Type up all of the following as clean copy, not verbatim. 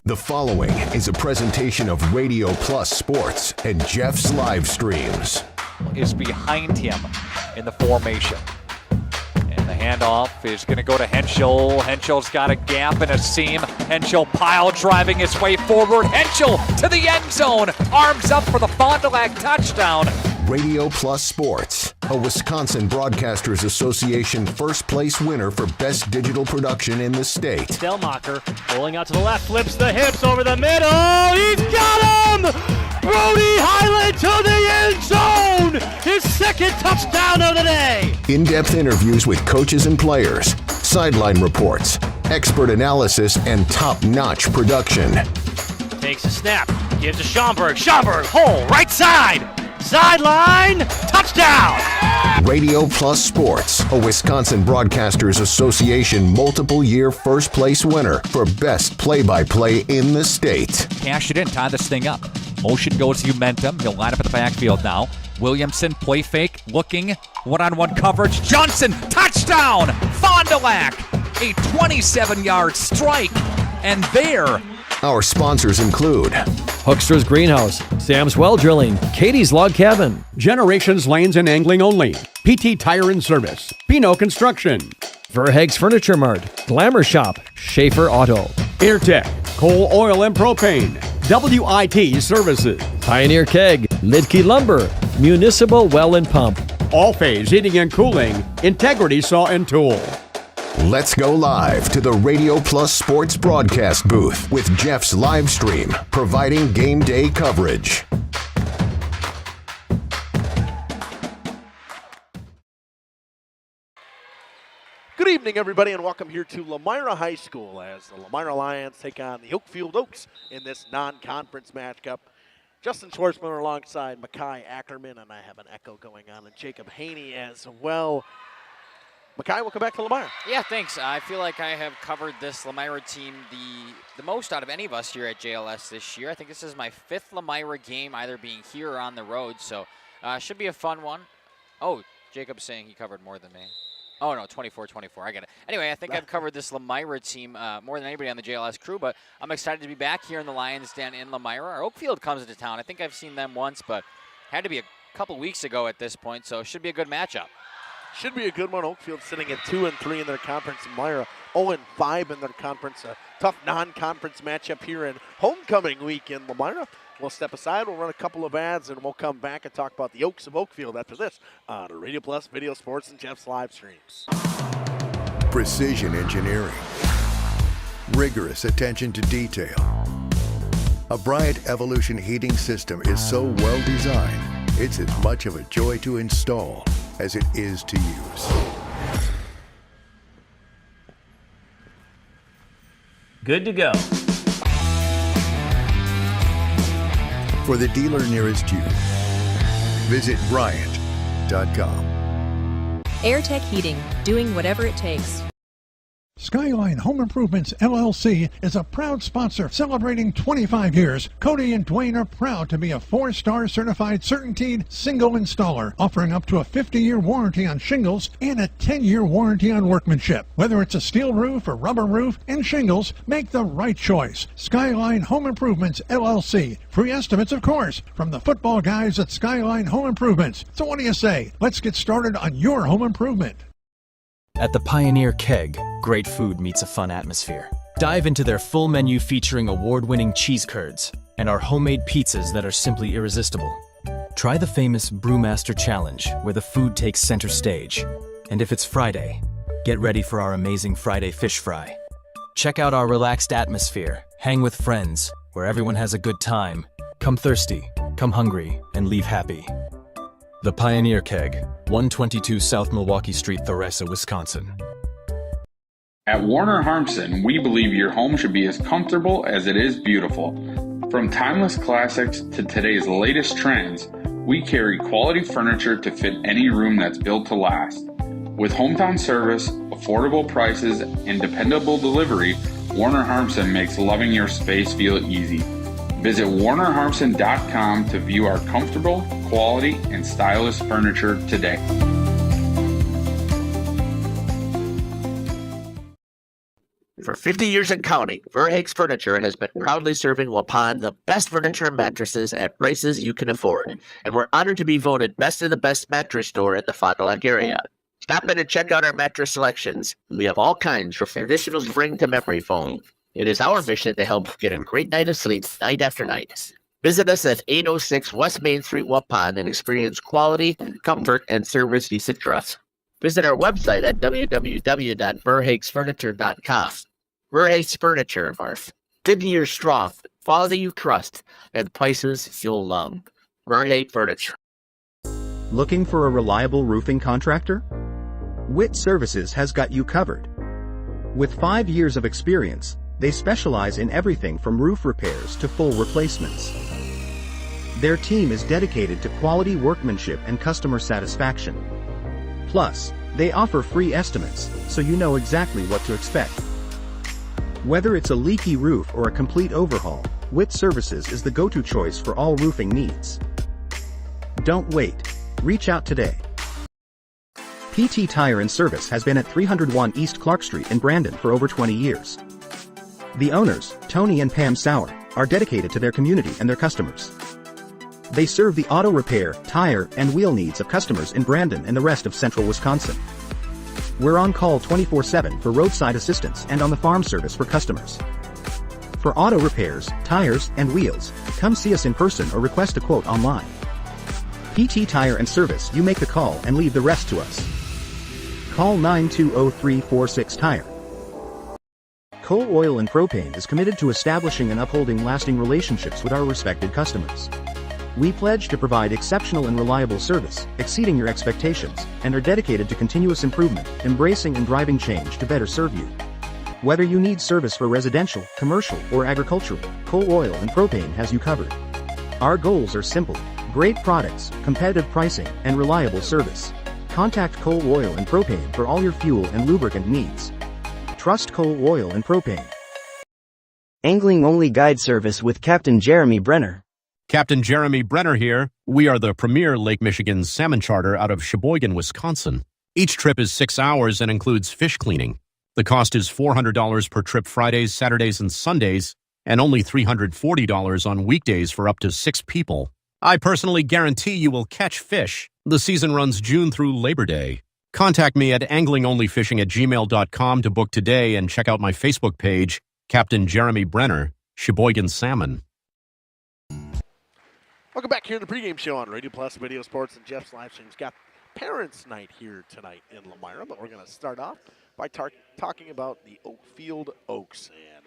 The following is a presentation of Radio Plus Sports and Jeff's Livestreams. Is behind him in the formation. And the handoff is going to go to Henschel. Henschel's got a gap and a seam. Henschel pile driving his way forward. Henschel to the end zone. Arms up for the Fond du Lac touchdown. Radio Plus Sports, a Wisconsin Broadcasters Association first place winner for best digital production in the state. Delmacher rolling out to the left, flips the hips over the middle. He's got him! Brody Highland to the end zone! His second touchdown of the day! In-depth interviews with coaches and players, sideline reports, expert analysis, and top-notch production. Takes a snap, gives to Schomburg. Schomburg, hole, right side! Sideline, touchdown! Radio Plus Sports, a Wisconsin Broadcasters Association multiple-year first-place winner for best play-by-play in the state. Cash it in, tie this thing up. Motion goes to Momentum. He'll line up at the backfield now. Williamson, play fake, looking, one-on-one coverage. Johnson, touchdown! Fond du Lac, a 27-yard strike. And there, our sponsors include Hoekstra's Greenhouse, Sam's Well Drilling, Katie's Log Cabin, Generations Lanes and Angling Only, PT Tire and Service, Pino Construction, Verhaeg's Furniture Mart, Glamour Shop, Schaefer Auto, Airtech, Coal, Oil and Propane, WIT Services, Pioneer Keg, Lidke Lumber, Municipal Well and Pump, All Phase Heating and Cooling, Integrity Saw and Tool. Let's go live to the Radio Plus Sports broadcast booth with Jeff's live stream, providing game day coverage. Good evening, everybody, and welcome here to Lomira High School as the Lomira Lions take on the Oakfield Oaks in this non-conference matchup. Justin Schwartzman alongside Makai Ackerman, and I have an echo going on, and Jacob Haney as well. Makai, welcome back to Lomira. Yeah, thanks. I feel like I have covered this Lomira team the most out of any of us here at JLS this year. I think this is my 5th Lomira game, either being here or on the road, so should be a fun one. Oh, Jacob's saying he covered more than me. Oh, no, 24-24. I get it. Anyway, I think I've covered this Lomira team more than anybody on the JLS crew, but I'm excited to be back here in the Lions Den in Lomira. Our Oakfield comes into town. I think I've seen them once, but had to be a couple weeks ago at this point, so it should be a good matchup. Should be a good one. Oakfield sitting at 2-3 in their conference. Lomira 0-5 in their conference. A tough non-conference matchup here in homecoming week in Lomira. We'll step aside, we'll run a couple of ads, and we'll come back and talk about the Oaks of Oakfield after this on Radio Plus Video Sports and Jeff's live streams. Precision engineering, rigorous attention to detail. A Bryant Evolution heating system is so well designed, it's as much of a joy to install as it is to use. Good to go. For the dealer nearest you, visit Bryant.com. Airtech Heating, doing whatever it takes. Skyline Home Improvements, LLC is a proud sponsor celebrating 25 years. Cody and Dwayne are proud to be a 4-star certified CertainTeed single installer, offering up to a 50-year warranty on shingles and a 10-year warranty on workmanship. Whether it's a steel roof or rubber roof and shingles, make the right choice. Skyline Home Improvements, LLC. Free estimates, of course, from the football guys at Skyline Home Improvements. So what do you say? Let's get started on your home improvement. At the Pioneer Keg, great food meets a fun atmosphere. Dive into their full menu featuring award-winning cheese curds and our homemade pizzas that are simply irresistible. Try the famous Brewmaster Challenge, where the food takes center stage. And if it's Friday, get ready for our amazing Friday fish fry. Check out our relaxed atmosphere, hang with friends, where everyone has a good time. Come thirsty, come hungry, and leave happy. The Pioneer Keg, 122 South Milwaukee Street, Theresa, Wisconsin. At Warner Harmson, we believe your home should be as comfortable as it is beautiful. From timeless classics to today's latest trends, we carry quality furniture to fit any room that's built to last. With hometown service, affordable prices, and dependable delivery, Warner Harmson makes loving your space feel easy. Visit WarnerHarmson.com to view our comfortable, quality, and stylish furniture today. For 50 years and counting, Verhaeg's Furniture has been proudly serving Waupun the best furniture and mattresses at prices you can afford. And we're honored to be voted best of the best mattress store in the Fond du Lac area. Stop in and check out our mattress selections. We have all kinds from traditional spring to memory foam. It is our mission to help get a great night of sleep night after night. Visit us at 806 West Main Street, Waupun, and experience quality, comfort, and service you should trust. Visit our website at www.verhaegsfurniture.com. Verhaeg's Furniture, 50 years strong, quality you trust, and prices you'll love. Verhaeg Furniture. Looking for a reliable roofing contractor? WIT Services has got you covered. With 5 years of experience, they specialize in everything from roof repairs to full replacements. Their team is dedicated to quality workmanship and customer satisfaction. Plus, they offer free estimates, so you know exactly what to expect. Whether it's a leaky roof or a complete overhaul, WIT Services is the go-to choice for all roofing needs. Don't wait. Reach out today. PT Tire and Service has been at 301 East Clark Street in Brandon for over 20 years. The owners, Tony and Pam Sauer, are dedicated to their community and their customers. They serve the auto repair, tire, and wheel needs of customers in Brandon and the rest of central Wisconsin. We're on call 24/7 for roadside assistance and on the farm service for customers. For auto repairs, tires, and wheels, come see us in person or request a quote online. PT Tire and Service, you make the call and leave the rest to us. Call 920-346-TIRE. Coal Oil and Propane is committed to establishing and upholding lasting relationships with our respected customers. We pledge to provide exceptional and reliable service, exceeding your expectations, and are dedicated to continuous improvement, embracing and driving change to better serve you. Whether you need service for residential, commercial, or agricultural, Coal Oil and Propane has you covered. Our goals are simple: great products, competitive pricing, and reliable service. Contact Coal Oil and Propane for all your fuel and lubricant needs. Trust Coal Oil and Propane. Angling-only guide service with Captain Jeremy Brenner. Captain Jeremy Brenner here. We are the premier Lake Michigan salmon charter out of Sheboygan, Wisconsin. Each trip is 6 hours and includes fish cleaning. The cost is $400 per trip Fridays, Saturdays, and Sundays, and only $340 on weekdays for up to 6 people. I personally guarantee you will catch fish. The season runs June through Labor Day. Contact me at anglingonlyfishing@gmail.com to book today and check out my Facebook page, Captain Jeremy Brenner, Sheboygan Salmon. Welcome back here in the pregame show on Radio Plus Video Sports and Jeff's Livestreams. Got Parents' Night here tonight in Lomira, but we're going to start off by talking about the Oakfield Oaks and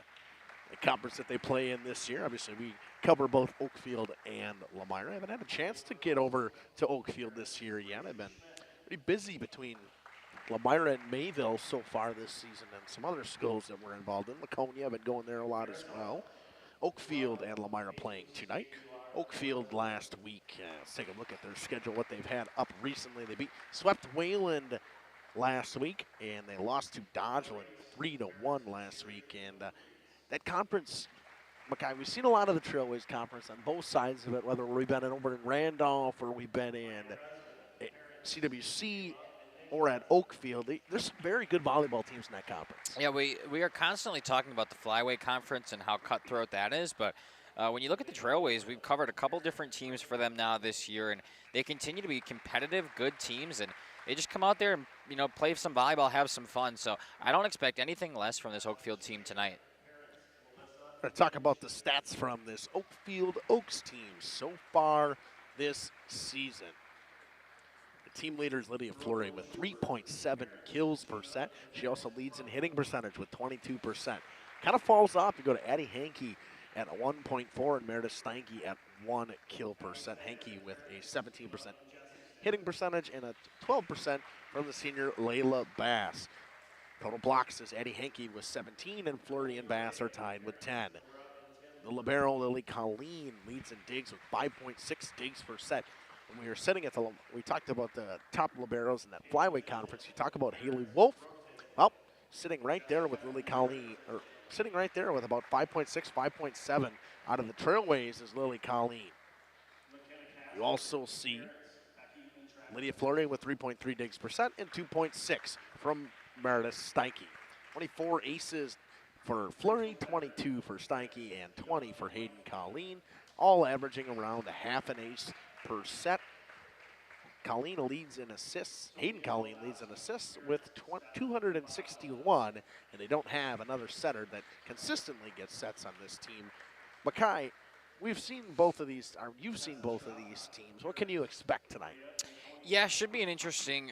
the conference that they play in this year. Obviously, we cover both Oakfield and Lomira. I haven't had a chance to get over to Oakfield this year yet. I've been pretty busy between Lomira and Mayville so far this season and some other schools that we're involved in. Laconia, I've been going there a lot as well. Oakfield and Lomira playing tonight. Oakfield last week, let's take a look at their schedule, what they've had up recently. They swept Wayland last week, and they lost to Dodgeland 3-1 last week. And that conference, Mackay, we've seen a lot of the Trailways Conference on both sides of it, whether we've been over in Randolph or we've been in CWC or at Oakfield. There's some very good volleyball teams in that conference. Yeah, we are constantly talking about the Flyway Conference and how cutthroat that is, but when you look at the Trailways, we've covered a couple different teams for them now this year, and they continue to be competitive, good teams, and they just come out there and, play some volleyball, have some fun. So I don't expect anything less from this Oakfield team tonight. We're going to talk about the stats from this Oakfield Oaks team so far this season. The team leader is Lydia Fleury with 3.7 kills per set. She also leads in hitting percentage with 22%. Kind of falls off. You go to Addie Hankey at a 1.4 and Meredith Steinke at 1 kill per set. Hankey with a 17% hitting percentage and a 12% from the senior Layla Bass. Total blocks is Addie Hankey with 17 and Fleury and Bass are tied with 10. The libero Lily Colleen leads in digs with 5.6 digs per set. When we were sitting at we talked about the top liberos in that Flyway Conference. You talk about Haley Wolf. Well, sitting right there with Lily Colleen, or sitting right there with about 5.6, 5.7 out of the Trailways is Lily Colleen. You also see Lydia Fleury with 3.3 digs per set and 2.6 from Meredith Steinke. 24 aces for Fleury, 22 for Steinke, and 20 for Hayden Colleen, all averaging around a half an ace per set. Colleen leads in assists. Hayden Colleen leads in assists with 261, and they don't have another setter that consistently gets sets on this team. Mackay, we've seen both of these, or you've seen both of these teams. What can you expect tonight? Yeah, should be an interesting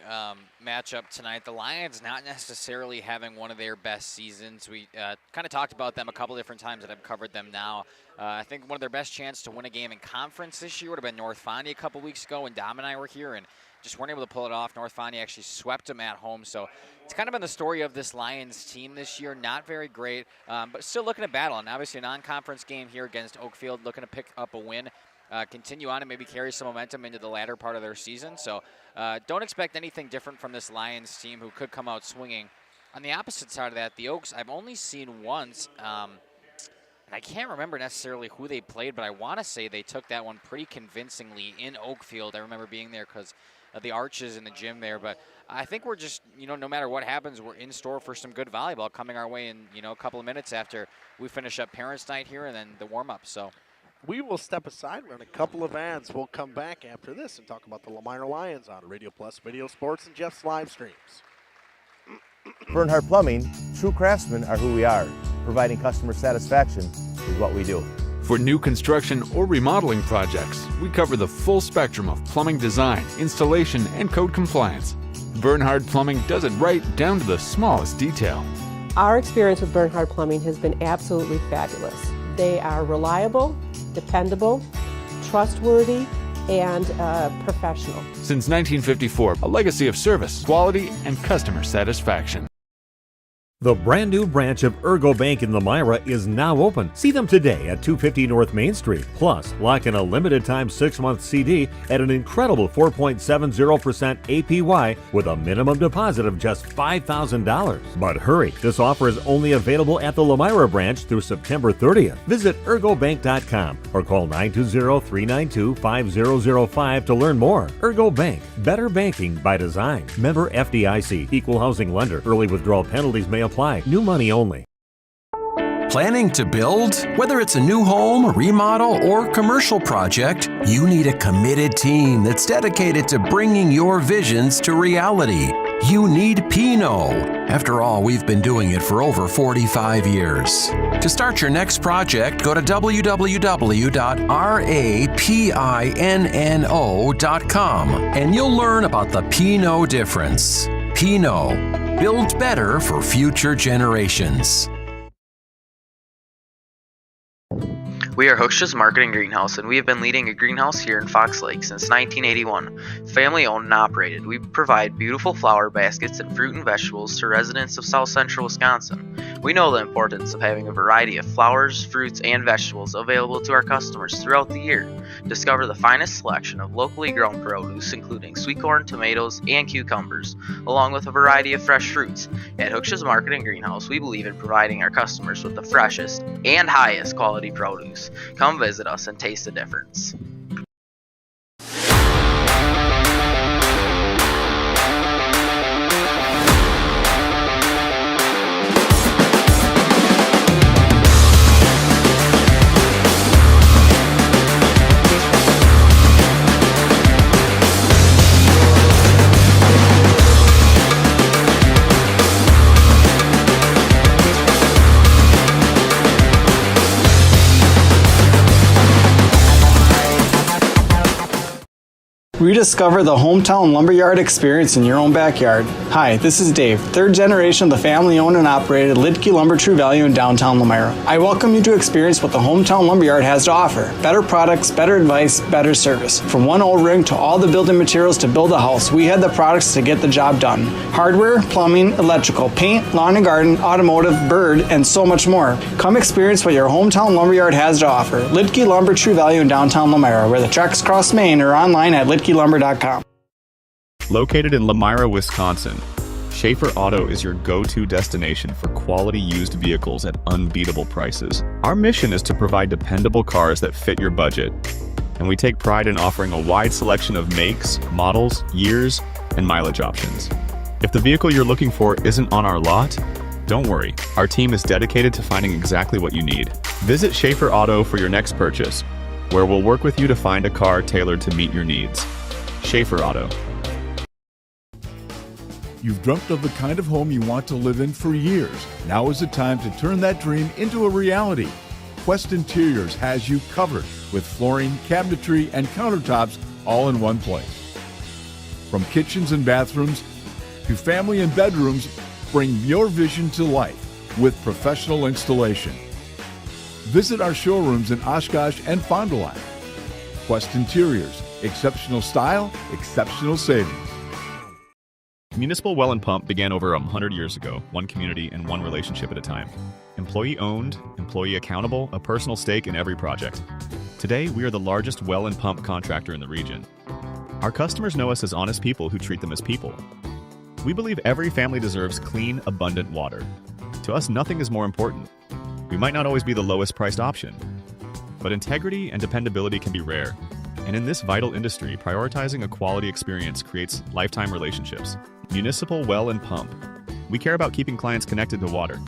matchup tonight. The Lions not necessarily having one of their best seasons. We kind of talked about them a couple different times that I've covered them now. I think one of their best chance to win a game in conference this year would have been North Fondy a couple weeks ago when Dom and I were here and just weren't able to pull it off. North Fondy actually swept them at home. So it's kind of been the story of this Lions team this year. Not very great, but still looking to battle. And obviously a non-conference game here against Oakfield, looking to pick up a win. Continue on and maybe carry some momentum into the latter part of their season. So don't expect anything different from this Lions team who could come out swinging. On the opposite side of that, the Oaks, I've only seen once And I can't remember necessarily who they played, but I want to say they took that one pretty convincingly in Oakfield. I remember being there because of the arches in the gym there. But I think we're just, no matter what happens, we're in store for some good volleyball coming our way in, a couple of minutes after we finish up Parents' Night here and then the warm-up. So we will step aside, run a couple of ads. We'll come back after this and talk about the Lomira Lions on Radio Plus Video Sports and Jeff's live streams. Bernhardt Plumbing, true craftsmen are who we are. Providing customer satisfaction is what we do. For new construction or remodeling projects, we cover the full spectrum of plumbing design, installation, and code compliance. Bernhardt Plumbing does it right down to the smallest detail. Our experience with Bernhardt Plumbing has been absolutely fabulous. They are reliable, dependable, trustworthy, and professional. Since 1954, a legacy of service, quality, and customer satisfaction. The brand new branch of Ergo Bank in Lomira is now open. See them today at 250 North Main Street. Plus, lock in a limited time 6-month CD at an incredible 4.70% APY with a minimum deposit of just $5,000. But hurry, this offer is only available at the Lomira branch through September 30th. Visit ergobank.com or call 920-392-5005 to learn more. Ergo Bank, better banking by design. Member FDIC, equal housing lender. Early withdrawal penalties may apply. New money only. Planning to build? Whether it's a new home, remodel, or commercial project, you need a committed team that's dedicated to bringing your visions to reality. You need Pinot. After all, we've been doing it for over 45 years. To start your next project, go to www.rapinno.com and you'll learn about the Pinot difference. Pinot, build better for future generations. We are Hochschild Marketing Greenhouse, and we have been leading a greenhouse here in Fox Lake since 1981. Family owned and operated, we provide beautiful flower baskets and fruit and vegetables to residents of South Central Wisconsin. We know the importance of having a variety of flowers, fruits, and vegetables available to our customers throughout the year. Discover the finest selection of locally grown produce, including sweet corn, tomatoes, and cucumbers, along with a variety of fresh fruits. At Hochschild Marketing Greenhouse, we believe in providing our customers with the freshest and highest quality produce. Come visit us and taste the difference. Rediscover the hometown lumberyard experience in your own backyard. Hi, this is Dave, third generation of the family-owned and operated Lidke Lumber True Value in downtown Lomira. I welcome you to experience what the hometown lumberyard has to offer. Better products, better advice, better service. From one O-ring to all the building materials to build a house, we had the products to get the job done. Hardware, plumbing, electrical, paint, lawn and garden, automotive, bird, and so much more. Come experience what your hometown lumberyard has to offer. Lidke Lumber True Value in downtown Lomira, where the tracks cross Main, or online at lidkelumber.com. Located in Lomira, Wisconsin, Schaefer Auto is your go-to destination for quality used vehicles at unbeatable prices. Our mission is to provide dependable cars that fit your budget, and we take pride in offering a wide selection of makes, models, years, and mileage options. If the vehicle you're looking for isn't on our lot, don't worry. Our team is dedicated to finding exactly what you need. Visit Schaefer Auto for your next purchase, where we'll work with you to find a car tailored to meet your needs. Schaefer Auto. You've dreamt of the kind of home you want to live in for years. Now is the time to turn that dream into a reality. Quest Interiors has you covered with flooring, cabinetry, and countertops all in one place. From kitchens and bathrooms to family and bedrooms, bring your vision to life with professional installation. Visit our showrooms in Oshkosh and Fond du Lac. Quest Interiors, exceptional style, exceptional savings. Municipal Well and Pump began over 100 years ago, one community and one relationship at a time. Employee owned, employee accountable, a personal stake in every project. Today, we are the largest well and pump contractor in the region. Our customers know us as honest people who treat them as people. We believe every family deserves clean, abundant water. To us, nothing is more important. We might not always be the lowest priced option, but integrity and dependability can be rare. And in this vital industry, prioritizing a quality experience creates lifetime relationships. Municipal Well and Pump. We care about keeping clients connected to water.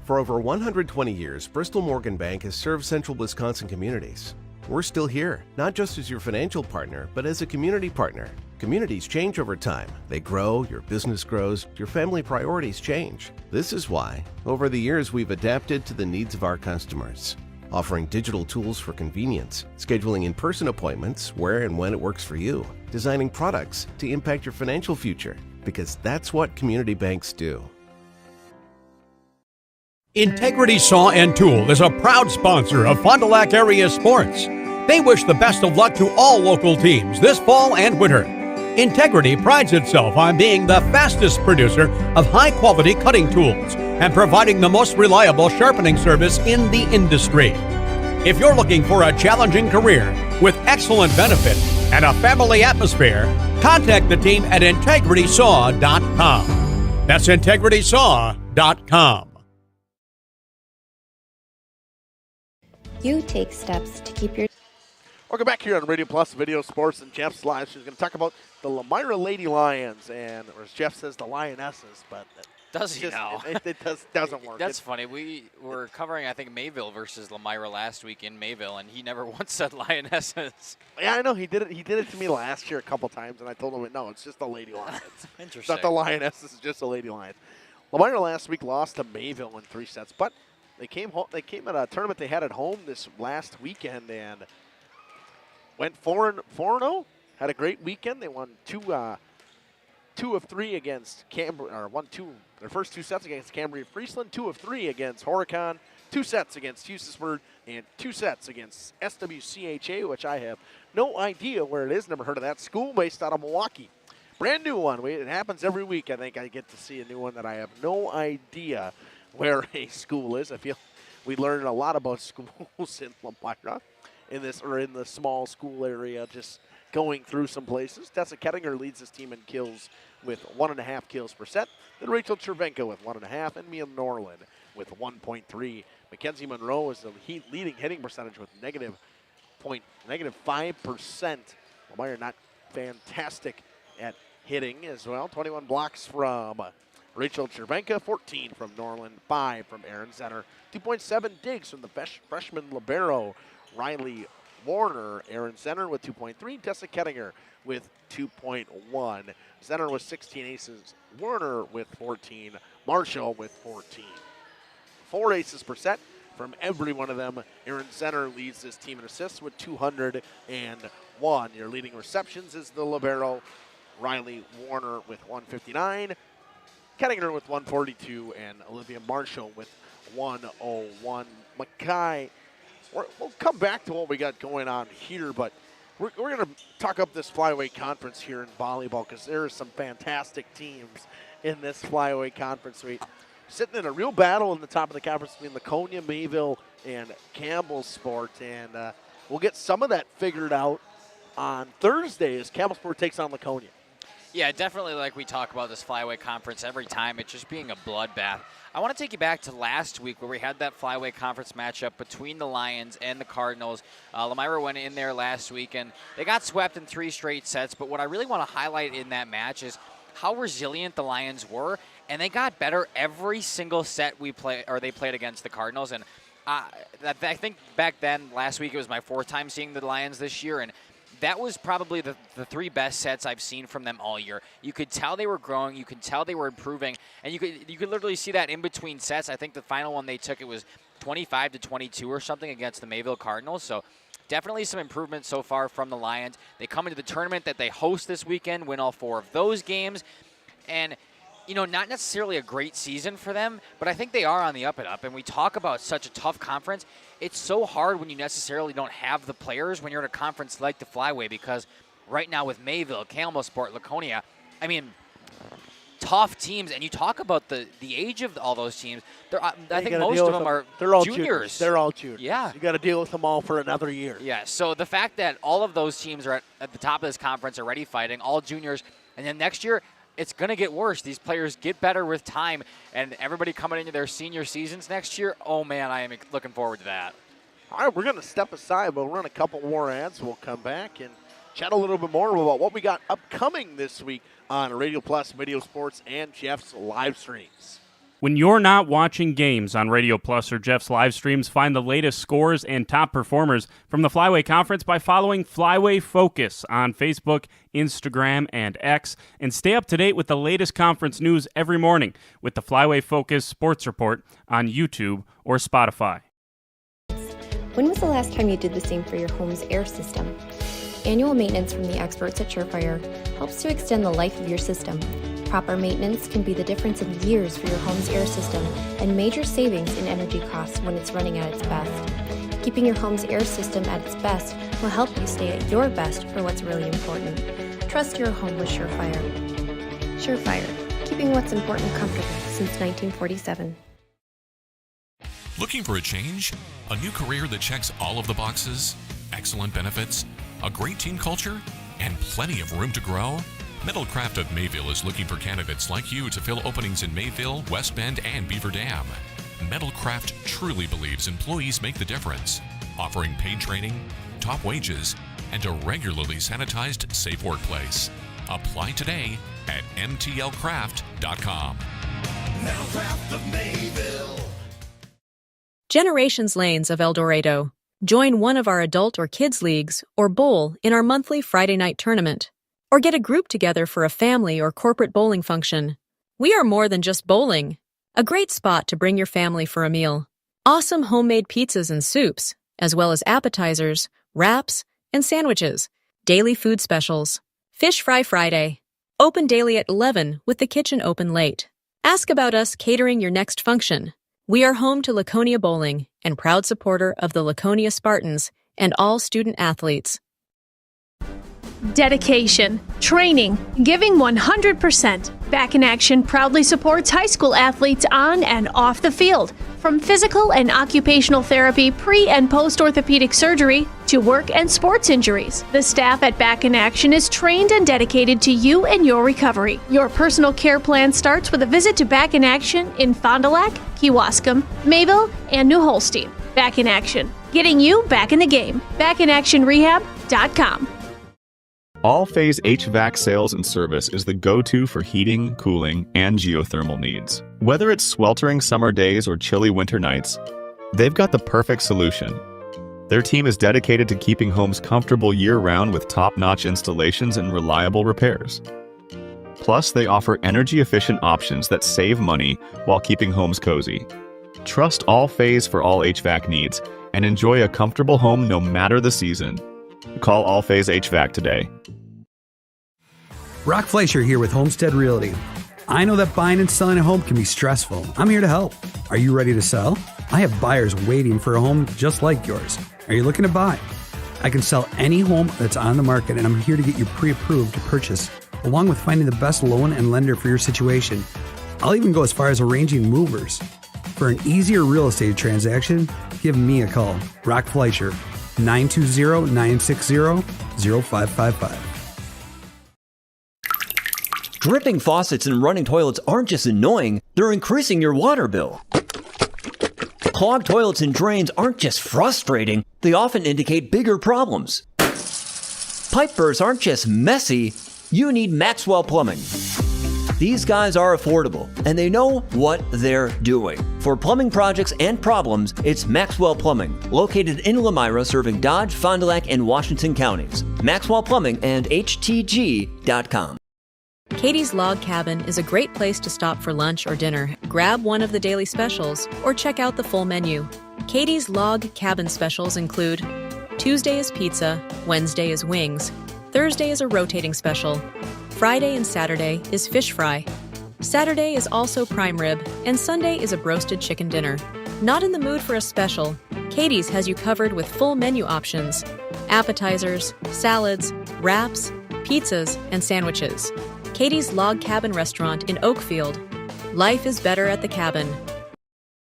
For over 120 years, Bristol Morgan Bank has served central Wisconsin communities. We're still here, not just as your financial partner, but as a community partner. Communities change over time. They grow, your business grows, your family priorities change. This is why, over the years, we've adapted to the needs of our customers, offering digital tools for convenience, scheduling in-person appointments where and when it works for you, designing products to impact your financial future, because that's what community banks do. Integrity Saw and Tool is a proud sponsor of Fond du Lac area sports. They wish the best of luck to all local teams this fall and winter. Integrity prides itself on being the fastest producer of high-quality cutting tools and providing the most reliable sharpening service in the industry. If you're looking for a challenging career with excellent benefit and a family atmosphere, contact the team at integritysaw.com. That's integritysaw.com. You take steps to keep your... Welcome back here on Radio Plus Video Sports and Jeff's Live. She's going to talk about the Lomira Lady Lions, and or as Jeff says, the Lionesses, but does he now? It doesn't work. That's funny. We were covering, I think, Mayville versus Lomira last week in Mayville, and he never once said Lionesses. Yeah, I know. He did it to me last year a couple times, and I told him, no, it's just the Lady Lions. Interesting. It's not the Lionesses, it's just the Lady Lions. Lomira last week lost to Mayville in 3 sets, but they came at a tournament they had at home this last weekend and went 4-0. Had a great weekend. They won 2 of 3 against Cambria, or won their first 2 sets against Cambria Friesland, 2 of 3 against Horicon, 2 sets against Hughesburg, and 2 sets against SWCHA, which I have no idea where it is. Never heard of that school, based out of Milwaukee. Brand new one. It happens every week. I think I get to see a new one that I have no idea where a school is. I feel we learn a lot about schools in Lomira in the small school area, just going through some places. Tessa Kettinger leads this team in kills with 1.5 kills per set. Then Rachel Chervenko with 1.5, and Mia Norland with 1.3. Mackenzie Monroe is the leading hitting percentage with negative 5%. Lomira not fantastic at hitting as well. 21 blocks from Rachel Chervenka, 14 from Norland, 5 from Aaron Zenner, 2.7 digs from the freshman libero Riley Warner. Aaron Zenner with 2.3, Tessa Kettinger with 2.1. Zenner with 16 aces, Warner with 14, Marshall with 14. 4 aces per set from every one of them. Aaron Zenner leads this team in assists with 201. Your leading receptions is the libero Riley Warner with 159. Kettinger with 142, and Olivia Marshall with 101. Mackay, we'll come back to what we got going on here, but we're going to talk up this flyweight conference here in volleyball because there are some fantastic teams in this flyweight conference. We sitting in a real battle in the top of the conference between Laconia, Mayville, and Campbellsport, and we'll get some of that figured out on Thursday as Campbellsport takes on Laconia. Yeah, definitely, like we talk about this flyweight conference every time, it's just being a bloodbath. I want to take you back to last week where we had that flyweight conference matchup between the Lions and the Cardinals. Lomira went in there last week, and they got swept in 3 straight sets. But what I really want to highlight in that match is how resilient the Lions were, and they got better every single set they played against the Cardinals. And I think back then, last week, it was my 4th time seeing the Lions this year, and that was probably the 3 best sets I've seen from them all year. You could tell they were growing. You could tell they were improving. And you could literally see that in between sets. I think the final one they took, it was 25-22 or something against the Mayville Cardinals. So definitely some improvement so far from the Lions. They come into the tournament that they host this weekend, win all 4 of those games. And, not necessarily a great season for them, but I think they are on the up and up. And we talk about such a tough conference. It's so hard when you necessarily don't have the players when you're in a conference like the Flyway, because right now with Mayville, Campbellsport, Laconia, tough teams. And you talk about the age of all those teams. I think most of them are juniors. They're all juniors. Yeah. You got to deal with them all for another year. Yeah, so the fact that all of those teams are at the top of this conference already fighting, all juniors, and then next year, it's going to get worse. These players get better with time, and everybody coming into their senior seasons next year, oh man, I am looking forward to that. All right, we're going to step aside. We'll run a couple more ads. We'll come back and chat a little bit more about what we got upcoming this week on Radio Plus, Video Sports, and Jeff's live streams. When you're not watching games on Radio Plus or Jeff's live streams, find the latest scores and top performers from the Flyway Conference by following Flyway Focus on Facebook, Instagram, and X, and stay up to date with the latest conference news every morning with the Flyway Focus Sports Report on YouTube or Spotify. When was the last time you did the same for your home's air system? Annual maintenance from the experts at Surefire helps to extend the life of your system. Proper maintenance can be the difference in years for your home's air system and major savings in energy costs when it's running at its best. Keeping your home's air system at its best will help you stay at your best for what's really important. Trust your home with Surefire. Surefire, keeping what's important comfortable since 1947. Looking for a change? A new career that checks all of the boxes? Excellent benefits? A great team culture? And plenty of room to grow? Metalcraft of Mayville is looking for candidates like you to fill openings in Mayville, West Bend, and Beaver Dam. Metalcraft truly believes employees make the difference, offering paid training, top wages, and a regularly sanitized, safe workplace. Apply today at mtlcraft.com. Metalcraft of Mayville. Generations Lanes of El Dorado. Join one of our adult or kids leagues or bowl in our monthly Friday night tournament. Or get a group together for a family or corporate bowling function. We are more than just bowling. A great spot to bring your family for a meal. Awesome homemade pizzas and soups, as well as appetizers, wraps, and sandwiches. Daily food specials. Fish Fry Friday. Open daily at 11 with the kitchen open late. Ask about us catering your next function. We are home to Laconia Bowling and proud supporter of the Laconia Spartans and all student athletes. Dedication, training, giving 100%. Back in Action proudly supports high school athletes on and off the field. From physical and occupational therapy, pre- and post-orthopedic surgery, to work and sports injuries. The staff at Back in Action is trained and dedicated to you and your recovery. Your personal care plan starts with a visit to Back in Action in Fond du Lac, Kewaskum, Mayville, and New Holstein. Back in Action, getting you back in the game. BackinActionRehab.com. All Phase HVAC sales and service is the go-to for heating, cooling, and geothermal needs. Whether it's sweltering summer days or chilly winter nights, they've got the perfect solution. Their team is dedicated to keeping homes comfortable year-round with top-notch installations and reliable repairs. Plus, they offer energy-efficient options that save money while keeping homes cozy. Trust All Phase for all HVAC needs and enjoy a comfortable home no matter the season. Call All Phase HVAC today. Brock Fleischer here with Homestead Realty. I know that buying and selling a home can be stressful. I'm here to help. Are you ready to sell? I have buyers waiting for a home just like yours. Are you looking to buy? I can sell any home that's on the market, and I'm here to get you pre-approved to purchase, along with finding the best loan and lender for your situation. I'll even go as far as arranging movers. For an easier real estate transaction, give me a call. Brock Fleischer, 920-960-0555. Dripping faucets and running toilets aren't just annoying, they're increasing your water bill. Clogged toilets and drains aren't just frustrating, they often indicate bigger problems. Pipe bursts aren't just messy, you need Maxwell Plumbing. These guys are affordable, and they know what they're doing. For plumbing projects and problems, it's Maxwell Plumbing, located in Lomira, serving Dodge, Fond du Lac, and Washington counties. Maxwell Plumbing and HTG.com. Katie's Log Cabin is a great place to stop for lunch or dinner, grab one of the daily specials, or check out the full menu. Katie's Log Cabin specials include Tuesday is pizza, Wednesday is wings, Thursday is a rotating special, Friday and Saturday is fish fry, Saturday is also prime rib, and Sunday is a broasted chicken dinner. Not in the mood for a special? Katie's has you covered with full menu options, appetizers, salads, wraps, pizzas, and sandwiches. Katie's Log Cabin Restaurant in Oakfield. Life is better at the cabin.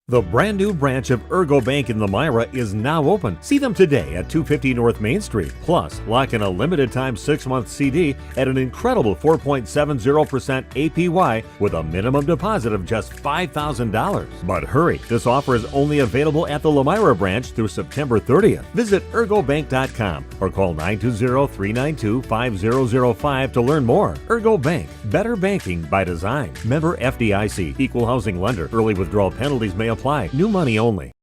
The brand new branch of Ergo Bank in Lomira is now open. See them today at 250 North Main Street. Plus, lock in a limited time 6-month CD at an incredible 4.70% APY with a minimum deposit of just $5,000. But hurry, this offer is only available at the Lomira branch through September 30th. Visit ergobank.com or call 920-392-5005 to learn more. Ergo Bank, better banking by design. Member FDIC, equal housing lender. Early withdrawal penalties may apply. New money only.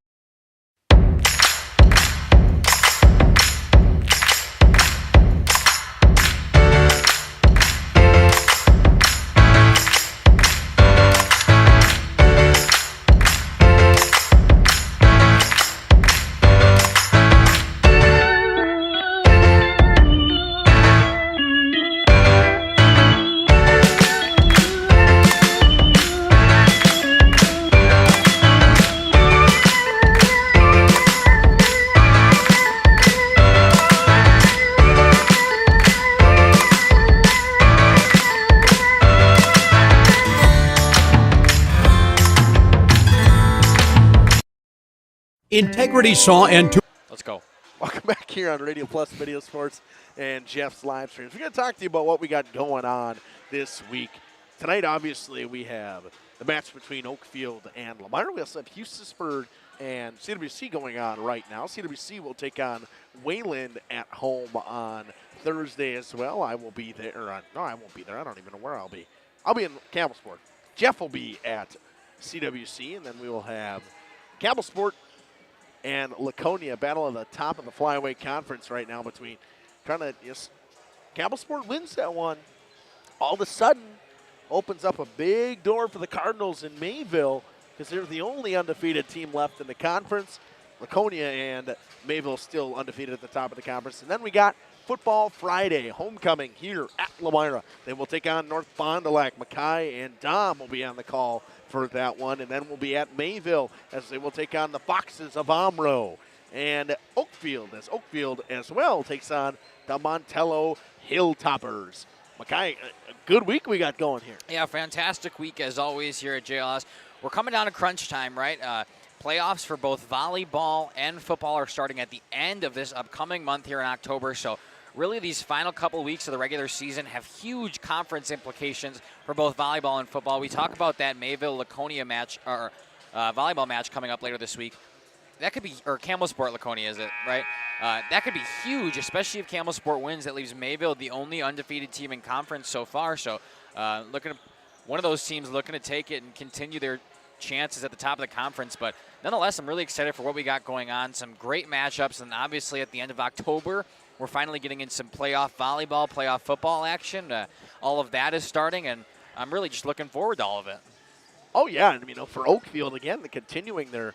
Integrity Saw and Tool. Let's go. Welcome back here on Radio Plus Video Sports and Jeff's live streams. We're going to talk to you about what we got going on this week. Tonight, obviously, we have the match between Oakfield and Lomira. We also have Houstonburg and CWC going on right now. CWC will take on Wayland at home on Thursday as well. I will be there. No, I won't be there. I don't even know where I'll be. I'll be in Campbellsport. Jeff will be at CWC, and then we will have Campbellsport and Laconia battle at the top of the Flyway Conference right now between Campbellsport wins that one. All of a sudden, opens up a big door for the Cardinals in Mayville because they're the only undefeated team left in the conference. Laconia and Mayville still undefeated at the top of the conference. And then we got Football Friday, homecoming here at Lomira. They will take on North Fond du Lac. Mackay and Dom will be on the call for that one. And then we'll be at Mayville as they will take on the Foxes of Omro. And Oakfield as well takes on the Montello Hilltoppers. Mackay, a good week we got going here. Yeah, fantastic week as always here at JLS. We're coming down to crunch time, right? Playoffs for both volleyball and football are starting at the end of this upcoming month here in October. So really these final couple weeks of the regular season have huge conference implications for both volleyball and football. We talk about that Mayville-Laconia match, or volleyball match coming up later this week. That could be, or Campbellsport Laconia, is it, right? That could be huge, especially if Campbellsport wins. That leaves Mayville the only undefeated team in conference so far. So looking at one of those teams looking to take it and continue their chances at the top of the conference. But nonetheless, I'm really excited for what we got going on. Some great matchups, and obviously at the end of October, we're finally getting in some playoff volleyball, playoff football action. All of that is starting, and I'm really just looking forward to all of it. Oh, yeah, and for Oakfield, again, continuing their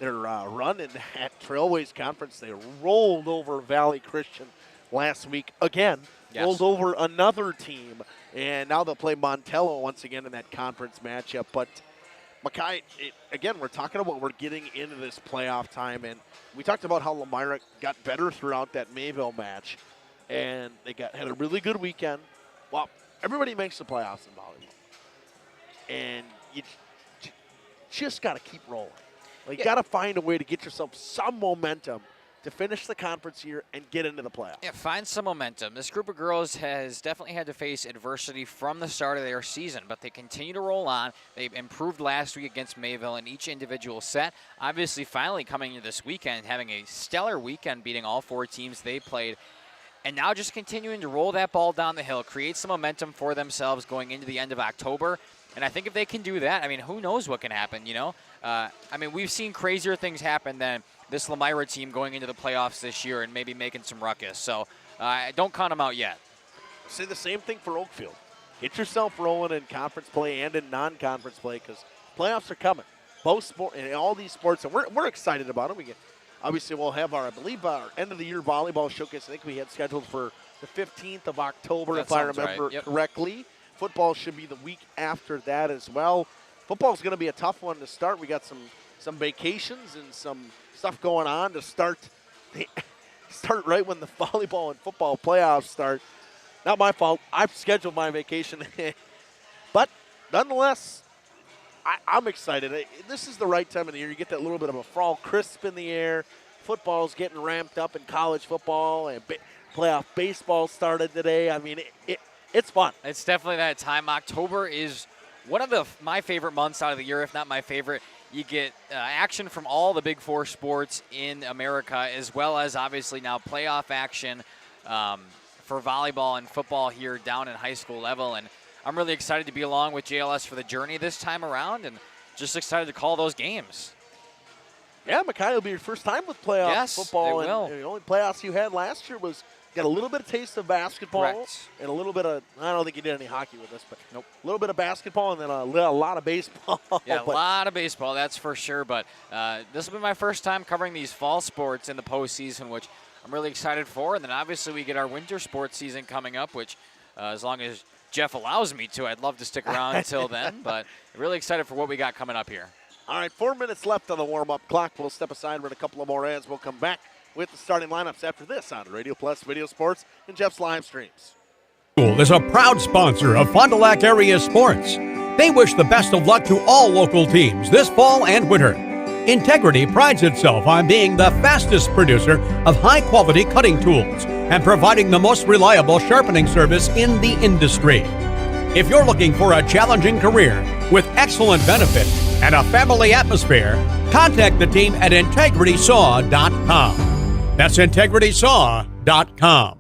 run in that Trailways Conference. They rolled over Valley Christian last week again, rolled over another team, and now they'll play Montello once again in that conference matchup. But Mackay, again, we're talking about we're getting into this playoff time, and we talked about how Lomira got better throughout that Mayville match, and they had a really good weekend. Well, everybody makes the playoffs in volleyball, and you just got to keep rolling. You got to find a way to get yourself some momentum to finish the conference here and get into the playoffs. Yeah, find some momentum. This group of girls has definitely had to face adversity from the start of their season, but they continue to roll on. They improved last week against Mayville in each individual set. Obviously, finally coming into this weekend, having a stellar weekend, beating all 4 teams they played, and now just continuing to roll that ball down the hill, create some momentum for themselves going into the end of October. And I think if they can do that, who knows what can happen, we've seen crazier things happen than this Lomira team going into the playoffs this year and maybe making some ruckus. So don't count them out yet. Say the same thing for Oakfield. Get yourself rolling in conference play and in non-conference play because playoffs are coming. Both sport and all these sports, and we're excited about them. Obviously, we'll have our end-of-the-year volleyball showcase. I think we had scheduled for the 15th of October, if I remember correctly. Football should be the week after that as well. Football's going to be a tough one to start. We got some vacations and some stuff going on to start right when the volleyball and football playoffs start. Not my fault. I've scheduled my vacation. But nonetheless, I'm excited. This is the right time of the year. You get that little bit of a fall crisp in the air. Football's getting ramped up in college football, and playoff baseball started today. I mean, it's fun. It's definitely that time. October is one of my favorite months out of the year, if not my favorite. You get action from all the big four sports in America, as well as obviously now playoff action for volleyball and football here down in high school level. And I'm really excited to be along with JLS for the journey this time around, and just excited to call those games. Yeah, Mackay will be your first time with playoff football. They will. And the only playoffs you had last year was got a little bit of taste of basketball. Correct. And a little bit of, I don't think you did any hockey with this, but a little bit of basketball and then a lot of baseball. Yeah, a lot of baseball, that's for sure. But this will be my first time covering these fall sports in the postseason, which I'm really excited for. And then obviously we get our winter sports season coming up, which as long as Jeff allows me to, I'd love to stick around until then. But really excited for what we got coming up here. All right, 4 minutes left on the warm-up clock. We'll step aside, run a couple of more ads. We'll come back with the starting lineups after this on Radio Plus Video Sports and Jeff's live streams. School is a proud sponsor of Fond du Lac area sports. They wish the best of luck to all local teams this fall and winter. Integrity prides itself on being the fastest producer of high-quality cutting tools and providing the most reliable sharpening service in the industry. If you're looking for a challenging career with excellent benefits and a family atmosphere, contact the team at integritysaw.com. That's integritysaw.com.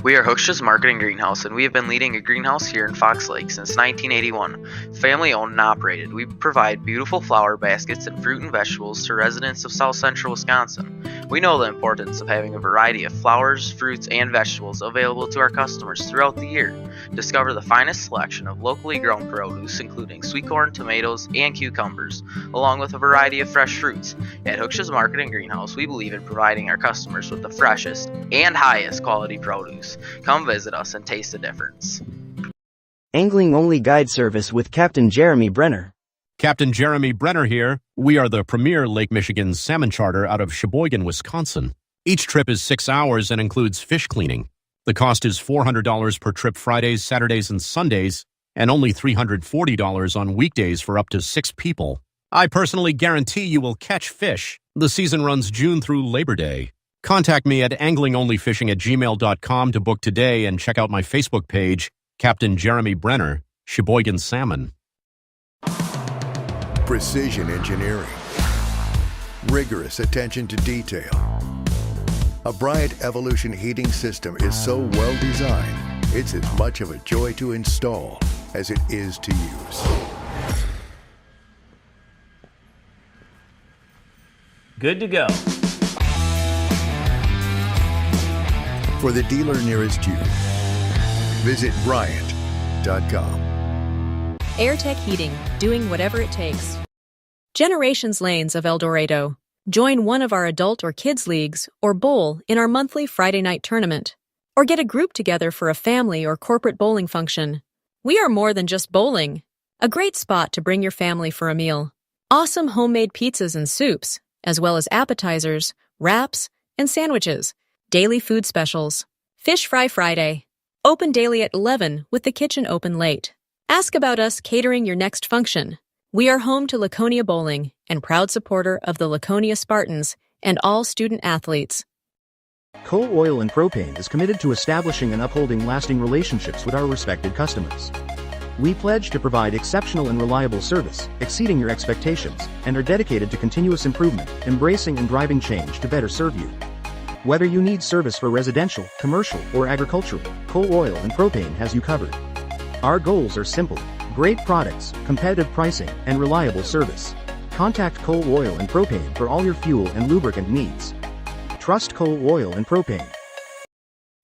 We are Hooksha's Marketing Greenhouse, and we have been leading a greenhouse here in Fox Lake since 1981. Family owned and operated, we provide beautiful flower baskets and fruit and vegetables to residents of South Central Wisconsin. We know the importance of having a variety of flowers, fruits, and vegetables available to our customers throughout the year. Discover the finest selection of locally grown produce, including sweet corn, tomatoes, and cucumbers, along with a variety of fresh fruits. At Hooksha's Marketing Greenhouse, we believe in providing our customers with the freshest and highest quality produce. Come visit us and taste the difference. Angling-only guide service with Captain Jeremy Brenner. Captain Jeremy Brenner here. We are the premier Lake Michigan salmon charter out of Sheboygan, Wisconsin. Each trip is 6 hours and includes fish cleaning. The cost is $400 per trip Fridays, Saturdays, and Sundays, and only $340 on weekdays for up to 6 people. I personally guarantee you will catch fish. The season runs June through Labor Day. Contact me at anglingonlyfishing@gmail.com to book today and check out my Facebook page, Captain Jeremy Brenner, Sheboygan Salmon. Precision engineering. Rigorous attention to detail. A Bryant Evolution heating system is so well designed, it's as much of a joy to install as it is to use. Good to go. For the dealer nearest you, visit Bryant.com. AirTech Heating, doing whatever it takes. Generations Lanes of El Dorado. Join one of our adult or kids leagues or bowl in our monthly Friday night tournament. Or get a group together for a family or corporate bowling function. We are more than just bowling. A great spot to bring your family for a meal. Awesome homemade pizzas and soups, as well as appetizers, wraps, and sandwiches. Daily food specials. Fish Fry Friday. Open daily at 11 with the kitchen open late. Ask about us catering your next function. We are home to Laconia Bowling and proud supporter of the Laconia Spartans and all student athletes. Coal Oil and Propane is committed to establishing and upholding lasting relationships with our respected customers. We pledge to provide exceptional and reliable service, exceeding your expectations, and are dedicated to continuous improvement, embracing and driving change to better serve you. Whether you need service for residential, commercial, or agricultural, Coal Oil and Propane has you covered. Our goals are simple: Great products, competitive pricing, and reliable service. Contact Cole Oil and Propane for all your fuel and lubricant needs. Trust Cole Oil and Propane.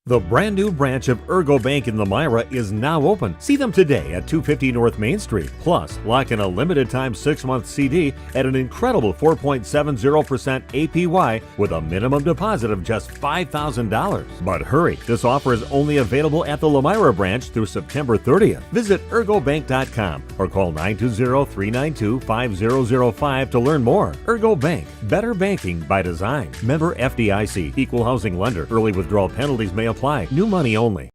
The brand new branch of Ergo Bank in Lomira is now open. See them today at 250 North Main Street. Plus, lock in a limited time 6-month CD at an incredible 4.70% APY with a minimum deposit of just $5,000. But hurry, this offer is only available at the Lomira branch through September 30th. Visit ergobank.com or call 920-392-5005 to learn more. Ergo Bank, better banking by design. Member FDIC, equal housing lender. Early withdrawal penalties may apply. New money only.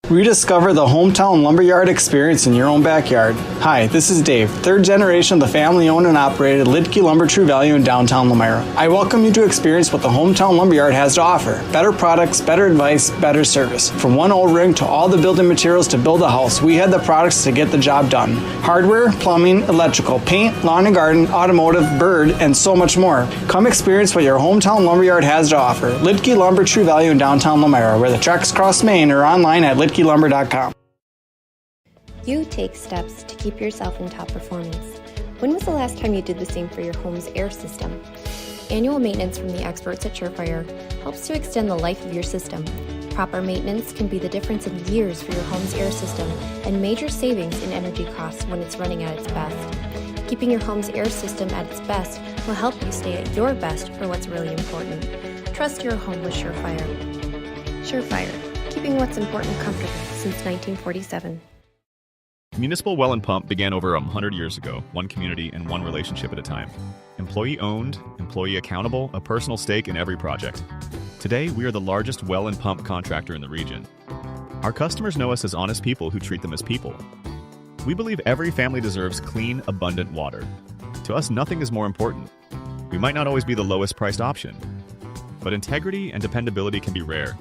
Rediscover the hometown lumberyard experience in your own backyard. Hi, this is Dave, third generation of the family-owned and operated Lidke Lumber True Value in downtown Lomira. I welcome you to experience what the hometown lumberyard has to offer. Better products, better advice, better service. From one O-ring to all the building materials to build a house, we had the products to get the job done. Hardware, plumbing, electrical, paint, lawn and garden, automotive, bird, and so much more. Come experience what your hometown lumberyard has to offer. Lidke Lumber True Value in downtown Lomira, where the tracks cross Main, or online at lidkelumber.com. You take steps to keep yourself in top performance. When was the last time you did the same for your home's air system? Annual maintenance from the experts at Surefire helps to extend the life of your system. Proper maintenance can be the difference in years for your home's air system and major savings in energy costs when it's running at its best. Keeping your home's air system at its best will help you stay at your best for what's really important. Trust your home with Surefire. Surefire, keeping what's important comfortable since 1947. Municipal Well and Pump began over 100 years ago, one community and one relationship at a time. Employee owned, employee accountable, a personal stake in every project. Today, we are the largest well and pump contractor in the region. Our customers know us as honest people who treat them as people. We believe every family deserves clean, abundant water. To us, nothing is more important. We might not always be the lowest priced option, but integrity and dependability can be rare.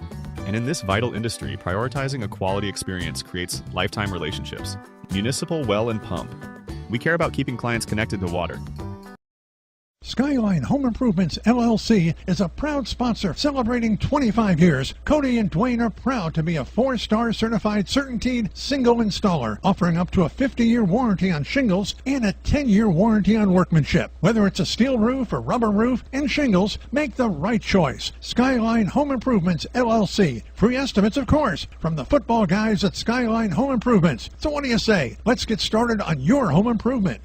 And in this vital industry, prioritizing a quality experience creates lifetime relationships. Municipal Well and Pump. We care about keeping clients connected to water. Skyline Home Improvements, LLC is a proud sponsor celebrating 25 years. Cody and Dwayne are proud to be a 4-star certified CertainTeed single installer, offering up to a 50-year warranty on shingles and a 10-year warranty on workmanship. Whether it's a steel roof or rubber roof and shingles, make the right choice. Skyline Home Improvements, LLC. Free estimates, of course, from the football guys at Skyline Home Improvements. So what do you say? Let's get started on your home improvement.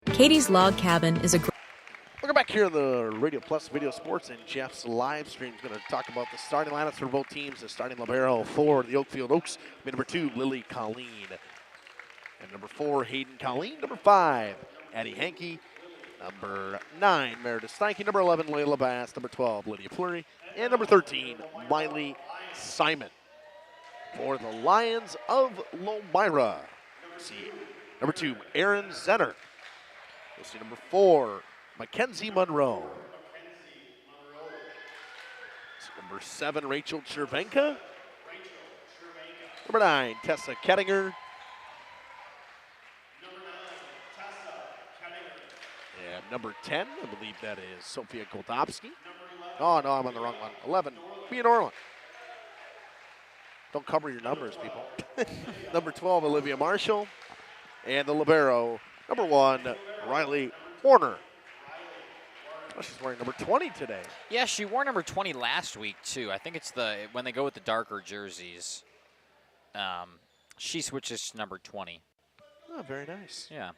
Katie's Log Cabin is a Welcome back here on the Radio Plus Video Sports, and Jeff's live stream is going to talk about the starting lineups for both teams. The starting libero for the Oakfield Oaks, number 2, Lily Colleen. And number 4, Hayden Colleen. Number 5, Addie Hankey. Number 9, Meredith Steinke. Number 11, Layla Bass. Number 12, Lydia Fleury. And number 13, Miley Simon. For the Lions of Lomira, see number 2, Aaron Zenner. We'll see number 4, Mackenzie Monroe. Number 7, Rachel Chervenka. Number 9, Tessa Kettinger. And number 10, I believe that is Sophia Goldobski. Oh, no, I'm on the wrong one. 11, Mia Norland. Don't cover your numbers, people. Number 12, Olivia Marshall. And the libero, number 1, Riley Horner. Oh, she's wearing number 20 today. Yeah, she wore number 20 last week, too. I think it's when they go with the darker jerseys, she switches to number 20. Oh, very nice. Yeah.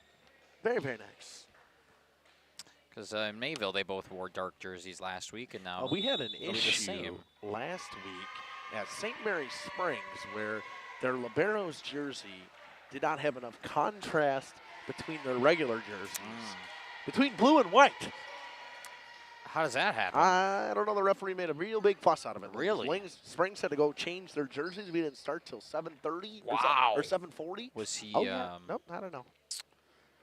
Very, very nice. Because in Mayville, they both wore dark jerseys last week, and now we had an they'll be the issue same. last week at St. Mary's Springs where their libero's jersey did not have enough contrast between their regular jerseys. Between blue and white. How does that happen? I don't know. The referee made a real big fuss out of it. Really? Springs had to go change their jerseys. We didn't start till 7:30 or 7:40. Was he? Oh, yeah. Nope, I don't know.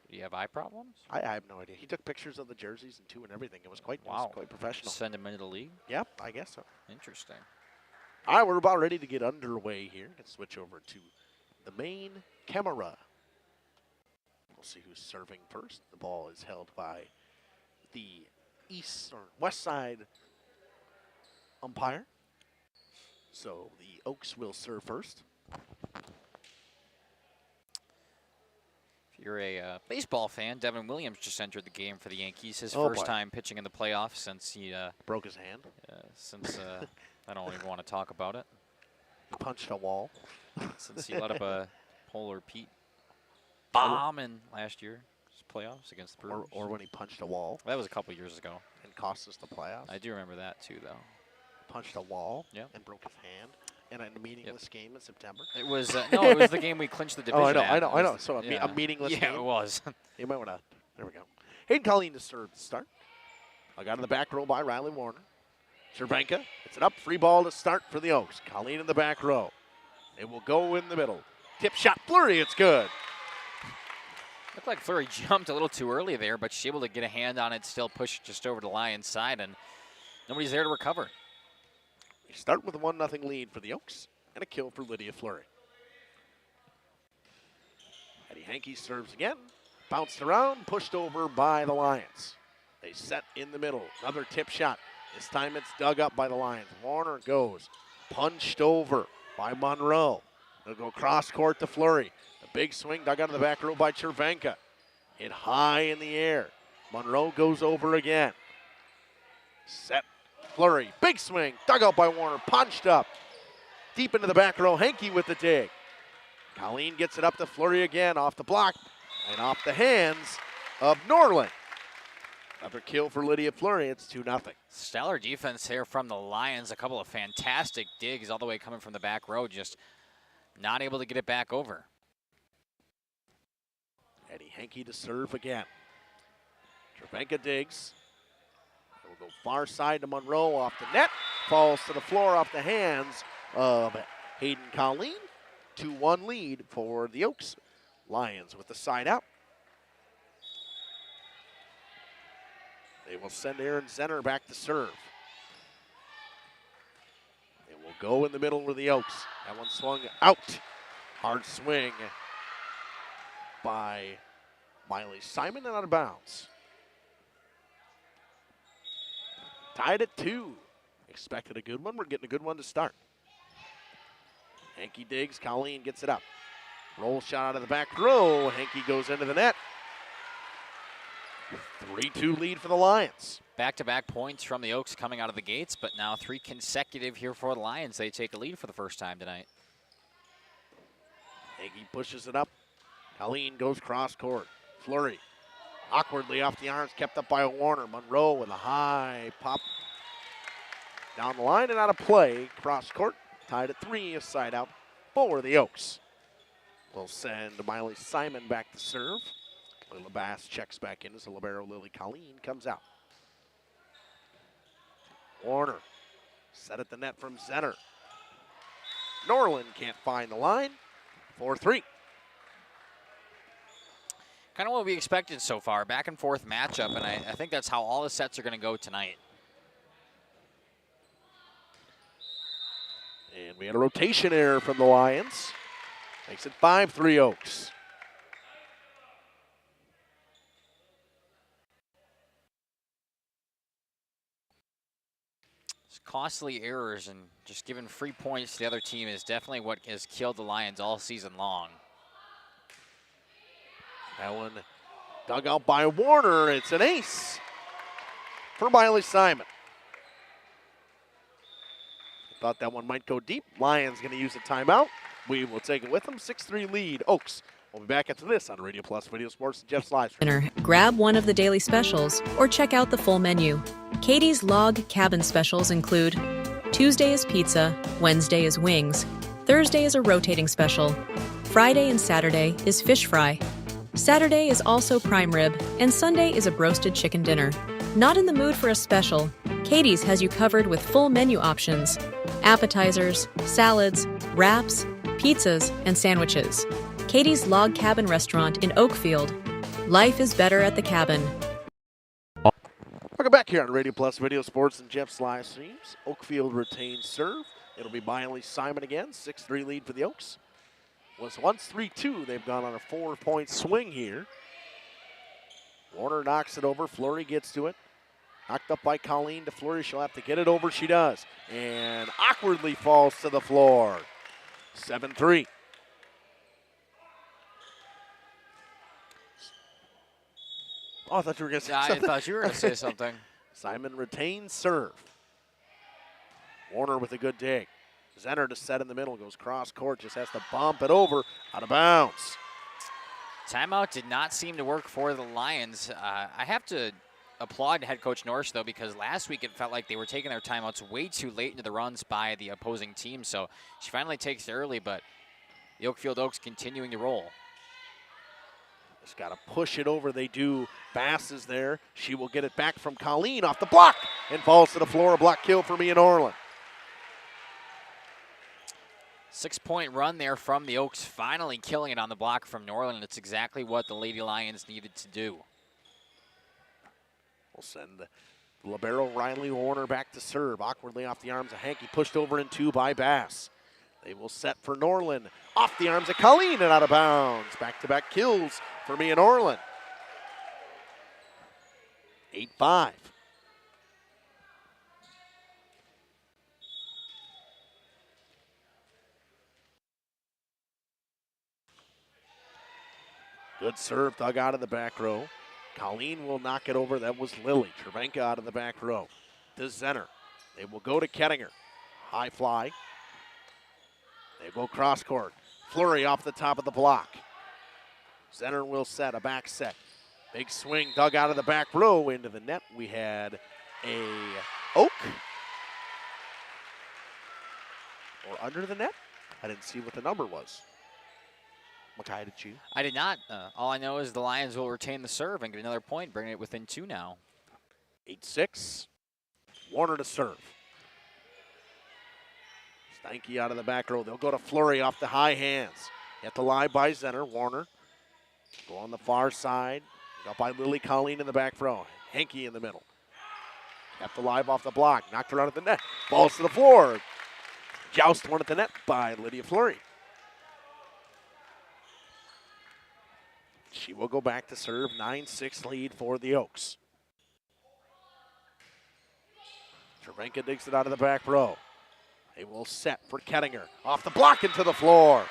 Do you have eye problems? I have no idea. He took pictures of the jerseys and everything. It was quite quite professional. Send him into the league? Yep, I guess so. Interesting. All right, we're about ready to get underway here. Let's switch over to the main camera. We'll see who's serving first. The ball is held by the east or west side umpire. So the Oaks will serve first. you're a baseball fan, Devin Williams just entered the game for the Yankees. His Oh, first boy. time pitching in the playoffs since he broke his hand. I don't even want to talk about it. Punched a wall. Since he let up a Polar Pete bomb in last year's playoffs against the Brewers. Or when he punched a wall. That was a couple years ago. And cost us the playoffs. I do remember that too, though. Punched a wall. Yep. And broke his hand. In a meaningless game in September. It was no, it was the game we clinched the division. Oh, at. I know. So a meaningless game. Yeah, it was. You might want to. There we go. Hayden Colleen to serve to start. I got in the back row by Riley Warner. Cervenka, it's an up free ball to start for the Oaks. Colleen in the back row. It will go in the middle. Tip shot, Fleury, it's good. Looked like Fleury jumped a little too early there, but she's able to get a hand on it, still push just over the Lions side, and nobody's there to recover. We start with a 1-0 lead for the Oaks and a kill for Lydia Fleury. Eddie Hankey serves again. Bounced around, pushed over by the Lions. They set in the middle. Another tip shot. This time it's dug up by the Lions. Warner goes. Punched over by Monroe. They'll go cross court to Fleury. The big swing dug out of the back row by Cervenka. Hit high in the air. Monroe goes over again. Set. Fleury. Big swing. Dug out by Warner. Punched up. Deep into the back row. Hankey with the dig. Colleen gets it up to Fleury again. Off the block. And off the hands of Norling. Another kill for Lydia Fleury. It's 2-0. Stellar defense here from the Lions. A couple of fantastic digs all the way coming from the back row. Just not able to get it back over. Eddie Hankey to serve again. Cervenka digs. It will go far side to Monroe off the net. Falls to the floor off the hands of Hayden Colleen. 2-1 lead for the Oaks. Lions with the side out. They will send Aaron Zenner back to serve. It will go in the middle with the Oaks. That one swung out. Hard swing by Miley Simon and out of bounds. Tied at 2. Expected a good one. We're getting a good one to start. Hankey digs. Colleen gets it up. Roll shot out of the back row. Hankey goes into the net. 3-2 lead for the Lions. Back-to-back points from the Oaks coming out of the gates, but now 3 consecutive here for the Lions. They take a lead for the first time tonight. Hankey pushes it up. Colleen goes cross court. Fleury awkwardly off the arms, kept up by Warner. Monroe with a high pop down the line and out of play. Cross court, tied at 3, a side out for the Oaks. We'll send Miley Simon back to serve. Lila Bass checks back in as the libero Lily Colleen comes out. Warner set at the net from Zenner. Norland can't find the line. 4-3. Kind of what we expected so far. Back and forth matchup, and I think that's how all the sets are going to go tonight. And we had a rotation error from the Lions. Makes it 5-3 Oaks. Costly errors and just giving free points to the other team is definitely what has killed the Lions all season long. That one dug out by Warner. It's an ace for Miley Simon. Thought that one might go deep. Lions going to use a timeout. We will take it with them. 6-3 lead. Oaks. We'll be back after this on Radio Plus Video Sports and Jeff's Livestreams. Grab one of the daily specials or check out the full menu. Katie's Log Cabin specials include Tuesday is pizza, Wednesday is wings, Thursday is a rotating special, Friday and Saturday is fish fry, Saturday is also prime rib, and Sunday is a broasted chicken dinner. Not in the mood for a special? Katie's has you covered with full menu options, appetizers, salads, wraps, pizzas, and sandwiches. Katie's Log Cabin Restaurant in Oakfield. Life is better at the cabin. Welcome back here on Radio Plus Video Sports and Jeff's Livestreams. Oakfield retains serve. It'll be Miley Simon again. 6-3 lead for the Oaks. Was once 3-2. They've gone on a 4-point swing here. Warner knocks it over. Fleury gets to it. Knocked up by Colleen to Fleury. She'll have to get it over. She does. And awkwardly falls to the floor. 7-3. Oh, I thought you were going to say I something. thought you were going to say something. Simon retains serve. Warner with a good dig. Zenner to set in the middle, goes cross court, just has to bump it over, out of bounds. Timeout did not seem to work for the Lions. I have to applaud head coach Norris, though, because last week it felt like they were taking their timeouts way too late into the runs by the opposing team. So she finally takes it early, but the Oakfield Oaks continuing to roll. Just got to push it over. They do. Bass is there. She will get it back from Colleen off the block and falls to the floor. A block kill for Mia Norland. 6-point run there from the Oaks, finally killing it on the block from Norland. It's exactly what the Lady Lions needed to do. We'll send the libero Riley Warner back to serve. Awkwardly off the arms of Hankey, pushed over in two by Bass. They will set for Norland. Off the arms of Colleen and out of bounds. Back-to-back kills for Mia Norland. 8-5. Good serve dug out of the back row. Colleen will knock it over. That was Lily. Cervenka out of the back row. To Zenner. They will go to Kettinger. High fly. They go cross court. Flurry off the top of the block. Zenner will set a back set. Big swing dug out of the back row into the net. We had a Oak. Or under the net. I didn't see what the number was. Makai, did you? I did not. All I know is the Lions will retain the serve and get another point, bringing it within 2 now. 8-6. Warner to serve. Steinke out of the back row. They'll go to Flurry off the high hands. At the line by Zenner. Warner. Go on the far side. Got by Lily Colleen in the back row. Hankey in the middle. Kept alive off the block. Knocked her out of the net. Balls to the floor. Joust one at the net by Lydia Flurry. She will go back to serve. 9-6 lead for the Oaks. Cervenka digs it out of the back row. They will set for Kettinger. Off the block into the floor.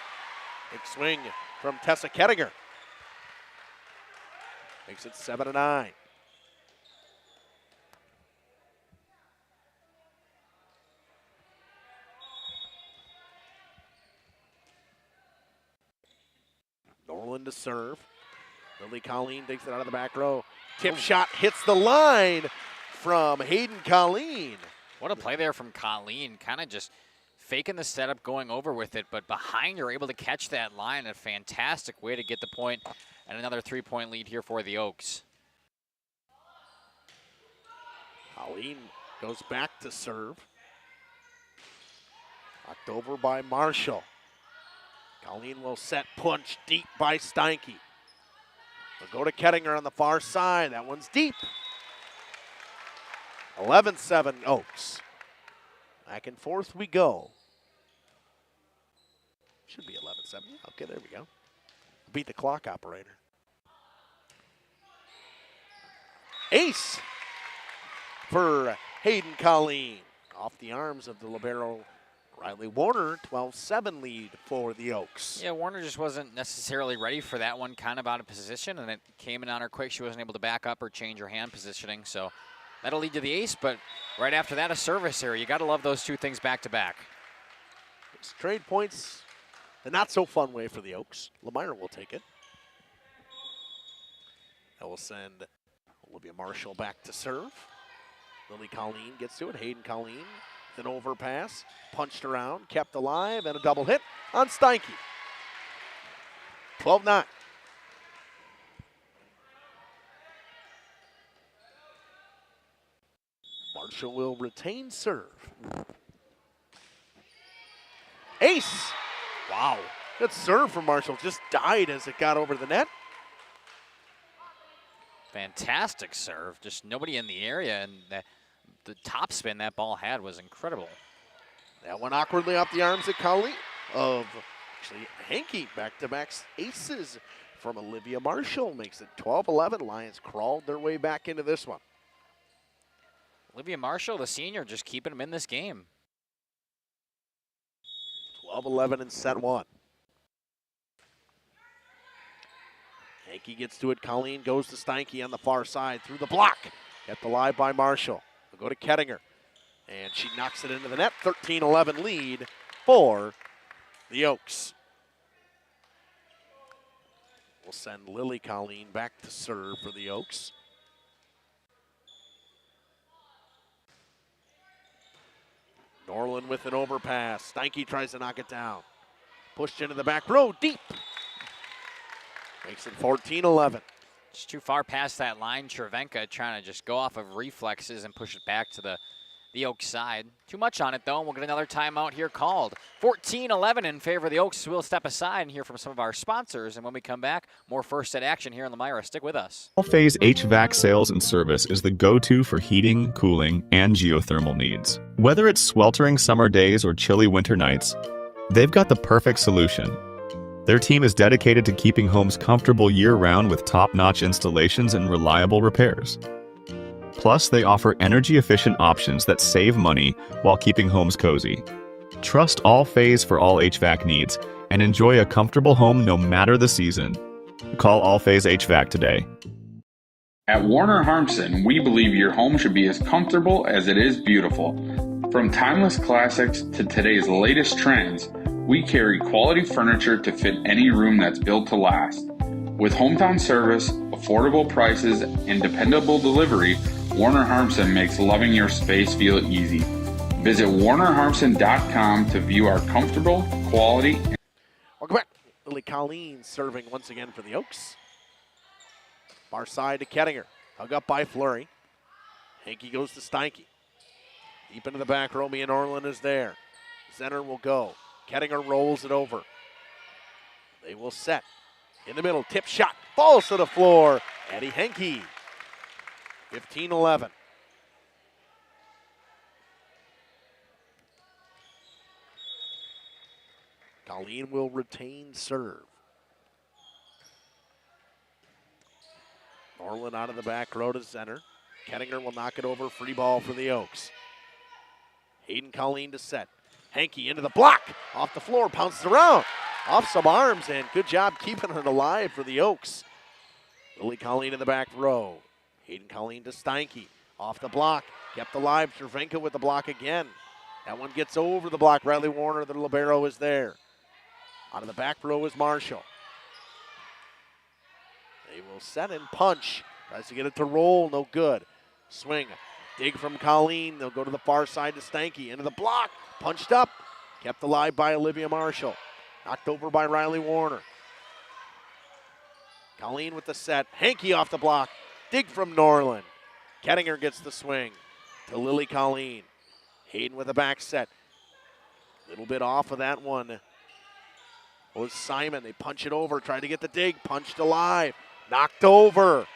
Big swing from Tessa Kettinger. Makes it 7-9. Norland to serve. Lily Colleen digs it out of the back row. Tip shot hits the line from Hayden Colleen. What a play there from Colleen. Kind of just faking the setup, going over with it, but behind her, able to catch that line. A fantastic way to get the point, and another 3-point lead here for the Oaks. Colleen goes back to serve. Knocked over by Marshall. Colleen will set, punch deep by Steinke. We'll go to Kettinger on the far side. That one's deep. 11-7 Oaks. Back and forth we go. Should be 11-7. Okay, there we go. Beat the clock operator. Ace for Hayden Colleen. Off the arms of the libero Riley Warner. 12-7 lead for the Oaks. Yeah, Warner just wasn't necessarily ready for that one, kind of out of position, and it came in on her quick. She wasn't able to back up or change her hand positioning, so that'll lead to the ace, but right after that, a service error. You got to love those two things back to back. It's trade points the not so fun way for the Oaks. Lomira will take it. That will send Olivia Marshall back to serve. Lily Colleen gets to it. Hayden Colleen with an overpass. Punched around, kept alive, and a double hit on Steinke. 12-9. Marshall will retain serve. Ace! Wow. Good serve from Marshall. Just died as it got over the net. Fantastic serve. Just nobody in the area, and the top spin that ball had was incredible. That one awkwardly off the arms of Colleen. Hankey. Back-to-back aces from Olivia Marshall. Makes it 12-11. Lions crawled their way back into this one. Olivia Marshall, the senior, just keeping him in this game. 12-11 in set one. Hankey gets to it. Colleen goes to Steinke on the far side through the block. At the live by Marshall. We'll go to Kettinger. And she knocks it into the net. 13-11 lead for the Oaks. We'll send Lily Colleen back to serve for the Oaks. Norland with an overpass. Steinke tries to knock it down. Pushed into the back row, deep. Makes it 14-11. Just too far past that line. Cervenka trying to just go off of reflexes and push it back to the Oaks side. Too much on it, though, and we'll get another timeout here called. 14-11 in favor of the Oaks. We'll step aside and hear from some of our sponsors, and when we come back, more first set action here in Lomira. Stick with us. All-Phase HVAC sales and service is the go-to for heating, cooling, and geothermal needs. Whether it's sweltering summer days or chilly winter nights, they've got the perfect solution. Their team is dedicated to keeping homes comfortable year-round with top-notch installations and reliable repairs. Plus, they offer energy-efficient options that save money while keeping homes cozy. Trust All-Phase for all HVAC needs and enjoy a comfortable home no matter the season. Call All-Phase HVAC today. At Warner Harmson, we believe your home should be as comfortable as it is beautiful. From timeless classics to today's latest trends, we carry quality furniture to fit any room that's built to last. With hometown service, affordable prices, and dependable delivery, Warner Harmson makes loving your space feel easy. Visit warnerharmson.com to view our comfortable, quality. Welcome back. Lily Colleen serving once again for the Oaks. Far side to Kettinger. Hug up by Fleury. Hankey goes to Steinke. Deep into the back row, Mia Norland is there. Center will go. Kettinger rolls it over. They will set. In the middle, tip shot. Falls to the floor. Addie Hankey. 15-11. Colleen will retain serve. Norland out of the back row to center. Kettinger will knock it over. Free ball for the Oaks. Hayden Colleen to set. Hankey into the block. Off the floor, bounces around. Off some arms, and good job keeping it alive for the Oaks. Lily Colleen in the back row. Hayden Colleen to Steinke. Off the block. Kept alive. Cervenka with the block again. That one gets over the block. Riley Warner, the libero, is there. Out of the back row is Marshall. They will set and punch. Tries to get it to roll. No good. Swing. Dig from Colleen. They'll go to the far side to Steinke. Into the block. Punched up. Kept alive by Olivia Marshall. Knocked over by Riley Warner. Colleen with the set. Hankey off the block. Dig from Norland. Kettinger gets the swing to Lily Colleen. Hayden with a back set. Little bit off of that one was Simon. They punch it over. Tried to get the dig. Punched alive. Knocked over.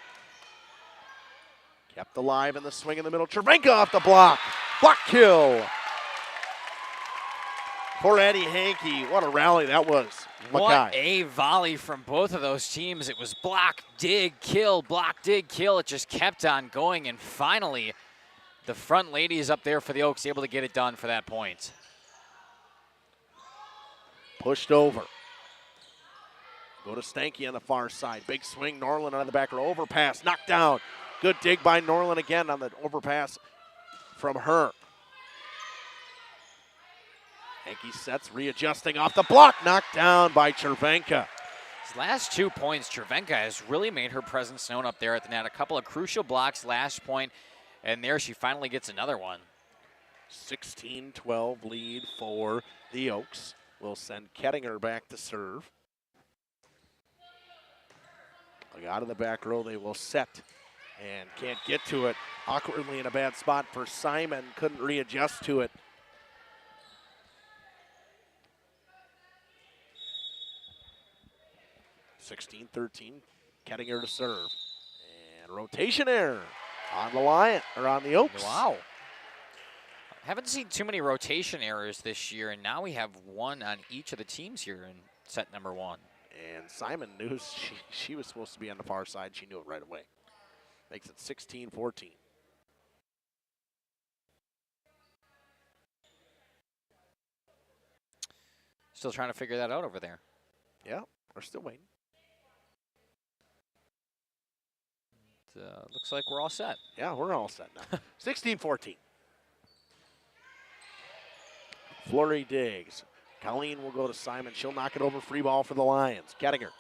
Kept alive in the swing in the middle. Cervenka off the block. Block kill. Poor Addie Hankey. What a rally that was. What a volley from both of those teams. It was block, dig, kill, block, dig, kill. It just kept on going, and finally the front ladies up there for the Oaks able to get it done for that point. Pushed over. Go to Steinke on the far side. Big swing. Norland out of the back row. Overpass. Knocked down. Good dig by Norland again on the overpass from her. Hankey sets, readjusting off the block. Knocked down by Cervenka. His last 2 points, Cervenka has really made her presence known up there at the net. A couple of crucial blocks last point, and there she finally gets another one. 16-12 lead for the Oaks. We'll send Kettinger back to serve. Out of the back row, they will set and can't get to it. Awkwardly in a bad spot for Simon. Couldn't readjust to it. (16-13), Kettinger to serve. And rotation error on the Lion, or on the Oaks. Wow. Haven't seen too many rotation errors this year, and now we have one on each of the teams here in set number one. And Simon knew she was supposed to be on the far side. She knew it right away. Makes it 16-14. Still trying to figure that out over there. Yeah, we're still waiting. looks like we're all set. Yeah, we're all set now. 16-14. Flurry digs. Colleen will go to Simon. She'll knock it over. Free ball for the Lions. Kettinger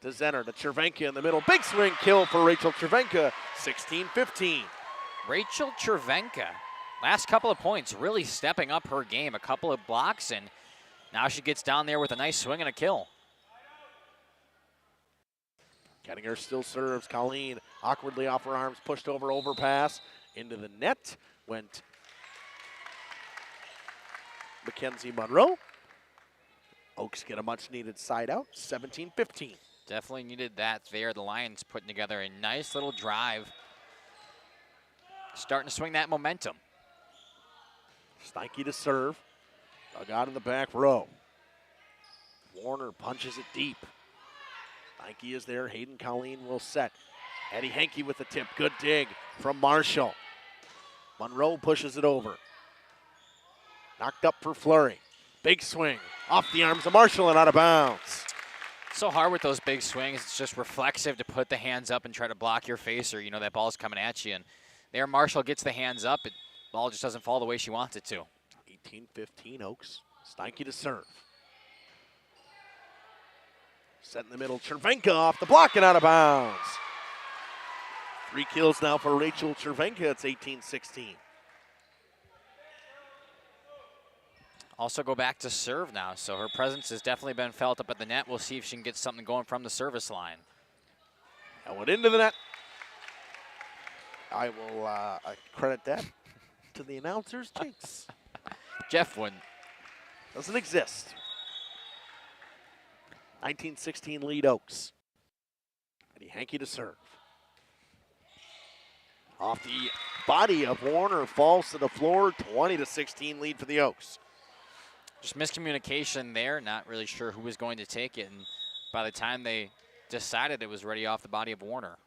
to Zenner to Chervenka in the middle. Big swing kill for Rachel Chervenka. 16-15. Rachel Chervenka, last couple of points, really stepping up her game. A couple of blocks, and now she gets down there with a nice swing and a kill. Kettinger still serves. Colleen awkwardly off her arms, pushed over, overpass into the net. Went Mackenzie Monroe. Oaks get a much needed side out. 17-15. Definitely needed that there. The Lions putting together a nice little drive. Starting to swing that momentum. Steinke to serve. Dug out in the back row. Warner punches it deep. Steinke is there. Hayden Colleen will set. Eddie Henke with the tip. Good dig from Marshall. Monroe pushes it over. Knocked up for Fleury. Big swing. Off the arms of Marshall and out of bounds. So hard with those big swings. It's just reflexive to put the hands up and try to block your face, or you know that ball's coming at you. And there Marshall gets the hands up. The ball just doesn't fall the way she wants it to. 18-15 Oaks. Steinke to serve. Set in the middle. Chervenka off the block and out of bounds. 3 kills now for Rachel Chervenka. It's 18-16. Also go back to serve now, so her presence has definitely been felt up at the net. We'll see if she can get something going from the service line. That went into the net. I will credit that to the announcer's jinx. Jeff wouldn't. Doesn't exist. 19-16 lead Oaks. Eddie Henke to serve. Off the body of Warner, falls to the floor. 20-16 lead for the Oaks. Just miscommunication there. Not really sure who was going to take it. And by the time they decided, it was ready off the body of Warner.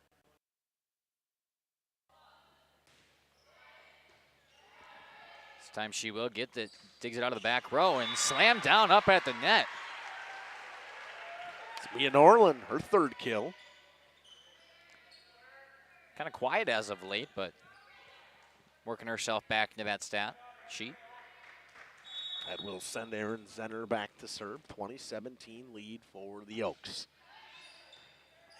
This time she will get it. Digs it out of the back row and slam down up at the net. It's Mia Norland, her 3rd kill. Kind of quiet as of late, but working herself back into that stat sheet. That will send Erin Zenner back to serve. 20-17 lead for the Oaks.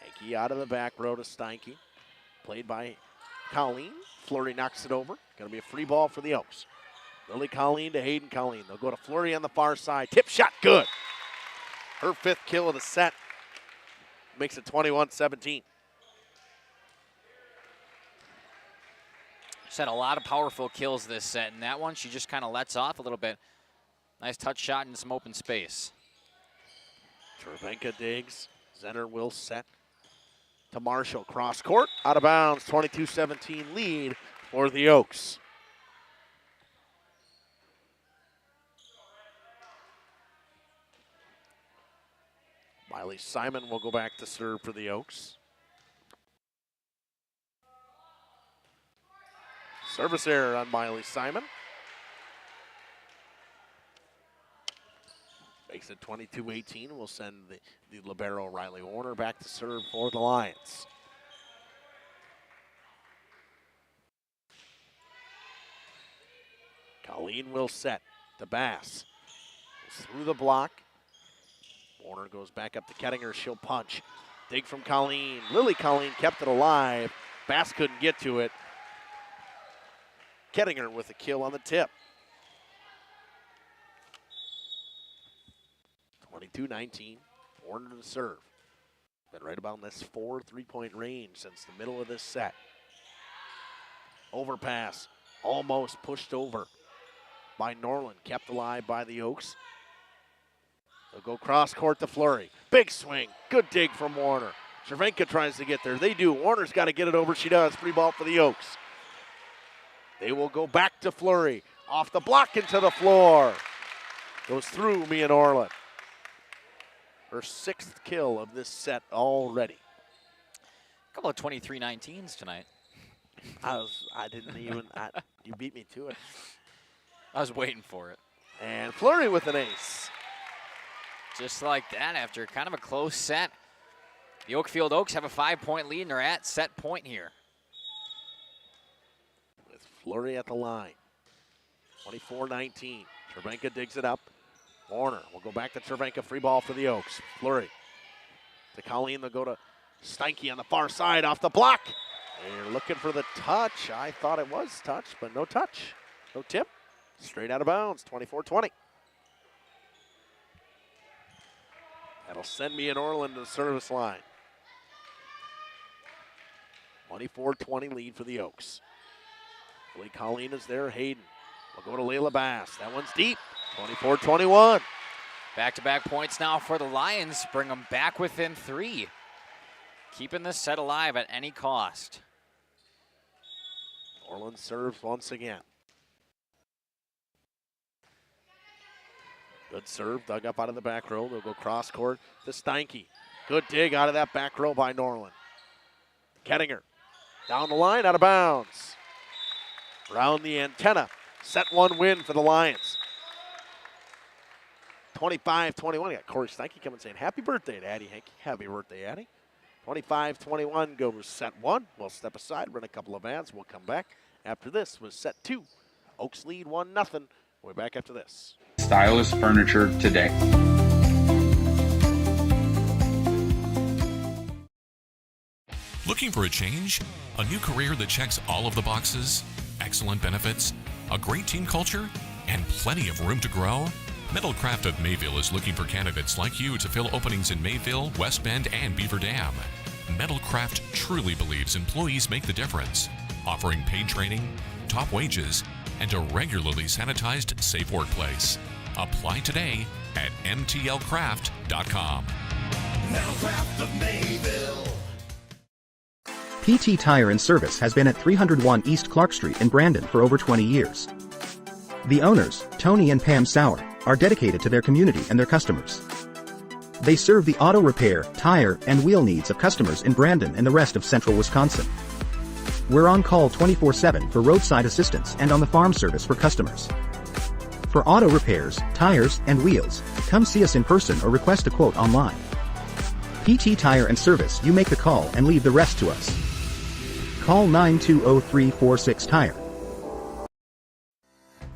Henke out of the back row to Steinke. Played by Colleen. Fleury knocks it over. Going to be a free ball for the Oaks. Lily Colleen to Hayden Colleen. They'll go to Fleury on the far side. Tip shot, good. Her 5th kill of the set. Makes it 21-17. She's had a lot of powerful kills this set, and that one she just kind of lets off a little bit. Nice touch shot in some open space. Chervenka digs. Zenner will set to Marshall. Cross court, out of bounds. 22-17 lead for the Oaks. Miley Simon will go back to serve for the Oaks. Service error on Miley Simon. Makes it 22-18. We'll send the libero Riley Warner back to serve for the Lions. Colleen will set to Bass. Through the block. Warner goes back up to Kettinger. She'll punch. Dig from Colleen. Lily Colleen kept it alive. Bass couldn't get to it. Kettinger with a kill on the tip. 22-19. Warner to serve. Been right about in this 4 3-point range since the middle of this set. Overpass. Almost pushed over by Norland. Kept alive by the Oaks. They'll go cross court to Fleury. Big swing. Good dig from Warner. Chervenka tries to get there. They do. Warner's got to get it over. She does. Free ball for the Oaks. They will go back to Fleury. Off the block into the floor. Goes through Mia Norland. Her 6th kill of this set already. A couple of 23-19s tonight. You beat me to it. I was waiting for it. And Fleury with an ace. Just like that, after kind of a close set. The Oakfield Oaks have a 5-point lead, and they're at set point here. With Fleury at the line. 24-19. Cervenka digs it up. Warner will go back to Cervenka. Free ball for the Oaks. Fleury to Colleen. They'll go to Steinke on the far side off the block. They're looking for the touch. I thought it was touch, but no touch. No tip. Straight out of bounds. 24-20. That'll send me in Orland to the service line. 24-20 lead for the Oaks. Lee Colleen is there. Hayden will go to Layla Bass. That one's deep. 24-21. Back-to-back points now for the Lions. Bring them back within 3. Keeping this set alive at any cost. Orland serves once again. Good serve, dug up out of the back row. They'll go cross court to Steinke. Good dig out of that back row by Norland. Kettinger down the line, out of bounds. Round the antenna. Set one win for the Lions. 25-21. Got Corey Steinke coming saying, happy birthday to Addie Hankey. Happy birthday, Addie. 25-21 goes set one. We'll step aside, run a couple of ads. We'll come back after this with set two. Oaks lead 1-0. We'll be back after this. Stylist Furniture today. Looking for a change? A new career that checks all of the boxes? Excellent benefits? A great team culture? And plenty of room to grow? Metalcraft of Mayville is looking for candidates like you to fill openings in Mayville, West Bend, and Beaver Dam. Metalcraft truly believes employees make the difference, offering paid training, top wages, and a regularly sanitized, safe workplace. Apply today at mtlcraft.com. Metalcraft of Mayville. PT Tire and Service has been at 301 East Clark Street in Brandon for over 20 years. The owners, Tony and Pam Sauer, are dedicated to their community and their customers. They serve the auto repair, tire, and wheel needs of customers in Brandon and the rest of central Wisconsin. We're on call 24/7 for roadside assistance and on the farm service for customers. For auto repairs, tires, and wheels, come see us in person or request a quote online. PT Tire and Service, you make the call and leave the rest to us. Call 920-346-TIRE.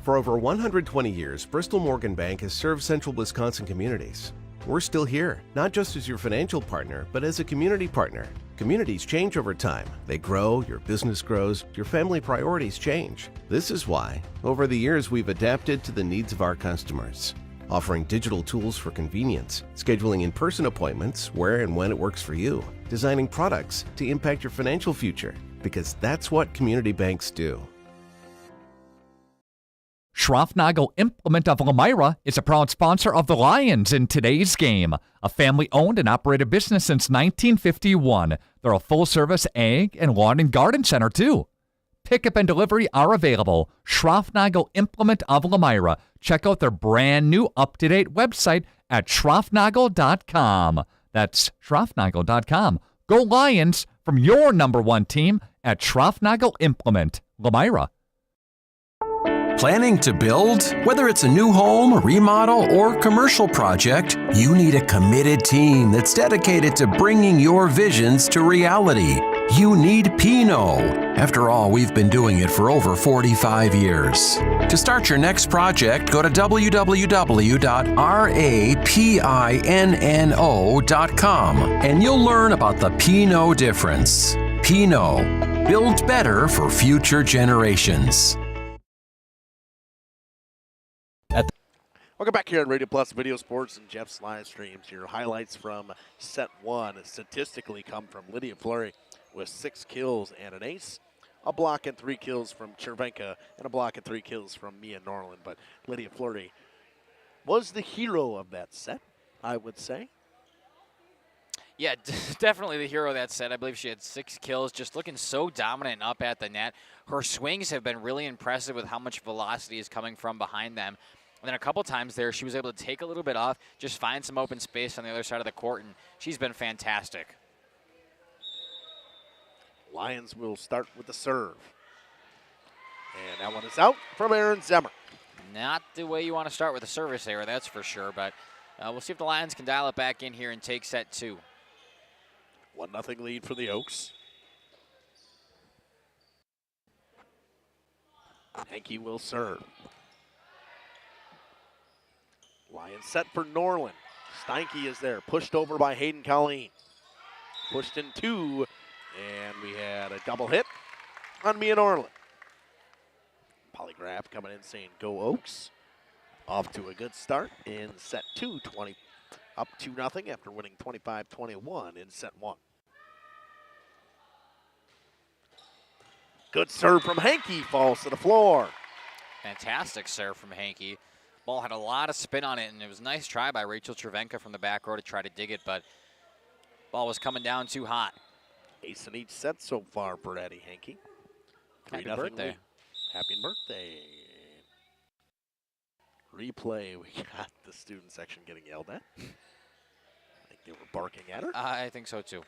For over 120 years, Bristol Morgan Bank has served central Wisconsin communities. We're still here, not just as your financial partner, but as a community partner. Communities change over time. They grow, your business grows, your family priorities change. This is why, over the years, we've adapted to the needs of our customers, offering digital tools for convenience, scheduling in-person appointments where and when it works for you, designing products to impact your financial future, because that's what community banks do. Schroffnagel Implement of Lomira is a proud sponsor of the Lions in today's game. A family-owned and operated business since 1951. They're a full-service ag and lawn and garden center, too. Pickup and delivery are available. Schroffnagel Implement of Lomira. Check out their brand new up-to-date website at schroffnagel.com. That's schroffnagel.com. Go Lions from your number one team at Schroffnagel Implement, Lomira. Planning to build? Whether it's a new home, remodel, or commercial project, you need a committed team that's dedicated to bringing your visions to reality. You need Pinot. After all, we've been doing it for over 45 years. To start your next project, go to www.rapinno.com and you'll learn about the Pinot difference. Pinot, build better for future generations. Welcome back here on Radio Plus Video Sports and Jeff's live streams. Your highlights from set one statistically come from Lydia Fleury with 6 kills and an ace, a block and 3 kills from Cervenka, and a block and 3 kills from Mia Norland. But Lydia Fleury was the hero of that set, I would say. Yeah, definitely the hero of that set. I believe she had 6 kills, just looking so dominant up at the net. Her swings have been really impressive with how much velocity is coming from behind them. And then a couple times there, she was able to take a little bit off, just find some open space on the other side of the court, and she's been fantastic. Lions will start with the serve. And that one is out from Aaron Zemmer. Not the way you want to start with a service error, that's for sure, but we'll see if the Lions can dial it back in here and take set 2. 1-0 lead for the Oaks. Hankey will serve. Lions set for Norland. Steinke is there, pushed over by Hayden Colleen. Pushed in 2, and we had a double hit on Mia Norland. Polygraph coming in saying go Oaks. Off to a good start in set 2, up 2-0 after winning 25-21 in set 1. Good serve from Hankey, falls to the floor. Fantastic serve from Hankey. Ball had a lot of spin on it, and it was a nice try by Rachel Cervenka from the back row to try to dig it, but ball was coming down too hot. Ace in each set so far for Addie Hankey. Happy birthday. Lead. Happy birthday. Replay, we got the student section getting yelled at. I think they were barking at her. I think so too.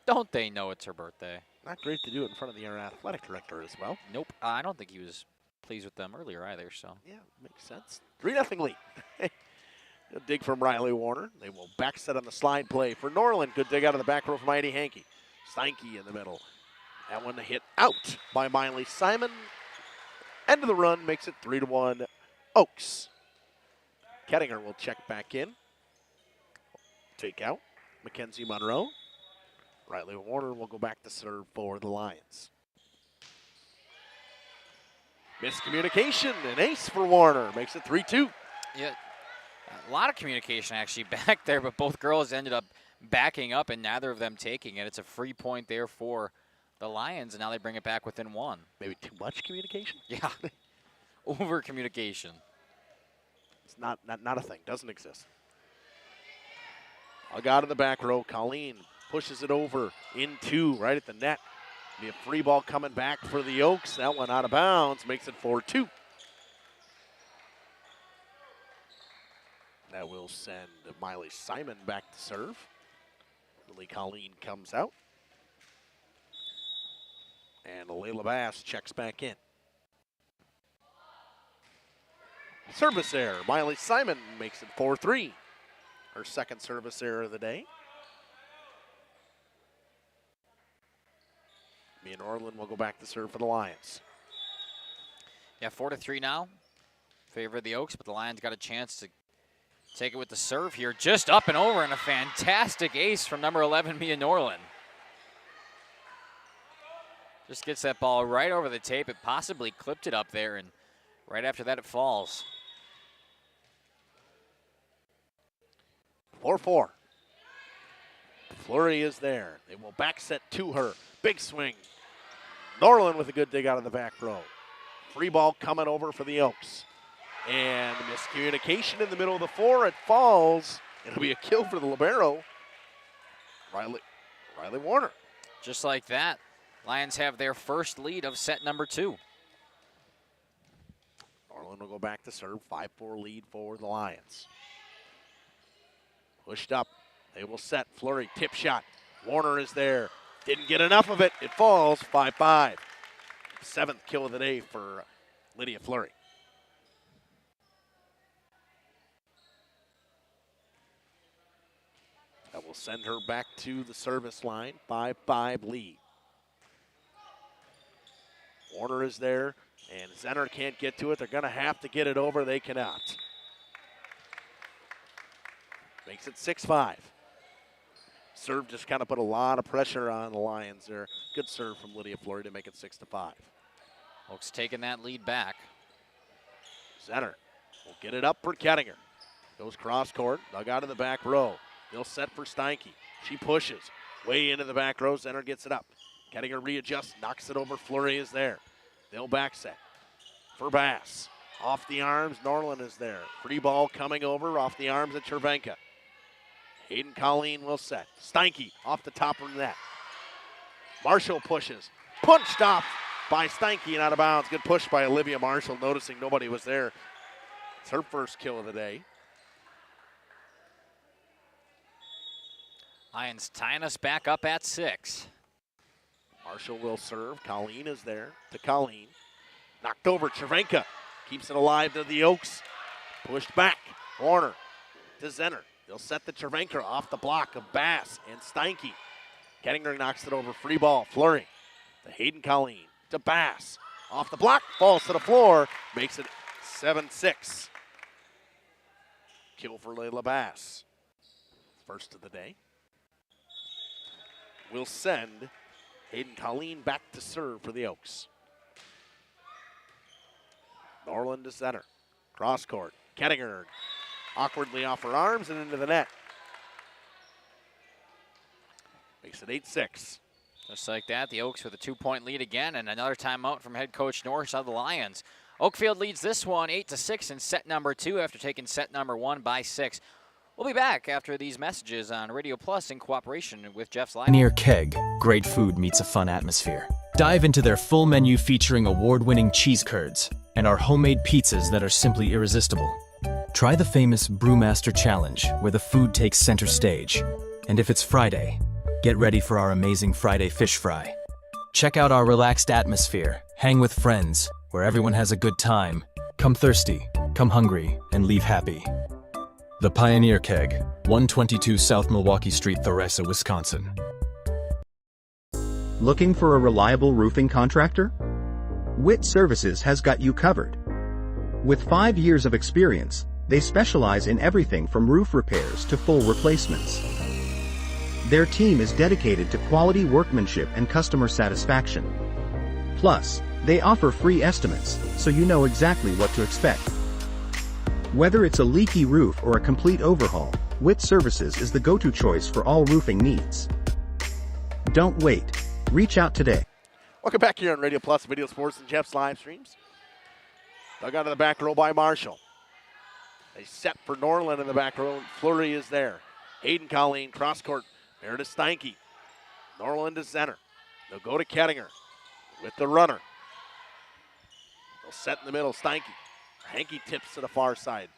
Don't they know it's her birthday? Not great to do it in front of the athletic director as well. Nope. I don't think he was pleased with them earlier either, so. Yeah, makes sense. 3-0 lead. A dig from Riley Warner. They will back set on the slide play for Norland. Good dig out of the back row from Heidi Hankey. Steinke in the middle. That one hit out by Miley Simon. End of the run makes it 3-1 Oaks. Kettinger will check back in. Take out Mackenzie Monroe. Riley Warner will go back to serve for the Lions. Miscommunication, an ace for Warner, makes it 3-2. Yeah, a lot of communication actually back there, but both girls ended up backing up and neither of them taking it. It's a free point there for the Lions, and now they bring it back within 1. Maybe too much communication? Yeah, over communication. It's not a thing, doesn't exist. I'll go out of the back row, Colleen pushes it over in 2, right at the net. Be a free ball coming back for the Oaks. That one out of bounds, makes it 4-2. That will send Miley Simon back to serve. Lily Colleen comes out. And Layla Bass checks back in. Service error. Miley Simon makes it 4-3. Her second service error of the day. Mia Norland will go back to serve for the Lions. Yeah, 4-3 now. Favor of the Oaks, but the Lions got a chance to take it with the serve here. Just up and over, and a fantastic ace from number 11, Mia Norland. Just gets that ball right over the tape. It possibly clipped it up there, and right after that it falls. 4-4. Flurry is there. They will back set to her. Big swing. Norland with a good dig out of the back row. Free ball coming over for the Oaks. And miscommunication in the middle of the 4. It falls. It'll be a kill for the libero. Riley Warner. Just like that, Lions have their first lead of set number 2. Norland will go back to serve. 5-4 lead for the Lions. Pushed up. They will set. Flurry, tip shot. Warner is there. Didn't get enough of it. It falls 5-5. 7th kill of the day for Lydia Flurry. That will send her back to the service line. 5-5 lead. Warner is there, and Zenner can't get to it. They're going to have to get it over. They cannot. Makes it 6-5. Serve just kind of put a lot of pressure on the Lions there. Good serve from Lydia Flurry to make it 6-5. Oaks taking that lead back. Zenner will get it up for Kettinger. Goes cross court, dug out of the back row. They'll set for Steinke. She pushes way into the back row. Zenner gets it up. Kettinger readjusts, knocks it over. Flurry is there. They'll back set for Bass. Off the arms, Norland is there. Free ball coming over off the arms of Cervenka. Hayden Colleen will set. Steinke off the top of the net. Marshall pushes. Punched off by Steinke and out of bounds. Good push by Olivia Marshall, noticing nobody was there. It's her first kill of the day. Lions tying us back up at 6. Marshall will serve. Colleen is there to Colleen. Knocked over. Cervenka keeps it alive to the Oaks. Pushed back. Warner to Zenner. They'll set the Cervenka off the block of Bass and Steinke. Kettinger knocks it over. Free ball. Fleury to Hayden Colleen. To Bass. Off the block. Falls to the floor. Makes it 7-6. Kill for Layla Bass. First of the day. We'll send Hayden Colleen back to serve for the Oaks. Norland to center. Cross court. Kettinger awkwardly off her arms and into the net. Makes it 8-6. Just like that, the Oaks with a 2-point lead again, and another timeout from head coach Norris of the Lions. Oakfield leads this one 8-6 in set number 2 after taking set number 1 by 6. We'll be back after these messages on Radio Plus in cooperation with Jeff's Live. Near Keg, great food meets a fun atmosphere. Dive into their full menu featuring award-winning cheese curds and our homemade pizzas that are simply irresistible. Try the famous Brewmaster Challenge, where the food takes center stage. And if it's Friday, get ready for our amazing Friday fish fry. Check out our relaxed atmosphere, hang with friends, where everyone has a good time. Come thirsty, come hungry, and leave happy. The Pioneer Keg, 122 South Milwaukee Street, Theresa, Wisconsin. Looking for a reliable roofing contractor? Witt Services has got you covered. With 5 years of experience, they specialize in everything from roof repairs to full replacements. Their team is dedicated to quality workmanship and customer satisfaction. Plus, they offer free estimates, so you know exactly what to expect. Whether it's a leaky roof or a complete overhaul, Witt Services is the go-to choice for all roofing needs. Don't wait. Reach out today. Welcome back here on Radio Plus, Video Sports, and Jeff's live streams. Dug out of the back row by Marshall. They set for Norland in the back row. Fleury is there. Hayden Colleen, cross court. Meredith Steinke. Norland to center. They'll go to Kettinger with the runner. They'll set in the middle. Steinke. Hankey tips to the far side.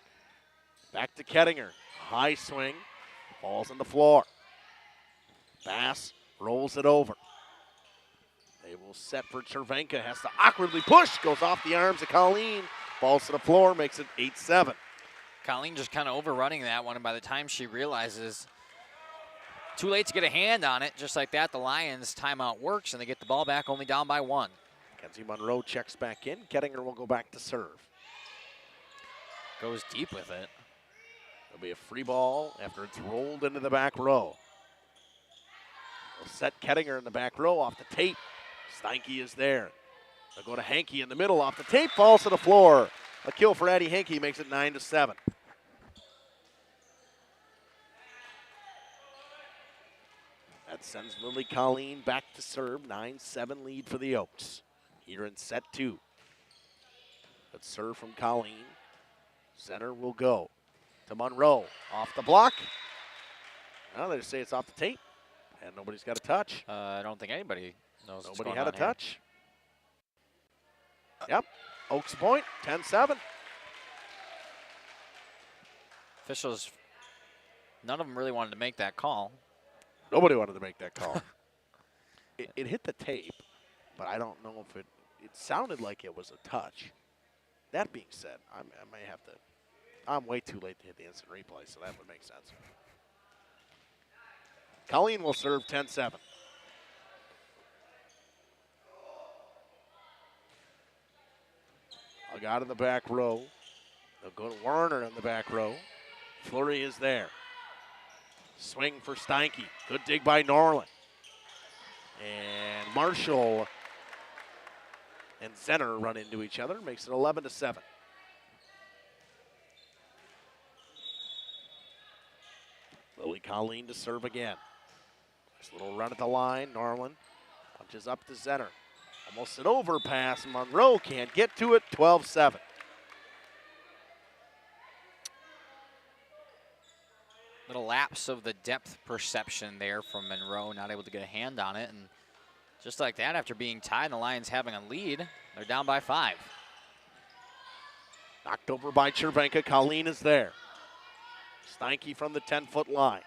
Back to Kettinger. High swing. Falls on the floor. Bass rolls it over. They will set for Cervenka. Has to awkwardly push. Goes off the arms of Colleen. Falls to the floor. Makes it 8-7. Colleen just kind of overrunning that one, and by the time she realizes too late to get a hand on it, just like that, the Lions timeout works, and they get the ball back only down by 1. Kenzie Monroe checks back in. Kettinger will go back to serve. Goes deep with it. There'll be a free ball after it's rolled into the back row. They'll set Kettinger in the back row off the tape. Steinke is there. They'll go to Hankey in the middle off the tape. Falls to the floor. A kill for Addie Hankey makes it 9-7. That sends Lily Colleen back to serve. 9-7 lead for the Oaks. Here in set 2. Good serve from Colleen. Center will go to Monroe. Off the block. Well, they just say it's off the tape. And nobody's got a touch. I don't think anybody knows what's Nobody going had on a here. touch. Yep. Oaks point, 10-7. Officials, none of them really wanted to make that call. Nobody wanted to make that call. It hit the tape, but I don't know if it sounded like it was a touch. That being said, I may have to, I'm way too late to hit the instant replay, so that would make sense. Colleen will serve 10-7. I got in the back row. They'll go to Werner in the back row. Fleury is there. Swing for Steinke. Good dig by Norland. And Marshall and Zenner run into each other. Makes it 11-7. Lily Colleen to serve again. Nice little run at the line. Norland punches up to Zenner. Almost an overpass. Monroe can't get to it. 12-7. Little lapse of the depth perception there from Monroe, not able to get a hand on it. And just like that, after being tied and the Lions having a lead, they're down by 5. Knocked over by Cervenka. Colleen is there. Steinke from the 10-foot line.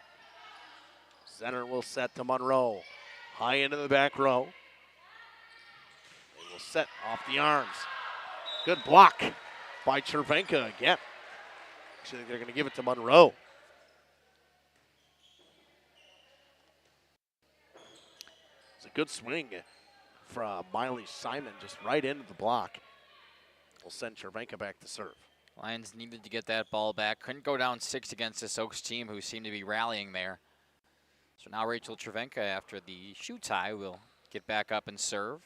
Center will set to Monroe. High into the back row. They will set off the arms. Good block by Cervenka again. Actually, they're going to give it to Monroe. good swing from Miley Simon, just right into the block. Will send Cervenka back to serve. Lions needed to get that ball back. Couldn't go down 6 against this Oaks team who seemed to be rallying there. So now Rachel Cervenka, after the shoe tie, will get back up and serve.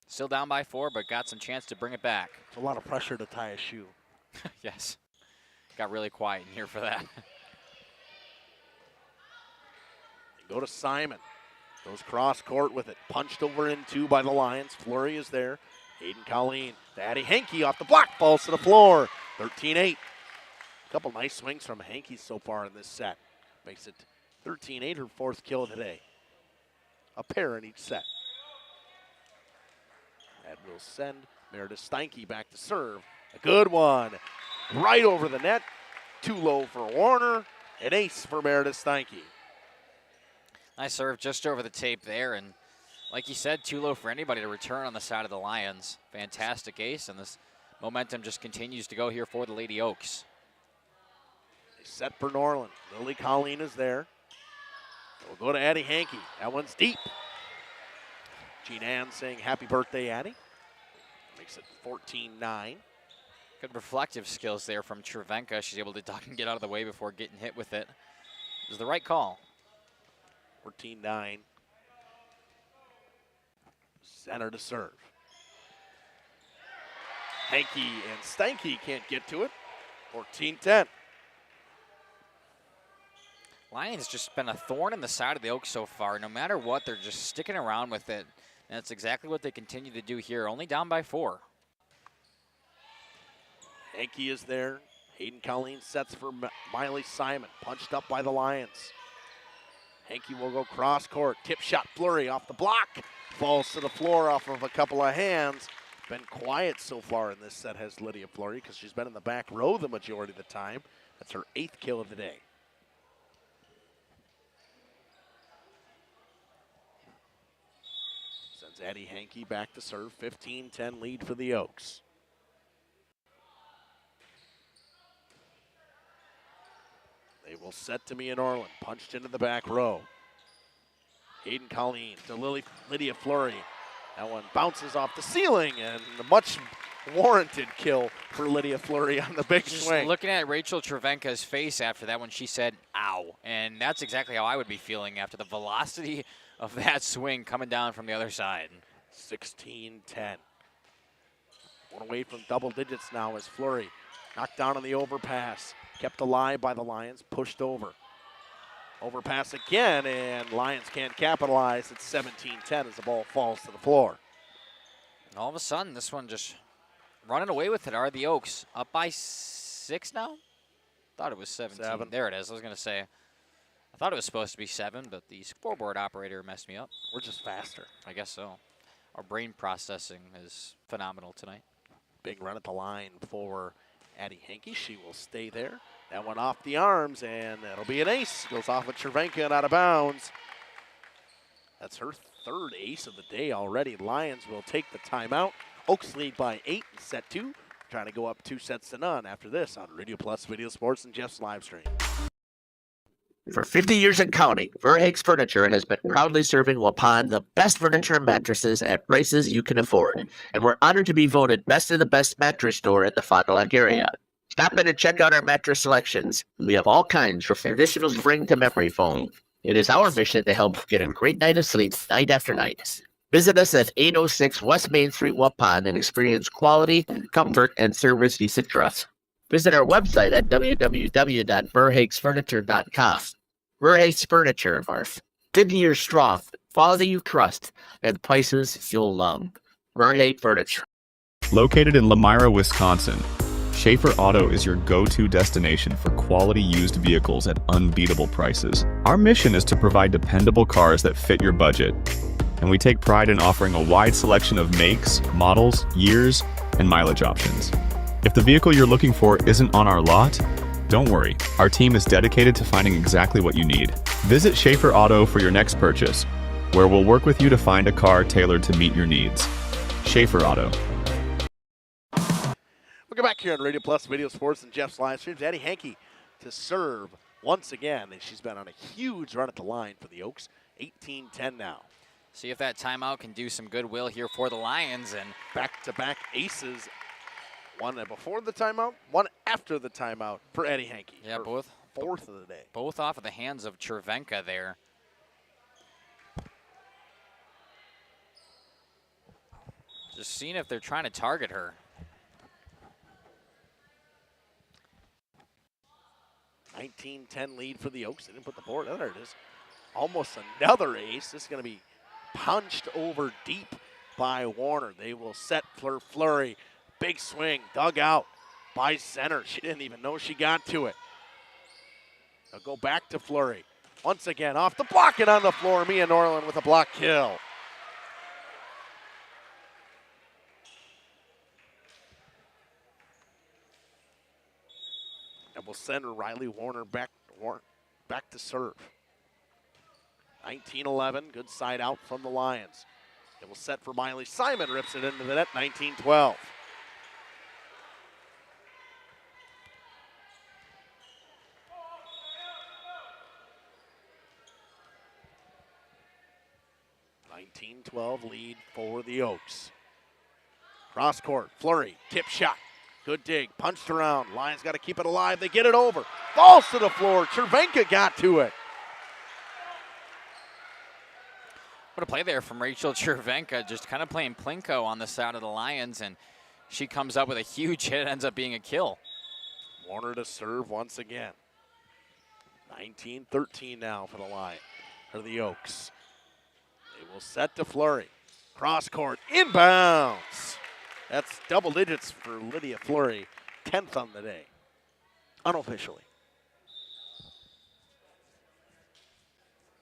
Still down by 4, but got some chance to bring it back. It's a lot of pressure to tie a shoe. Yes. Got really quiet in here for that. They go to Simon. Goes cross court with it. Punched over in 2 by the Lions. Flurry is there. Hayden Colleen. Addie Hankey off the block. Falls to the floor. 13-8. A couple nice swings from Hankey so far in this set. Makes it 13-8, her 4th kill today. A pair in each set. That will send Meredith Steinke back to serve. A good one. Right over the net. Too low for Warner. An ace for Meredith Steinke. Nice serve just over the tape there. And like you said, too low for anybody to return on the side of the Lions. Fantastic ace. And this momentum just continues to go here for the Lady Oaks. They set for Norland. Lily Colleen is there. We'll go to Addie Hankey. That one's deep. Jean Ann saying happy birthday, Addie. Makes it 14-9. Good reflective skills there from Cervenka. She's able to duck and get out of the way before getting hit with it. It was the right call. 14-9. Center to serve. Hankey and Steinke can't get to it. 14-10. Lions just been a thorn in the side of the Oaks so far. No matter what, they're just sticking around with it. And that's exactly what they continue to do here. Only down by 4. Hankey is there. Hayden Colleen sets for Miley Simon. Punched up by the Lions. Hankey will go cross court. Tip shot flurry off the block. Falls to the floor off of a couple of hands. Been quiet so far in this set has Lydia Fleury because she's been in the back row the majority of the time. That's her 8th kill of the day. Sends Addie Hankey back to serve. 15-10 lead for the Oaks. They will set to Mia Norland. Punched into the back row. Hayden Colleen to Lydia Fleury. That one bounces off the ceiling, and a much warranted kill for Lydia Fleury on the big Just swing. looking at Rachel Cervenka's face after that when she said, ow. And that's exactly how I would be feeling after the velocity of that swing coming down from the other side. 16-10. One away from double digits now as Fleury knocked down on the overpass. Kept alive by the Lions, pushed over. Overpass again, and Lions can't capitalize. It's 17-10 as the ball falls to the floor. And all of a sudden, this one just running away with it are the Oaks. Up by 6 now? Thought it was 17. 7. There it is. I was going to say, I thought it was supposed to be 7, but the scoreboard operator messed me up. We're just faster. I guess so. Our brain processing is phenomenal tonight. Big run at the line for Addie Hankey. She will stay there. That one off the arms, and that'll be an ace. Goes off of Cervenka and out of bounds. That's her 3rd ace of the day already. Lions will take the timeout. Oaks lead by 8 in set 2. Trying to go up 2-0 after this on Radio Plus Video Sports and Jeff's live stream. For 50 years and counting, Verhaeg's Furniture has been proudly serving Waupun the best furniture and mattresses at prices you can afford. And we're honored to be voted best of the best mattress store in the Fond du Lac area. Stop in and check out our mattress selections. We have all kinds from traditional spring to memory foam. It is our mission to help get a great night of sleep night after night. Visit us at 806 West Main Street, Waupun, and experience quality, comfort, and service you should trust. Visit our website at www.verhaegsfurniture.com. Verhaeg's Furniture, 50 years strong, quality you trust, and prices you'll love. Verhaeg Furniture. Located in Lomira, Wisconsin, Schaefer Auto is your go-to destination for quality used vehicles at unbeatable prices. Our mission is to provide dependable cars that fit your budget, and we take pride in offering a wide selection of makes, models, years, and mileage options. If the vehicle you're looking for isn't on our lot, don't worry. Our team is dedicated to finding exactly what you need. Visit Schaefer Auto for your next purchase, where we'll work with you to find a car tailored to meet your needs. Schaefer Auto. We'll go back here on Radio Plus Video Sports and Jeff's live streams. Addie Hankey to serve once again. And she's been on a huge run at the line for the Oaks. 18-10 now. See if that timeout can do some goodwill here for the Lions. And back-to-back aces. One before the timeout, one after the timeout for Eddie Hankey. Yeah, both. Fourth of the day. Both off of the hands of Chervenka there. Just seeing if they're trying to target her. 19-10 lead for the Oaks. They didn't put the board. Oh, there it is. Almost another ace. This is going to be punched over deep by Warner. They will set Fleury. Big swing, dug out by center. She didn't even know she got to it. They'll go back to Fleury. Once again, off the block and on the floor. Mia Norland with a block kill. And we'll send Riley Warner back to serve. 19-11, good side out from the Lions. It will set for Miley. Simon rips it into the net, 19-12. Lead for the Oaks. Cross court, Fleury, tip shot. Good dig, punched around. Lions got to keep it alive. They get it over. Falls to the floor. Chervenka got to it. What a play there from Rachel Chervenka, just kind of playing Plinko on the side of the Lions, and she comes up with a huge hit, ends up being a kill. Warner to serve once again. 19-13 now for the Oaks. They will set to Fleury. Cross court, inbounds. That's double digits for Lydia Fleury, 10th on the day, unofficially.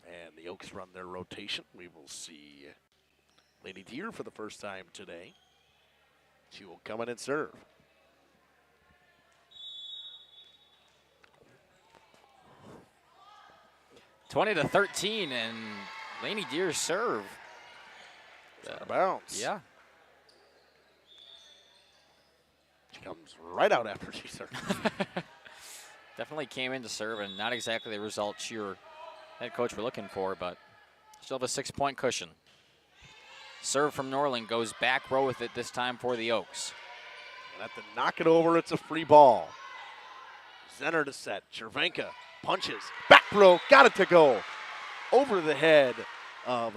And the Oaks run their rotation. We will see Lady Deer for the first time today. She will come in and serve. (20-13) and Lainey Deer's serve. Bounce. Yeah. She comes right out after she serves. Definitely came in to serve, and not exactly the result she or head coach were looking for, but still have a 6-point cushion. Serve from Norling goes back row with it this time for the Oaks. And at the knock it over, it's a free ball. Center to set. Chervenka punches. Back row, got it to go. Over the head of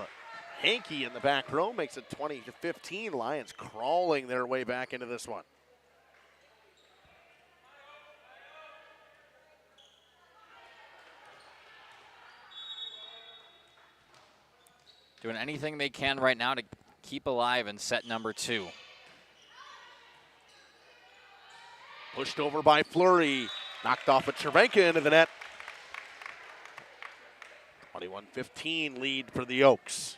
Hankey in the back row, makes it 20-15. Lions crawling their way back into this one. Doing anything they can right now to keep alive in set number 2. Pushed over by Fleury. Knocked off at Chervenka into the net. 21-15 lead for the Oaks.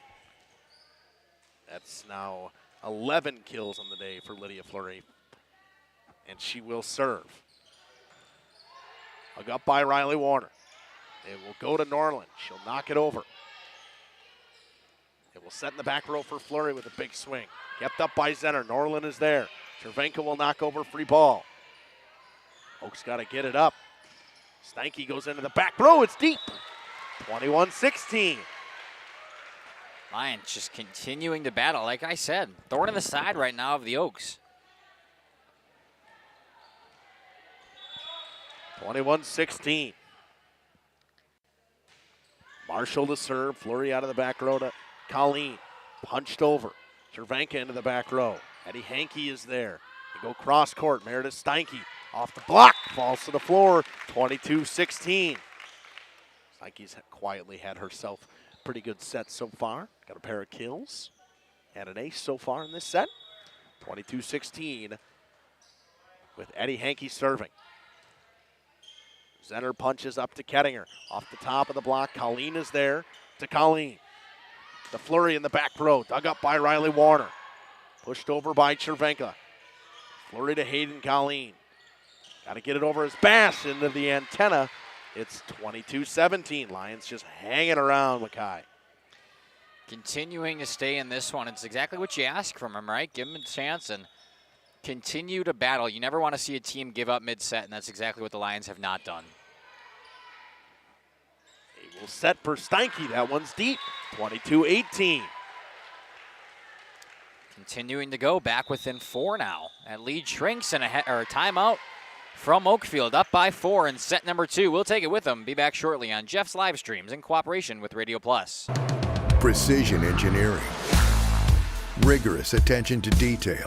That's now 11 kills on the day for Lydia Fleury. And she will serve. Hug up by Riley Warner. It will go to Norland. She'll knock it over. It will set in the back row for Fleury with a big swing. Kept up by Zenner. Norland is there. Chervenka will knock over free ball. Oaks got to get it up. Steinke goes into the back row. It's deep. 21-16. Lions just continuing to battle. Like I said, thorn in the side right now of the Oaks. 21-16. Marshall to serve. Fleury out of the back row to Colleen. Punched over. Chervenka into the back row. Eddie Hankey is there. They go cross court. Meredith Steinke off the block. Falls to the floor. 22-16. Steinke's quietly had herself a pretty good set so far. Got a pair of kills. And an ace so far in this set. 22-16 with Eddie Hankey serving. Zenner punches up to Kettinger. Off the top of the block, Colleen is there to Colleen. The Fleury in the back row, dug up by Riley Warner. Pushed over by Chervenka. Fleury to Hayden Colleen. Got to get it over his Bass into the antenna. It's 22-17. Lions just hanging around Mackay. Continuing to stay in this one. It's exactly what you ask from him, right? Give him a chance and continue to battle. You never want to see a team give up mid-set, and that's exactly what the Lions have not done. will set for Steinke. That one's deep. 22-18. Continuing to go, back within 4 now. And lead shrinks and a timeout from Oakfield, up by 4 in set number 2. We'll take it with them. Be back shortly on Jeff's live streams in cooperation with Radio Plus. Precision engineering. Rigorous attention to detail.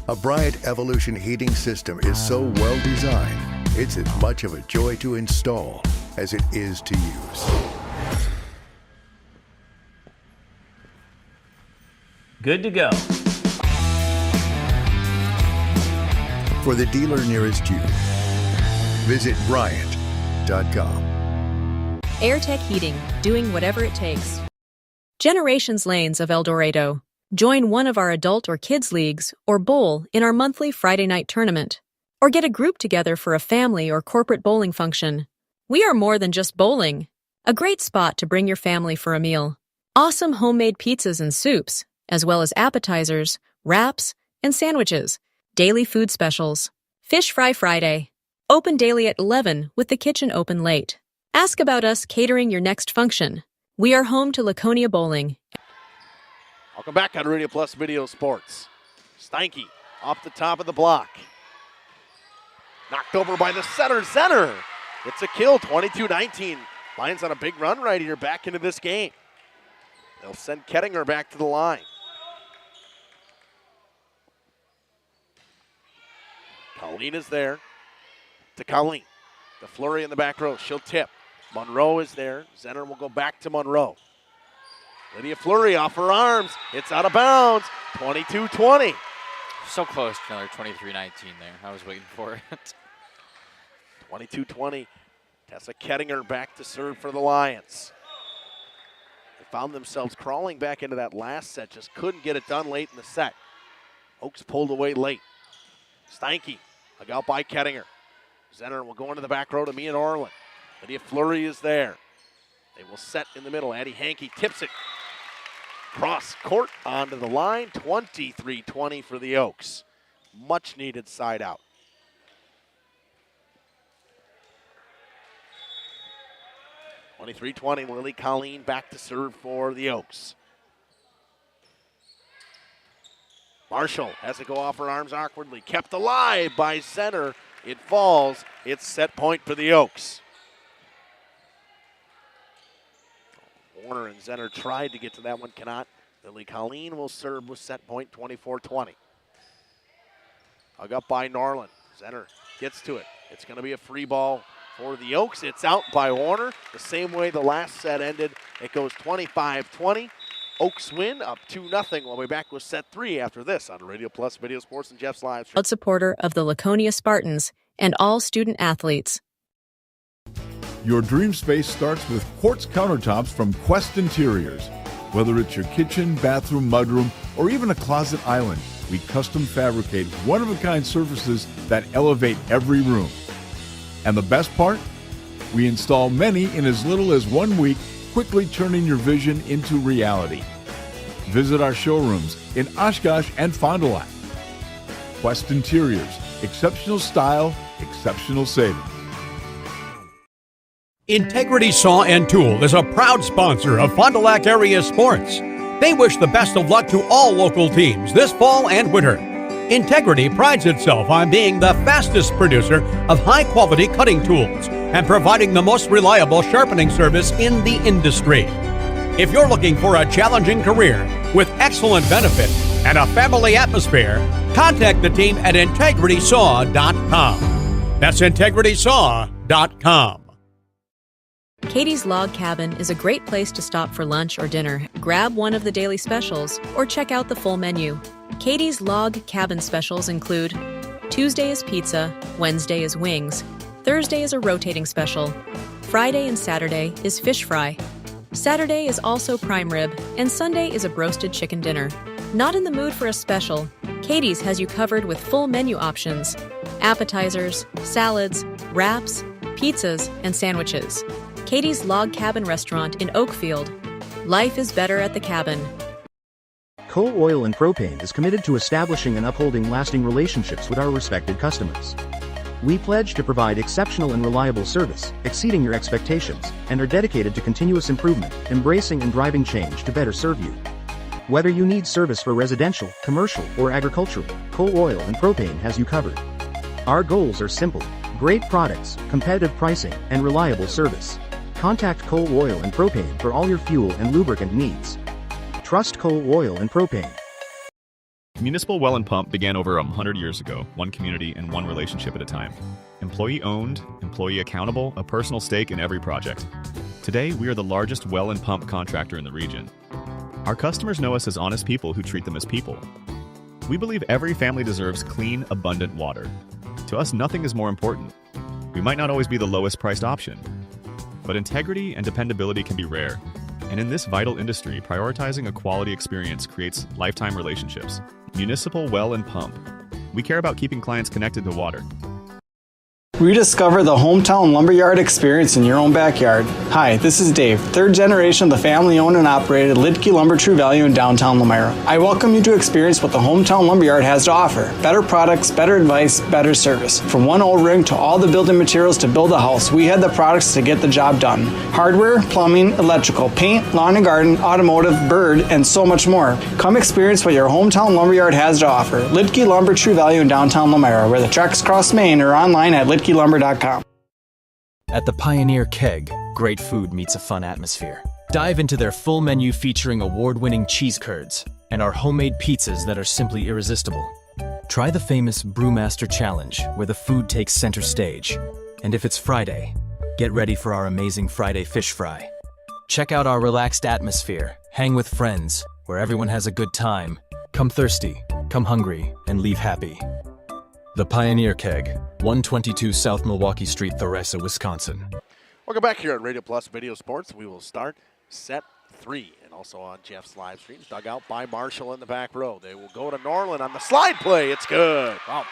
A Bryant Evolution heating system is so well designed, it's as much of a joy to install as it is to use. Good to go. For the dealer nearest you, visit Bryant.com. AirTech Heating, doing whatever it takes. Generations Lanes of El Dorado. Join one of our adult or kids leagues or bowl in our monthly Friday night tournament. Or get a group together for a family or corporate bowling function. We are more than just bowling. A great spot to bring your family for a meal. Awesome homemade pizzas and soups, as well as appetizers, wraps, and sandwiches. Daily food specials. Fish Fry Friday. Open daily at 11 with the kitchen open late. Ask about us catering your next function. We are home to Laconia Bowling. Welcome back on Radio Plus Video Sports. Steinke off the top of the block. Knocked over by the setter, Zenner. It's a kill, 22-19. Lions on a big run right here back into this game. They'll send Kettinger back to the line. Colleen is there to Colleen. The flurry in the back row. She'll tip. Monroe is there. Zenner will go back to Monroe. Lydia Fleury off her arms. It's out of bounds. 22-20. So close to another 23-19 there. I was waiting for it. 22-20. Tessa Kettinger back to serve for the Lions. They found themselves crawling back into that last set. Just couldn't get it done late in the set. Oaks pulled away late. Steinke, out by Kettinger. Zenner will go into the back row to Mia Orland. Lydia Fleury is there. They will set in the middle. Addie Hankey tips it. Cross court onto the line. 23-20 for the Oaks. Much needed side out. Lily Colleen back to serve for the Oaks. Marshall has to go off her arms awkwardly. Kept alive by Zenner. It falls. It's set point for the Oaks. Warner and Zenner tried to get to that one, cannot. Lily Colleen will serve with set point, 24-20. Hug up by Norland. Zenner gets to it. It's going to be a free ball for the Oaks. It's out by Warner. The same way the last set ended. It goes 25-20. Oaks win up 2-0. We'll be back with set 3 after this on Radio Plus Video Sports and Jeff's Live. Proud supporter of the Laconia Spartans and all student athletes. Your dream space starts with quartz countertops from Quest Interiors. Whether it's your kitchen, bathroom, mudroom, or even a closet island, we custom fabricate one-of-a-kind surfaces that elevate every room. And the best part? We install many in as little as 1 week, quickly turning your vision into reality. Visit our showrooms in Oshkosh and Fond du Lac. Quest Interiors, exceptional style, exceptional savings. Integrity Saw and Tool is a proud sponsor of Fond du Lac area sports. They wish the best of luck to all local teams this fall and winter. Integrity prides itself on being the fastest producer of high-quality cutting tools and providing the most reliable sharpening service in the industry. If you're looking for a challenging career with excellent benefits and a family atmosphere, contact the team at integritysaw.com. That's integritysaw.com. Katie's Log Cabin is a great place to stop for lunch or dinner. Grab one of the daily specials or check out the full menu. Katie's Log Cabin specials include Tuesday is pizza, Wednesday is wings, Thursday is a rotating special, Friday and Saturday is fish fry, Saturday is also prime rib, and Sunday is a broasted chicken dinner. Not in the mood for a special? Katie's has you covered with full menu options, appetizers, salads, wraps, pizzas, and sandwiches. Katie's Log Cabin Restaurant in Oakfield. Life is better at the cabin. Coal Oil and Propane is committed to establishing and upholding lasting relationships with our respected customers. We pledge to provide exceptional and reliable service, exceeding your expectations, and are dedicated to continuous improvement, embracing and driving change to better serve you. Whether you need service for residential, commercial, or agricultural, Coal Oil and Propane has you covered. Our goals are simple: great products, competitive pricing, and reliable service. Contact Coal Oil and Propane for all your fuel and lubricant needs. Trust Coal Oil and Propane. Municipal Well and Pump began over 100 years ago, one community and one relationship at a time. Employee owned, employee accountable, a personal stake in every project. Today, we are the largest well and pump contractor in the region. Our customers know us as honest people who treat them as people. We believe every family deserves clean, abundant water. To us, nothing is more important. We might not always be the lowest priced option, but integrity and dependability can be rare. And in this vital industry, prioritizing a quality experience creates lifetime relationships. Municipal Well and Pump. We care about keeping clients connected to water. Rediscover the hometown lumberyard experience in your own backyard. Hi, this is Dave, third generation of the family-owned and operated Lidke Lumber True Value in downtown Lomira. I welcome you to experience what the hometown lumberyard has to offer. Better products, better advice, better service. From one old ring to all the building materials to build a house, we had the products to get the job done. Hardware, plumbing, electrical, paint, lawn and garden, automotive, bird, and so much more. Come experience what your hometown lumberyard has to offer. Lidke Lumber True Value in downtown Lomira, where the tracks cross Main, or online at lidkelumber.com. At the Pioneer Keg, great food meets a fun atmosphere. Dive into their full menu featuring award-winning cheese curds and our homemade pizzas that are simply irresistible. Try the famous Brewmaster Challenge, where the food takes center stage. And if it's Friday, get ready for our amazing Friday fish fry. Check out our relaxed atmosphere, hang with friends, where everyone has a good time. Come thirsty, come hungry, and leave happy. The Pioneer Keg, 122 South Milwaukee Street, Theresa, Wisconsin. Welcome back here at Radio Plus Video Sports. We will start set 3, and also on Jeff's live streams. Dug out by Marshall in the back row. They will go to Norland on the slide play. It's good. Wow,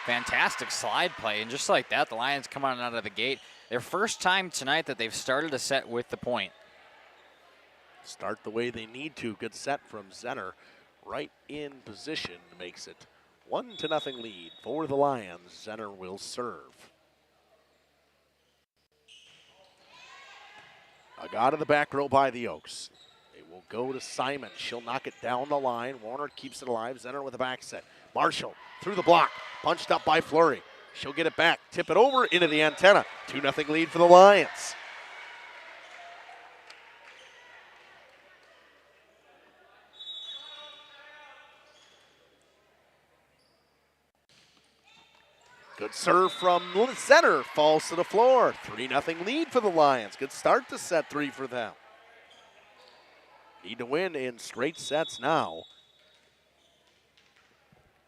fantastic slide play, and just like that, the Lions come on out of the gate. Their first time tonight that they've started a set with the point. Start the way they need to. Good set from Zenner. Right in position makes it 1-0 lead for the Lions. Zenner will serve. A guy to the back row by the Oaks. They will go to Simon. She'll knock it down the line. Warner keeps it alive. Zenner with a back set. Marshall through the block. Punched up by Fleury. She'll get it back. Tip it over into the antenna. 2-0 lead for the Lions. Good serve from Zenner, falls to the floor. 3-0 lead for the Lions. Good start to set 3 for them. Need to win in straight sets now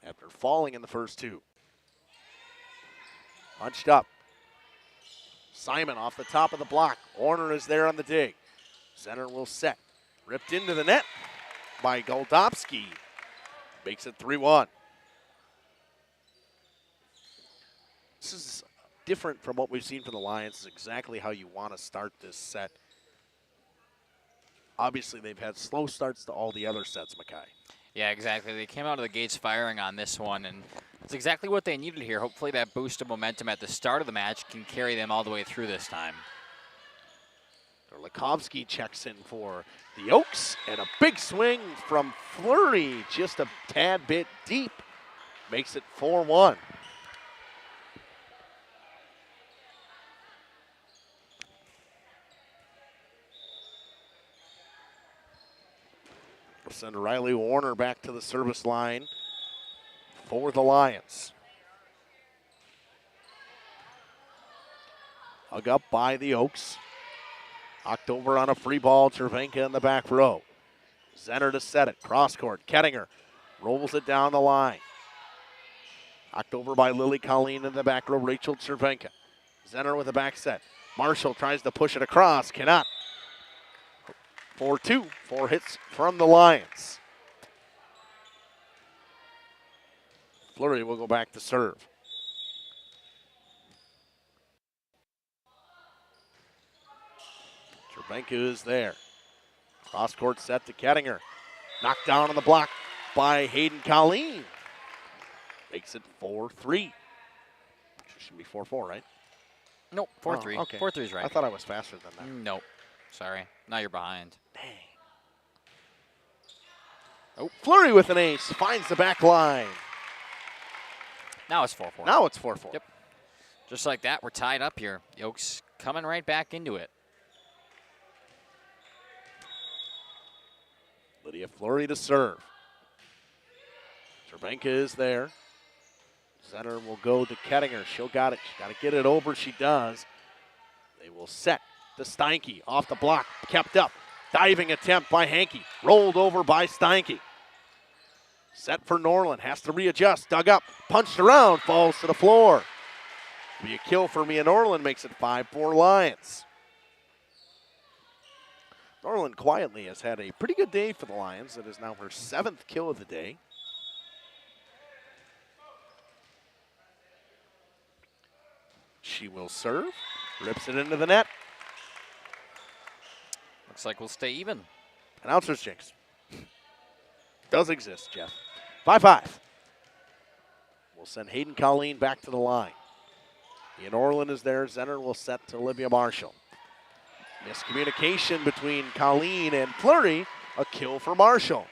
after falling in the first 2. Punched up. Simon off the top of the block. Warner is there on the dig. Zenner will set. Ripped into the net by Goldowski. Makes it 3-1. This is different from what we've seen from the Lions. It's exactly how you want to start this set. Obviously, they've had slow starts to all the other sets, Mackay. Yeah, exactly. They came out of the gates firing on this one, and it's exactly what they needed here. Hopefully that boost of momentum at the start of the match can carry them all the way through this time. Likovsky checks in for the Oaks, and a big swing from Fleury, just a tad bit deep. Makes it 4-1. Send Riley Warner back to the service line for the Lions. Hug up by the Oaks. Knocked over on a free ball. Cervenka in the back row. Zenner to set it. Cross court. Kettinger rolls it down the line. Knocked over by Lily Colleen in the back row. Rachel Cervenka. Zenner with a back set. Marshall tries to push it across. Cannot. 4-2, 4 hits from the Lions. Fleury will go back to serve. Cervenka is there. Cross court set to Kettinger. Knocked down on the block by Hayden Colleen. Makes it 4-3. Should be 4-4, right? Nope, 4-3. Okay. 4-3 is right. I thought I was faster than that. Nope. Sorry. Now you're behind. Dang. Oh, Fleury with an ace. Finds the back line. Now it's 4-4. Now it's 4-4. Yep. Just like that, we're tied up here. The Oaks coming right back into it. Lydia Fleury to serve. Cervenka is there. Center will go to Kettinger. She'll got it. She's got to get it over. She does. They will set to Steinke. Off the block. Kept up. Diving attempt by Hankey. Rolled over by Steinke. Set for Norland. Has to readjust. Dug up. Punched around. Falls to the floor. Be a kill for Mia Norland. Makes it 5-4 Lions. Norland quietly has had a pretty good day for the Lions. It is now her 7th kill of the day. She will serve. Rips it into the net. Looks like we'll stay even. Announcer's jinx. Does exist, Jeff. 5-5. We'll send Hayden Colleen back to the line. Ian Orland is there. Zenner will set to Olivia Marshall. Miscommunication between Colleen and Fleury. A kill for Marshall.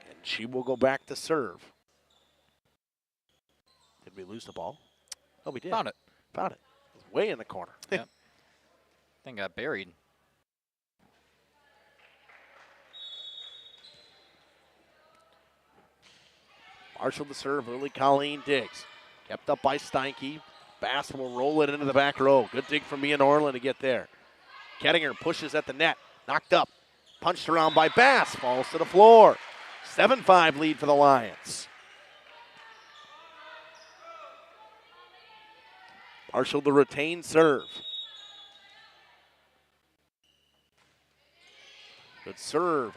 And she will go back to serve. Did we lose the ball? Oh, we did. Found it. Found it. It was way in the corner. Yep. Thing got buried. Marshall to serve. Lily Colleen digs. Kept up by Steinke. Bass will roll it into the back row. Good dig from Ian Orland to get there. Kettinger pushes at the net. Knocked up. Punched around by Bass. Falls to the floor. 7-5 lead for the Lions. Marshall to retain serve. Good serve.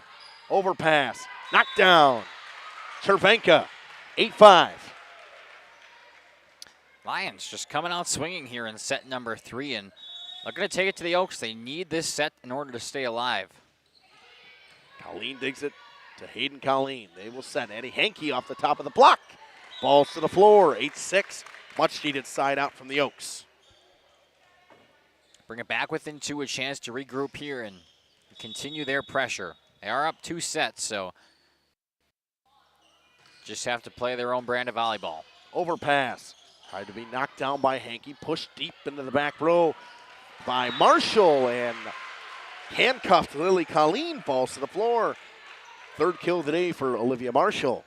Overpass. Knocked down. Cervenka. 8-5. Lions just coming out swinging here in set number 3, and they're going to take it to the Oaks. They need this set in order to stay alive. Colleen digs it to Hayden Colleen. They will set Eddie Hankey off the top of the block. Falls to the floor. 8-6. Much needed side out from the Oaks. Bring it back within 2, a chance to regroup here and continue their pressure. They are up 2 sets, so just have to play their own brand of volleyball. Overpass. Tried to be knocked down by Hankey. Pushed deep into the back row by Marshall. And handcuffed Lily Colleen. Falls to the floor. 3rd kill of the day for Olivia Marshall.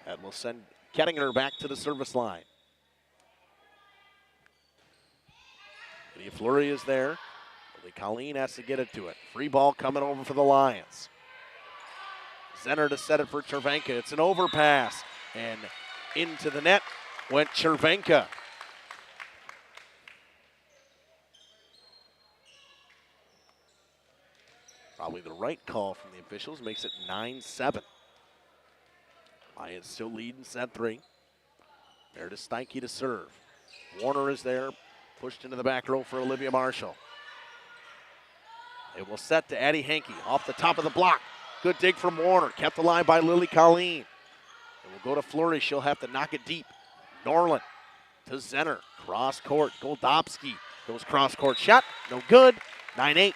That will send Kettinger back to the service line. Lydia Fleury is there. Lily Colleen has to get it to it. Free ball coming over for the Lions. Zenner to set it for Cervenka. It's an overpass. And into the net went Cervenka. Probably the right call from the officials. Makes it 9-7. Lions still lead in set 3. Meredith Steinke to serve. Warner is there. Pushed into the back row for Olivia Marshall. They will set to Addie Hankey off the top of the block. Good dig from Warner. Kept alive by Lily Colleen. It will go to Fleury. She'll have to knock it deep. Norland to Zenner. Cross court. Goldobski goes cross court shot. No good. 9-8.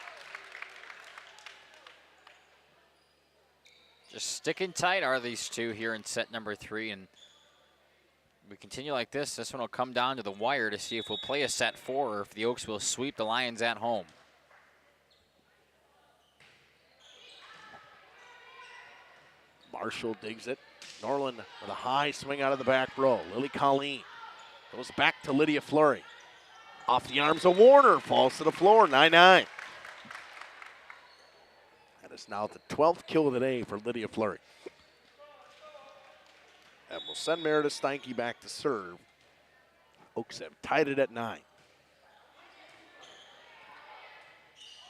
Just sticking tight are these two here in set number 3, and we continue like this. This one will come down to the wire to see if we'll play a set 4 or if the Oaks will sweep the Lions at home. Marshall digs it. Norland with a high swing out of the back row. Lily Colleen goes back to Lydia Fleury. Off the arms of Warner. Falls to the floor. 9-9. That is now the 12th kill of the day for Lydia Fleury. And we'll send Meredith Steinke back to serve. Oaks have tied it at 9.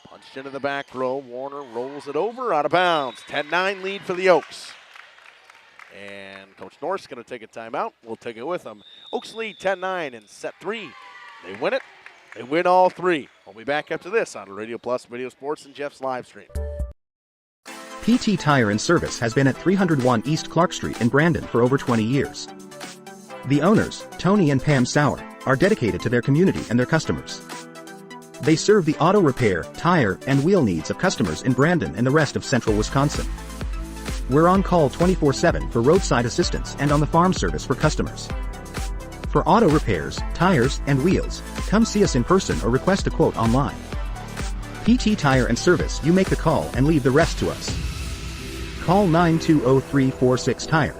Punched into the back row. Warner rolls it over, out of bounds. 10-9 lead for the Oaks. And Coach North's going to take a timeout. We'll take it with them. Oaks lead 10-9 in set 3. They win it. They win all 3. We'll be back after this on Radio Plus Video Sports and Jeff's live stream. PT Tire and Service has been at 301 East Clark Street in Brandon for over 20 years. The owners, Tony and Pam Sauer, are dedicated to their community and their customers. They serve the auto repair, tire, and wheel needs of customers in Brandon and the rest of central Wisconsin. We're on call 24/7 for roadside assistance and on the farm service for customers. For auto repairs, tires, and wheels, come see us in person or request a quote online. PT Tire and Service, you make the call and leave the rest to us. Call 920-346-TIRE.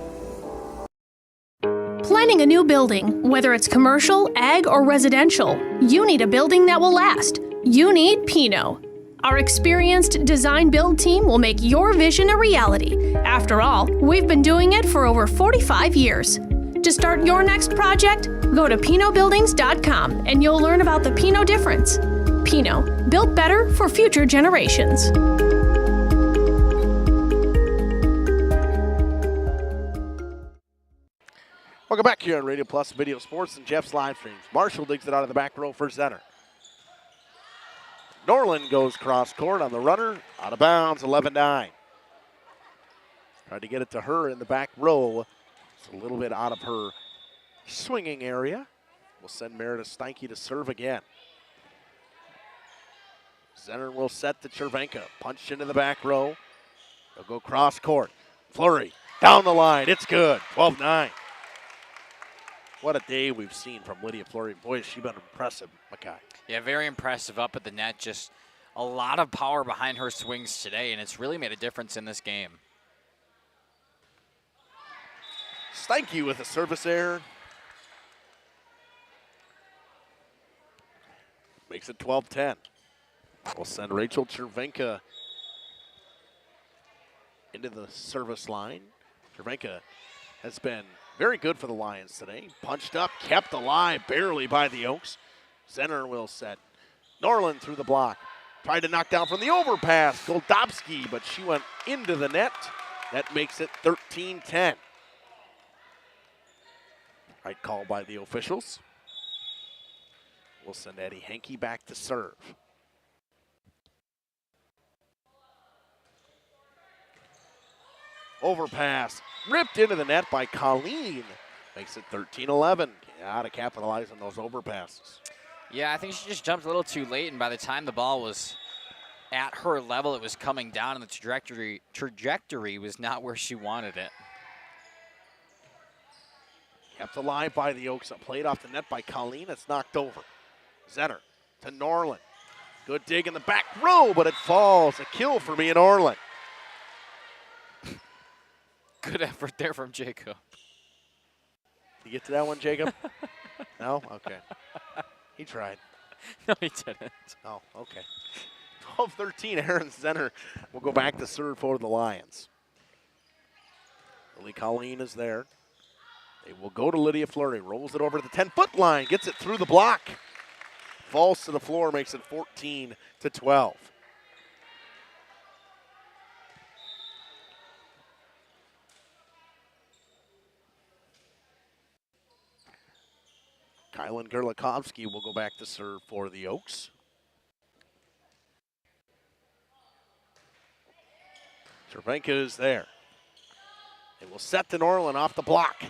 Planning a new building, whether it's commercial, ag, or residential, you need a building that will last. You need Pino. Our experienced design build team will make your vision a reality. After all, we've been doing it for over 45 years. To start your next project, go to pinobuildings.com and you'll learn about the Pino difference. Pino, built better for future generations. Welcome back here on Radio Plus Video Sports and Jeff's live streams. Marshall digs it out of the back row for center. Norland goes cross court on the runner, out of bounds, 11-9. Tried to get it to her in the back row. It's a little bit out of her swinging area. We'll send Meredith Steinke to serve again. Zenner will set to Chervenka. Punched into the back row. They'll go cross court. Flurry down the line. It's good. 12-9. What a day we've seen from Lydia Fleury. Boy, has she been impressive, Mackay. Yeah, very impressive up at the net. Just a lot of power behind her swings today, and it's really made a difference in this game. Steinke with a service error. Makes it 12-10. We'll send Rachel Chervenka into the service line. Chervenka has been very good for the Lions today. Punched up, kept alive barely by the Oaks. Zenner will set. Norland through the block. Tried to knock down from the overpass. Goldobski, but she went into the net. That makes it 13-10. Right call by the officials. We'll send Eddie Henke back to serve. Overpass, ripped into the net by Colleen. Makes it 13-11. Got to capitalize on those overpasses. Yeah, I think she just jumped a little too late, and by the time the ball was at her level, it was coming down, and the trajectory was not where she wanted it. Kept alive by the Oaks. Played off the net by Colleen. It's knocked over. Zenner to Norland. Good dig in the back row, but it falls. A kill for me in Orland. Good effort there from Jacob. You get to that one, Jacob? No? Okay. He tried. No, he didn't. Oh, okay. 12-13, Aaron Zenner will go back to serve for the Lions. Lily Colleen is there. They will go to Lydia Fleury. Rolls it over to the 10-foot line. Gets it through the block. Falls to the floor. Makes it 14-12. Kylan Gerlikovsky will go back to serve for the Oaks. Chervenka is there. They will set to Norland off the block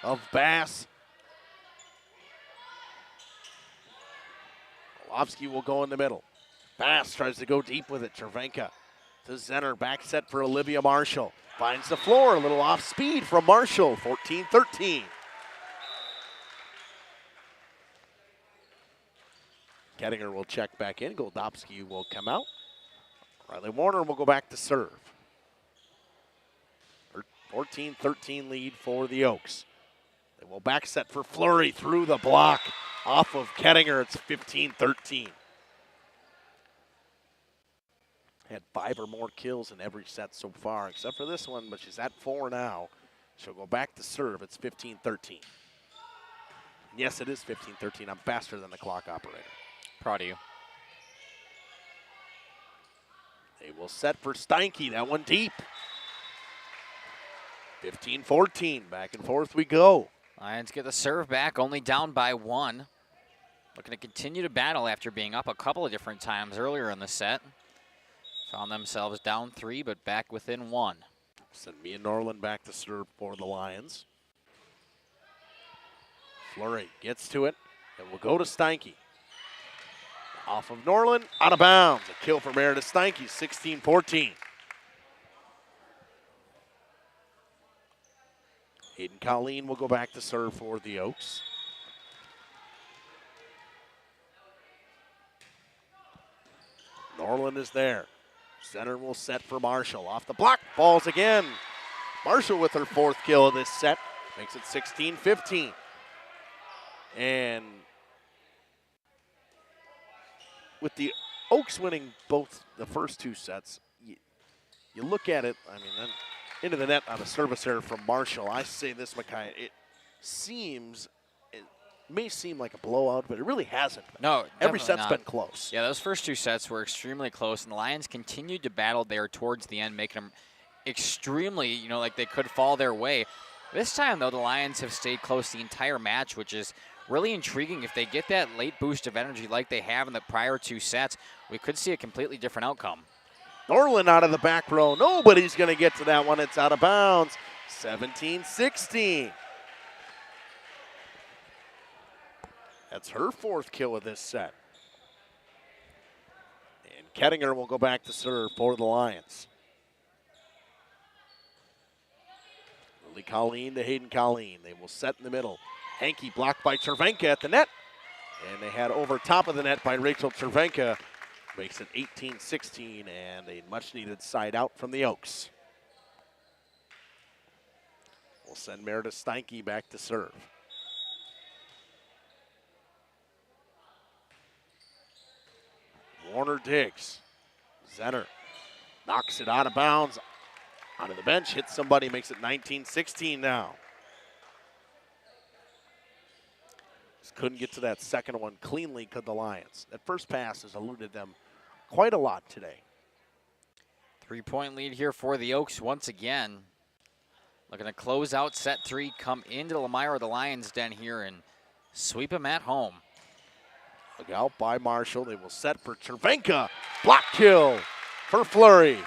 of Bass. Orlovsky will go in the middle. Bass tries to go deep with it. Chervenka to Zenner. Back set for Olivia Marshall. Finds the floor. A little off speed from Marshall. 14-13. Kettinger will check back in. Goldobski will come out. Riley Warner will go back to serve. 14-13 lead for the Oaks. They will back set for Fleury through the block. Off of Kettinger, it's 15-13. Had 5 or more kills in every set so far, except for this one, but she's at 4 now. She'll go back to serve. It's 15-13. Yes, it is 15-13. I'm faster than the clock operator. Proud of you. They will set for Steinke. That one deep. 15-14. Back and forth we go. Lions get the serve back, only down by 1. Looking to continue to battle after being up a couple of different times earlier in the set. Found themselves down 3, but back within 1. Send Mia Norland back to serve for the Lions. Fleury gets to it, and will go to Steinke. Off of Norland, out of bounds. A kill for Meredith Steinke, 16-14. Hayden Colleen will go back to serve for the Oaks. Norland is there. Center will set for Marshall. Off the block, falls again. Marshall with her 4th kill of this set. Makes it 16-15. And with the Oaks winning both the first 2 sets, you look at it, I mean, then into the net on a service error from Marshall. I say this, Micaiah, it may seem like a blowout, but it really hasn't. No, every set's not. been close. Yeah, those first 2 sets were extremely close, and the Lions continued to battle there towards the end, making them extremely, like they could fall their way. This time, though, the Lions have stayed close the entire match, which is really intriguing. If they get that late boost of energy like they have in the prior 2 sets, we could see a completely different outcome. Norland out of the back row. Nobody's going to get to that one. It's out of bounds. 17-16. That's her 4th kill of this set. And Kettinger will go back to serve for the Lions. Lily Colleen to Hayden Colleen. They will set in the middle. Hankey blocked by Cervenka at the net. And they had over top of the net by Rachel Cervenka. Makes it 18-16 and a much-needed side out from the Oaks. We'll send Meredith Steinke back to serve. Warner digs. Zenner knocks it out of bounds. Onto the bench, hits somebody, makes it 19-16 now. Just couldn't get to that second one cleanly, could the Lions. That first pass has eluded them quite a lot today. 3-point lead here for the Oaks once again. Looking to close out set 3, come into Lomira, the Lions' den here, and sweep them at home. Look out by Marshall. They will set for Cervenka. Block kill for Fleury.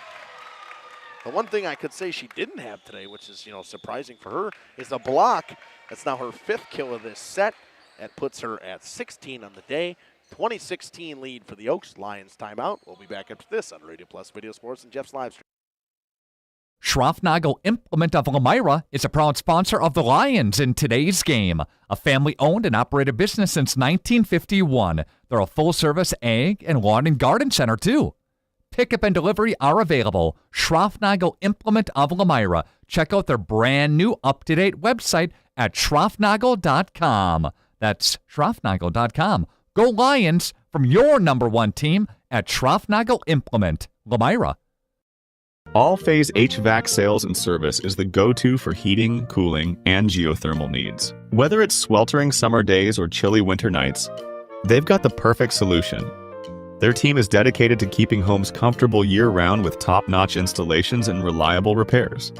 The one thing I could say she didn't have today, which is surprising for her, is a block. That's now her 5th kill of this set. That puts her at 16 on the day. 2016 lead for the Oaks. Lions timeout. We'll be back after this on Radio Plus Video Sports and Jeff's live stream. Schroffnagel Implement of Lomira is a proud sponsor of the Lions in today's game. A family-owned and operated business since 1951. They're a full-service ag and lawn and garden center, too. Pickup and delivery are available. Schroffnagel Implement of Lomira. Check out their brand-new up-to-date website at schroffnagel.com. That's schroffnagel.com. Go Lions from your #1 team at Schroffnagel Implement, Lomira. All Phase HVAC sales and service is the go-to for heating, cooling, and geothermal needs. Whether it's sweltering summer days or chilly winter nights, they've got the perfect solution. Their team is dedicated to keeping homes comfortable year-round with top-notch installations and reliable repairs.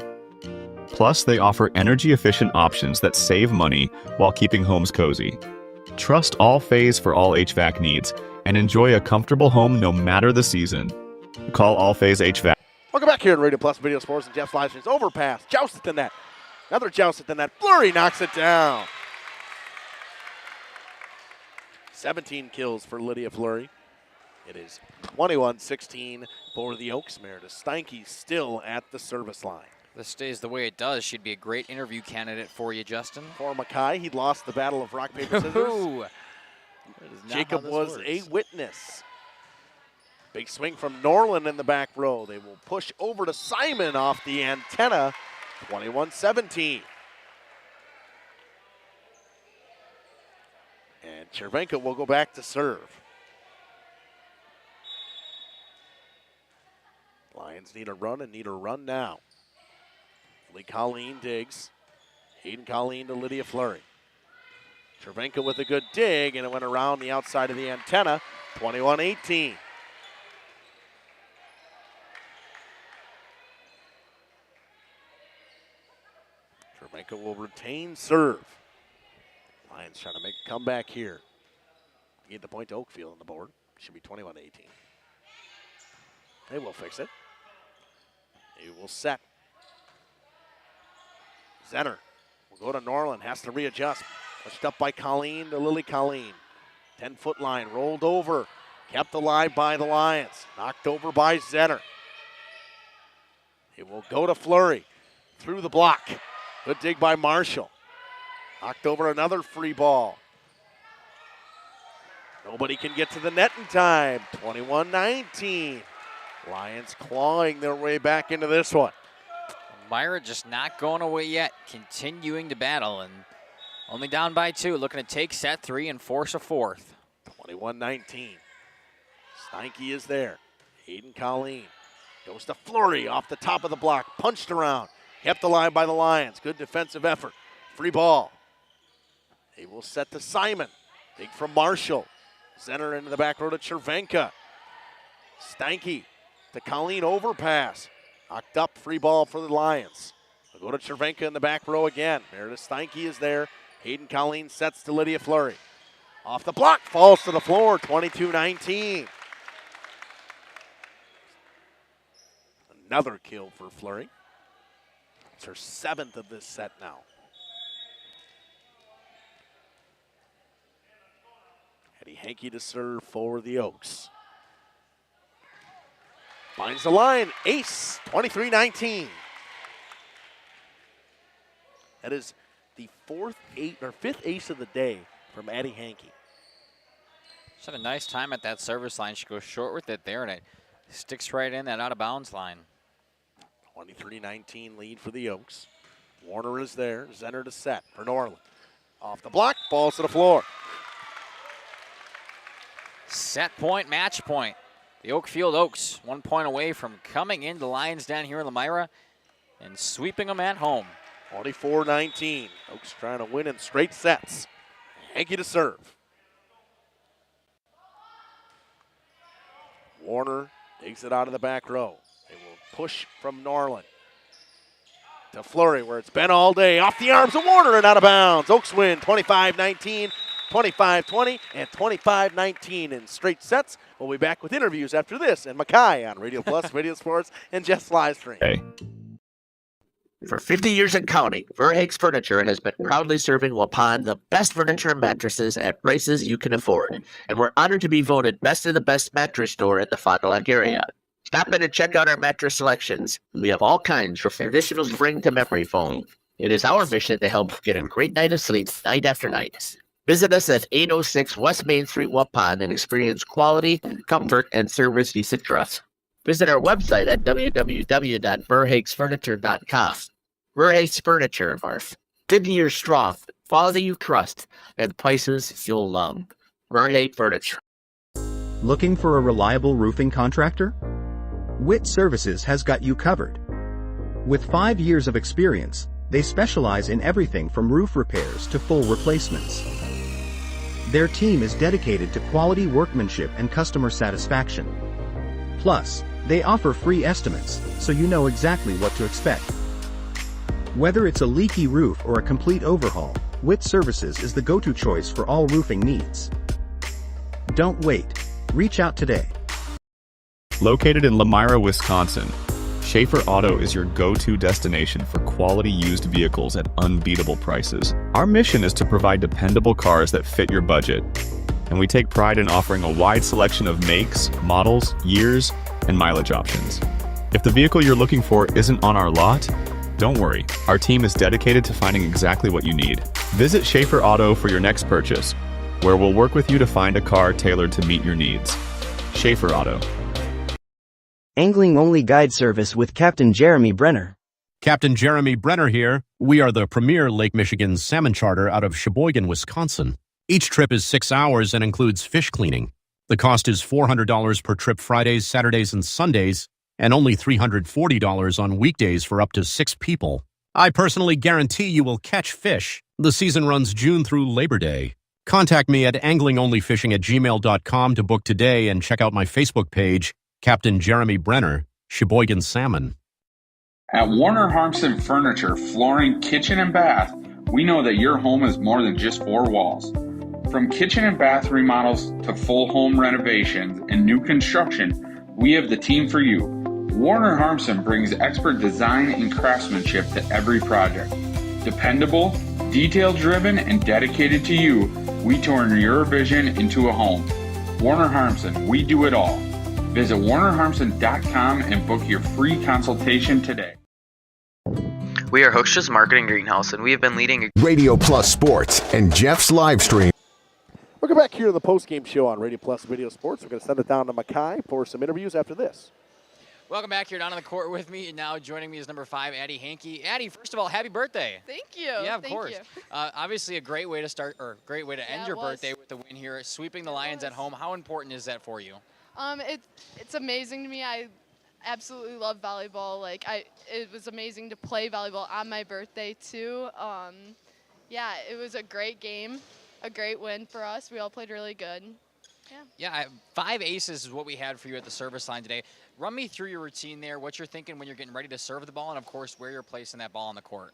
Plus, they offer energy-efficient options that save money while keeping homes cozy. Trust All Phase for all HVAC needs and enjoy a comfortable home no matter the season. Call All Phase HVAC. Welcome back here on Radio Plus Video Sports and Jeff's live streams. Overpass, joust at the net. Another joust at the net. Fleury knocks it down. 17 kills for Lydia Fleury. It is 21-16 for the Oaks. Meredith Steinke still at the service line. This stays the way it does. She'd be a great interview candidate for you, Justin. For Mackay, he lost the battle of rock, paper, scissors. Jacob was a witness. Big swing from Norland in the back row. They will push over to Simon off the antenna. 21-17. And Cervenka will go back to serve. Lions need a run and need a run now. Lee Colleen digs. Hayden Colleen to Lydia Fleury. Cervenka with a good dig, and it went around the outside of the antenna. 21-18. Cervenka will retain serve. Lions trying to make a comeback here. Get the point to Oakfield on the board. Should be 21-18. They will fix it. He will set. Zenner will go to Norland, has to readjust. Pushed up by Colleen to Lily Colleen. 10-foot line, rolled over. Kept alive by the Lions. Knocked over by Zenner. It will go to Fleury. Through the block. Good dig by Marshall. Knocked over another free ball. Nobody can get to the net in time. 21-19. Lions clawing their way back into this one. Myra just not going away yet, continuing to battle, and only down by 2, looking to take set 3 and force a fourth. 21-19. Steinke is there. Hayden Colleen goes to Fleury off the top of the block, punched around, kept alive by the Lions. Good defensive effort. Free ball. They will set to Simon. Dig from Marshall. Center into the back row to Chervenka. Steinke to Colleen, overpass. Knocked up, free ball for the Lions. They'll go to Chervenka in the back row again. Meredith Steinke is there. Hayden Colleen sets to Lydia Fleury. Off the block, falls to the floor, 22-19. Another kill for Fleury. It's her 7th of this set now. Eddie Hankey to serve for the Oaks. Finds the line, ace, 23-19. That is the fifth ace of the day from Addie Hankey. She had a nice time at that service line. She goes short with it there, and it sticks right in that out-of-bounds line. 23-19 lead for the Oaks. Warner is there. Zenner to set for Norland. Off the block, falls to the floor. Set point, match point. The Oakfield Oaks 1 point away from coming into Lions down here in Lomira and sweeping them at home. 24-19. Oaks trying to win in straight sets. Hankey to serve. Warner takes it out of the back row. They will push from Norland to Fleury, where it's been all day. Off the arms of Warner and out of bounds. Oaks win 25-19, 25-20, and 25-19 in straight sets. We'll be back with interviews after this and Mackay on Radio Plus, Radio Sports, and Jeff's live stream. Hey. For 50 years and counting, Verhaeg's Furniture has been proudly serving Waupun the best furniture and mattresses at prices you can afford. And we're honored to be voted best of the best mattress store in the Fond du Lac area. Stop in and check out our mattress selections. We have all kinds from traditional spring to memory foam. It is our mission to help get a great night of sleep night after night. Visit us at 806 West Main Street, Waupun, and experience quality, comfort, and service you should trust. Visit our website at www.verhaegsfurniture.com. Verhaeg's Furniture, our 50 years strong, quality you trust, and prices you'll love. Verhaeg Furniture. Looking for a reliable roofing contractor? Witt Services has got you covered. With 5 years of experience, they specialize in everything from roof repairs to full replacements. Their team is dedicated to quality workmanship and customer satisfaction. Plus, they offer free estimates, so you know exactly what to expect. Whether it's a leaky roof or a complete overhaul, Witt Services is the go-to choice for all roofing needs. Don't wait. Reach out today. Located in Lomira, Wisconsin, Schaefer Auto is your go-to destination for quality used vehicles at unbeatable prices. Our mission is to provide dependable cars that fit your budget, and we take pride in offering a wide selection of makes, models, years, and mileage options. If the vehicle you're looking for isn't on our lot, don't worry, our team is dedicated to finding exactly what you need. Visit Schaefer Auto for your next purchase, where we'll work with you to find a car tailored to meet your needs. Schaefer Auto. Angling-only guide service with Captain Jeremy Brenner. Captain Jeremy Brenner here. We are the premier Lake Michigan salmon charter out of Sheboygan, Wisconsin. Each trip is 6 hours and includes fish cleaning. The cost is $400 per trip Fridays, Saturdays, and Sundays, and only $340 on weekdays for up to 6 people. I personally guarantee you will catch fish. The season runs June through Labor Day. Contact me at anglingonlyfishing@gmail.com to book today and check out my Facebook page, Captain Jeremy Brenner, Sheboygan Salmon. At Warner Harmson Furniture, Flooring, Kitchen, and Bath, we know that your home is more than just 4 walls. From kitchen and bath remodels to full home renovations and new construction, we have the team for you. Warner Harmson brings expert design and craftsmanship to every project. Dependable, detail-driven, and dedicated to you, we turn your vision into a home. Warner Harmson, we do it all. Visit warnerharmson.com and book your free consultation today. We are Hochstra's Marketing Greenhouse, and we have been leading Radio Plus Sports and Jeff's Livestream. Welcome back here to the post-game show on Radio Plus Video Sports. We're going to send it down to Mackay for some interviews after this. Welcome back here down on the court with me. And now joining me is number 5, Addie Hankey. Addie, first of all, happy birthday. Thank you. Yeah, of Thank course. You. Obviously a great way to start, or great way to end your birthday with the win here, sweeping the Lions at home. How important is that for you? It's amazing to me. I absolutely love volleyball. It was amazing to play volleyball on my birthday too. Yeah, it was a great game, a great win for us. We all played really good. Yeah, 5 aces is what we had for you at the service line today. Run me through your routine there, what you're thinking when you're getting ready to serve the ball, and of course where you're placing that ball on the court.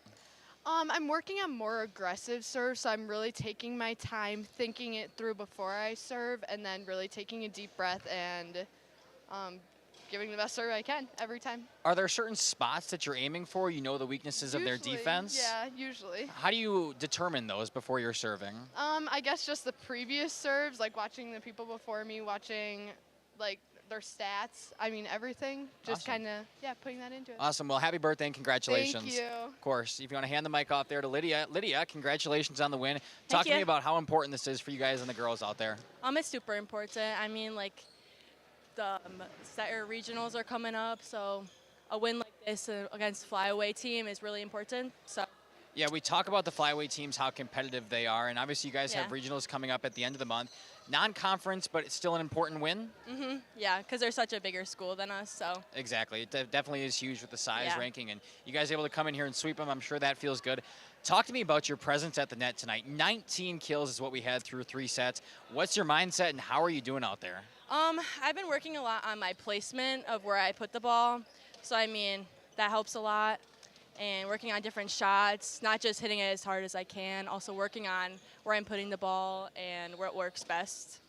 I'm working on more aggressive serves, so I'm really taking my time, thinking it through before I serve, and then really taking a deep breath and giving the best serve I can every time. Are there certain spots that you're aiming for? You know the weaknesses of their defense? Yeah, usually. How do you determine those before you're serving? I guess just the previous serves, like watching the people before me, watching their stats. I mean, everything. Just Awesome. kind of, putting that into it. Awesome. Well, happy birthday and congratulations. Thank you. Of course. If you want to hand the mic off there to Lydia. Lydia, congratulations on the win. Talk to me about how important this is for you guys and the girls out there. It's super important. I mean, the regionals are coming up, so a win like this against flyaway team is really important. So. Yeah, we talk about the flyweight teams, how competitive they are, and obviously you guys have regionals coming up at the end of the month. Non-conference, but it's still an important win. Yeah, because they're such a bigger school than us, so. Exactly. It definitely is huge with the size ranking, and you guys able to come in here and sweep them. I'm sure that feels good. Talk to me about your presence at the net tonight. 19 kills is what we had through 3 sets. What's your mindset, and how are you doing out there? I've been working a lot on my placement of where I put the ball, so I mean, that helps a lot. And working on different shots, not just hitting it as hard as I can, also working on where I'm putting the ball and where it works best.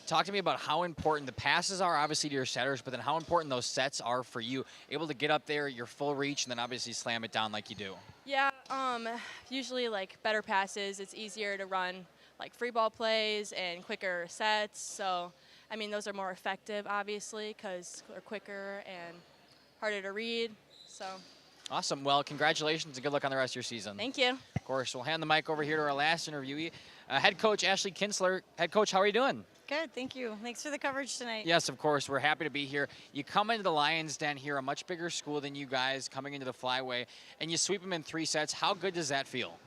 Talk to me about how important the passes are, obviously, to your setters, but then how important those sets are for you. Able to get up there, your full reach, and then obviously slam it down like you do. Yeah, usually better passes. It's easier to run free ball plays and quicker sets. So, I mean, those are more effective, obviously, because they're quicker and harder to read. So. Awesome. Well, congratulations and good luck on the rest of your season. Thank you. Of course, we'll hand the mic over here to our last interviewee, head coach Ashley Kinsler. Head coach, how are you doing? Good, thank you. Thanks for the coverage tonight. Yes, of course. We're happy to be here. You come into the Lions Den here, a much bigger school than you guys, coming into the Flyway, and you sweep them in 3 sets. How good does that feel?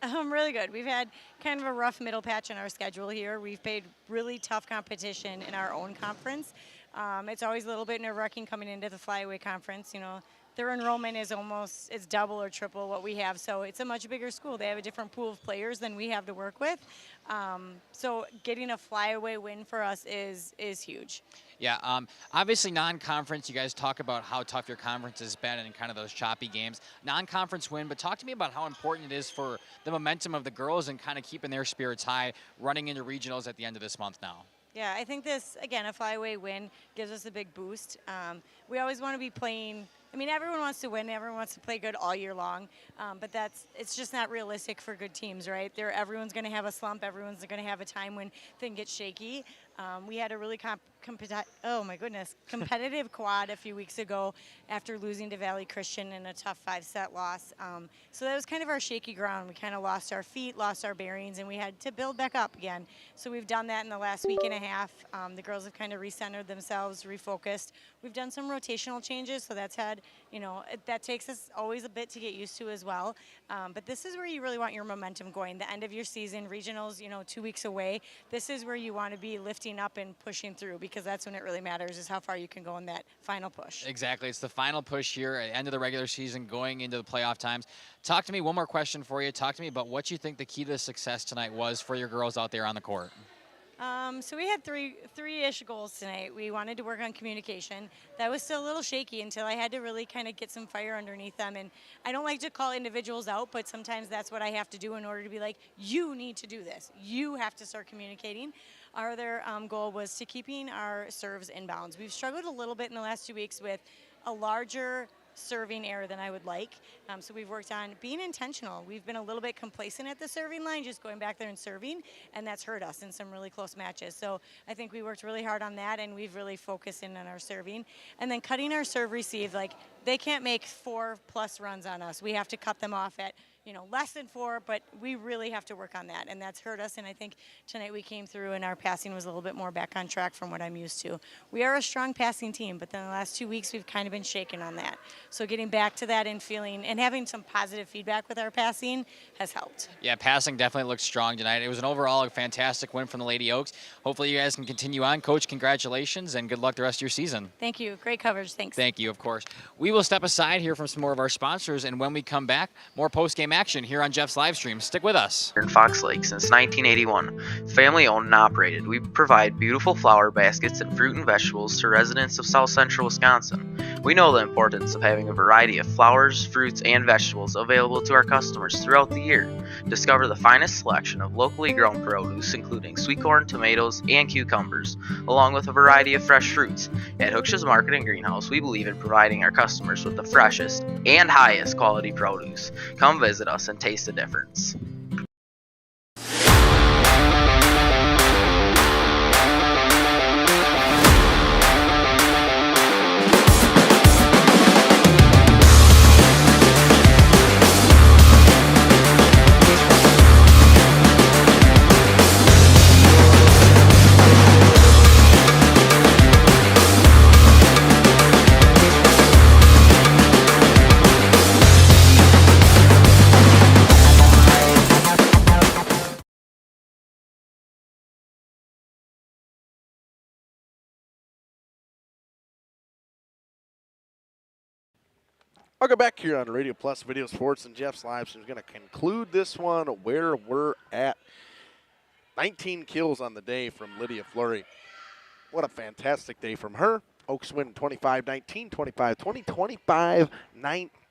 Really good. We've had kind of a rough middle patch in our schedule here. We've played really tough competition in our own conference. It's always a little bit nerve-wracking coming into the Flyway conference, you know. Their enrollment is it's double or triple what we have, so it's a much bigger school. They have a different pool of players than we have to work with. So getting a flyaway win for us is huge. Yeah, obviously non-conference, you guys talk about how tough your conference has been and kind of those choppy games. Non-conference win, but talk to me about how important it is for the momentum of the girls and kind of keeping their spirits high running into regionals at the end of this month now. Yeah, I think this, again, a flyaway win gives us a big boost. We always want to be playing. I mean, everyone wants to win. Everyone wants to play good all year long, but it's just not realistic for good teams, right? Everyone's going to have a slump. Everyone's going to have a time when things get shaky. We had a really competitive quad a few weeks ago after losing to Valley Christian in a tough 5-set loss. So that was kind of our shaky ground. We kind of lost our feet, lost our bearings, and we had to build back up again. So we've done that in the last week and a half. The girls have kind of recentered themselves, refocused. We've done some rotational changes, so that's had, that takes us always a bit to get used to as well. But this is where you really want your momentum going. The end of your season, regionals, 2 weeks away. This is where you want to be lifting up and pushing through, because that's when it really matters, is how far you can go in that final push. Exactly. It's the final push here at the end of the regular season, going into the playoff times. Talk to me, one more question for you. Talk to me about what you think the key to success tonight was for your girls out there on the court. So we had three-ish goals tonight. We wanted to work on communication. That was still a little shaky until I had to really kind of get some fire underneath them. And I don't like to call individuals out, but sometimes that's what I have to do in order to be like, you need to do this. You have to start communicating. Our other goal was to keeping our serves in bounds. We've struggled a little bit in the last 2 weeks with a larger serving error than I would like. So we've worked on being intentional. We've been a little bit complacent at the serving line, just going back there and serving, and that's hurt us in some really close matches. So I think we worked really hard on that, and we've really focused in on our serving. And then cutting our serve receive, like they can't make 4+ runs on us. We have to cut them off at less than 4, but we really have to work on that, and that's hurt us. And I think tonight we came through and our passing was a little bit more back on track from what I'm used to. We are a strong passing team, but then the last 2 weeks we've kind of been shaken on that. So getting back to that and feeling and having some positive feedback with our passing has helped. Yeah, passing definitely looked strong tonight. It was an overall fantastic win from the Lady Oaks. Hopefully you guys can continue on. Coach, congratulations, and good luck the rest of your season. Thank you. Great coverage. Thanks. Thank you, of course. We will step aside here from some more of our sponsors, and when we come back, more post-game action here on Jeff's Livestream. Stick with us. In Fox Lake since 1981, family owned and operated, we provide beautiful flower baskets and fruit and vegetables to residents of South Central Wisconsin. We know the importance of having a variety of flowers, fruits, and vegetables available to our customers throughout the year. Discover the finest selection of locally grown produce, including sweet corn, tomatoes, and cucumbers, along with a variety of fresh fruits. At Hooksha's Market and Greenhouse, we believe in providing our customers with the freshest and highest quality produce. Come visit us and taste the difference. Welcome back here on Radio Plus Video Sports, and Jeff's Live Stream is going to conclude this one where we're at. 19 kills on the day from Lydia Fleury. What a fantastic day from her. Oaks win 25-19, 25-20,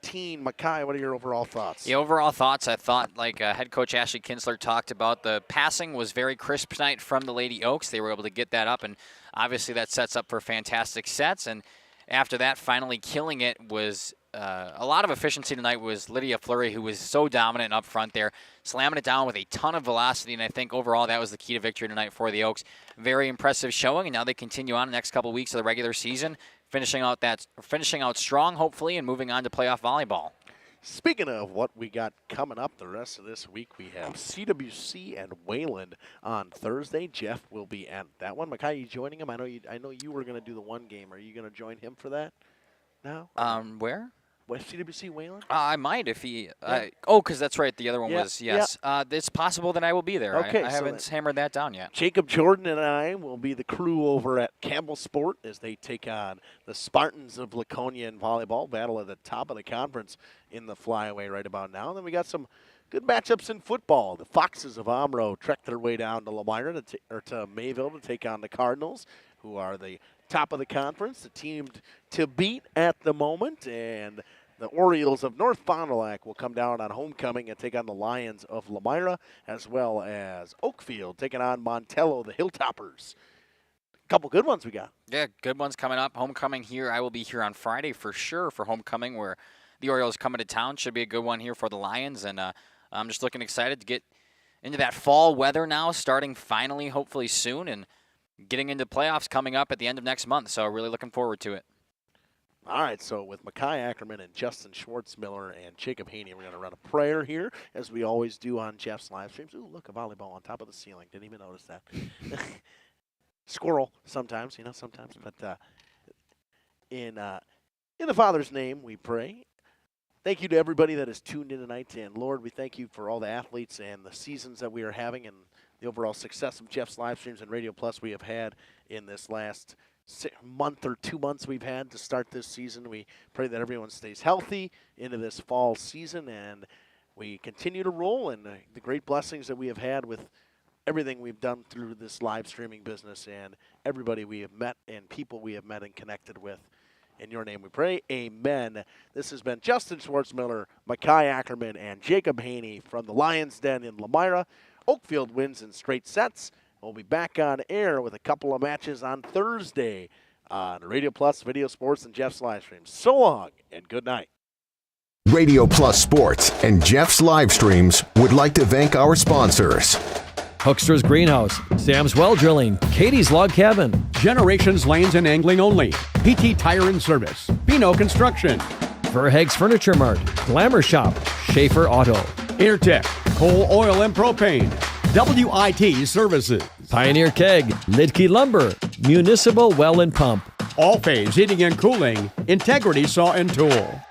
25-19. Makai, what are your overall thoughts? The overall thoughts, I thought, like head coach Ashley Kinsler talked about, the passing was very crisp tonight from the Lady Oaks. They were able to get that up, and obviously that sets up for fantastic sets. And after that, finally killing it was a lot of efficiency tonight was Lydia Fleury, who was so dominant up front there, slamming it down with a ton of velocity, and I think overall that was the key to victory tonight for the Oaks. Very impressive showing, and now they continue on the next couple weeks of the regular season, finishing out strong, hopefully, and moving on to playoff volleyball. Speaking of what we got coming up the rest of this week, we have CWC and Wayland on Thursday. Jeff will be at that one. Makai, you joining him? I know you were going to do the one game. Are you going to join him for that now? Where? West CWC Wayland? I might if he. Yeah. Because that's right. The other one was, yes. Yeah. It's possible that I will be there. Okay, I haven't hammered that down yet. Jacob Jordan and I will be the crew over at Campbell Sport as they take on the Spartans of Laconia in volleyball. Battle at the top of the conference in the flyaway right about now. And then we got some good matchups in football. The Foxes of Omro trek their way down to Lomira to Mayville to take on the Cardinals, who are the top of the conference, the team to beat at the moment. And the Orioles of North Fond du Lac will come down on homecoming and take on the Lions of Lomira, as well as Oakfield taking on Montello, the Hilltoppers. A couple good ones we got. Yeah, good ones coming up. Homecoming here. I will be here on Friday for sure for homecoming, where the Orioles coming to town. Should be a good one here for the Lions, and I'm just looking excited to get into that fall weather now, starting finally, hopefully soon, and getting into playoffs coming up at the end of next month. So really looking forward to it. All right, so with Makai Ackerman and Justin Schwartzmiller and Jacob Haney, we're going to run a prayer here, as we always do on Jeff's live streams. Ooh, look, a volleyball on top of the ceiling. Didn't even notice that. Squirrel sometimes, sometimes. But in the Father's name, we pray. Thank you to everybody that has tuned in tonight. And, Lord, we thank you for all the athletes and the seasons that we are having and the overall success of Jeff's live streams and Radio Plus we have had in this last month or 2 months we've had to start this season. We pray that everyone stays healthy into this fall season, and we continue to roll in the great blessings that we have had with everything we've done through this live streaming business and everybody we have met and people we have met and connected with. In your name we pray, amen. This has been Justin Schwartzmiller, Makai Ackerman, and Jacob Haney from the Lions Den in Lomira. Oakfield wins in straight sets. We'll be back on air with a couple of matches on Thursday on Radio Plus, Video Sports, and Jeff's Livestreams. So long and good night. Radio Plus Sports and Jeff's Livestreams would like to thank our sponsors. Hookster's Greenhouse, Sam's Well Drilling, Katie's Log Cabin, Generations Lanes and Angling Only, PT Tire and Service, Pino Construction, Verhaeg's Furniture Mart, Glamour Shop, Schaefer Auto, Intertech, Coal, Oil, and Propane, WIT Services, Pioneer Keg, Lidke Lumber, Municipal Well and Pump, All Phase Heating and Cooling, Integrity Saw and Tool.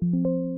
Thank you.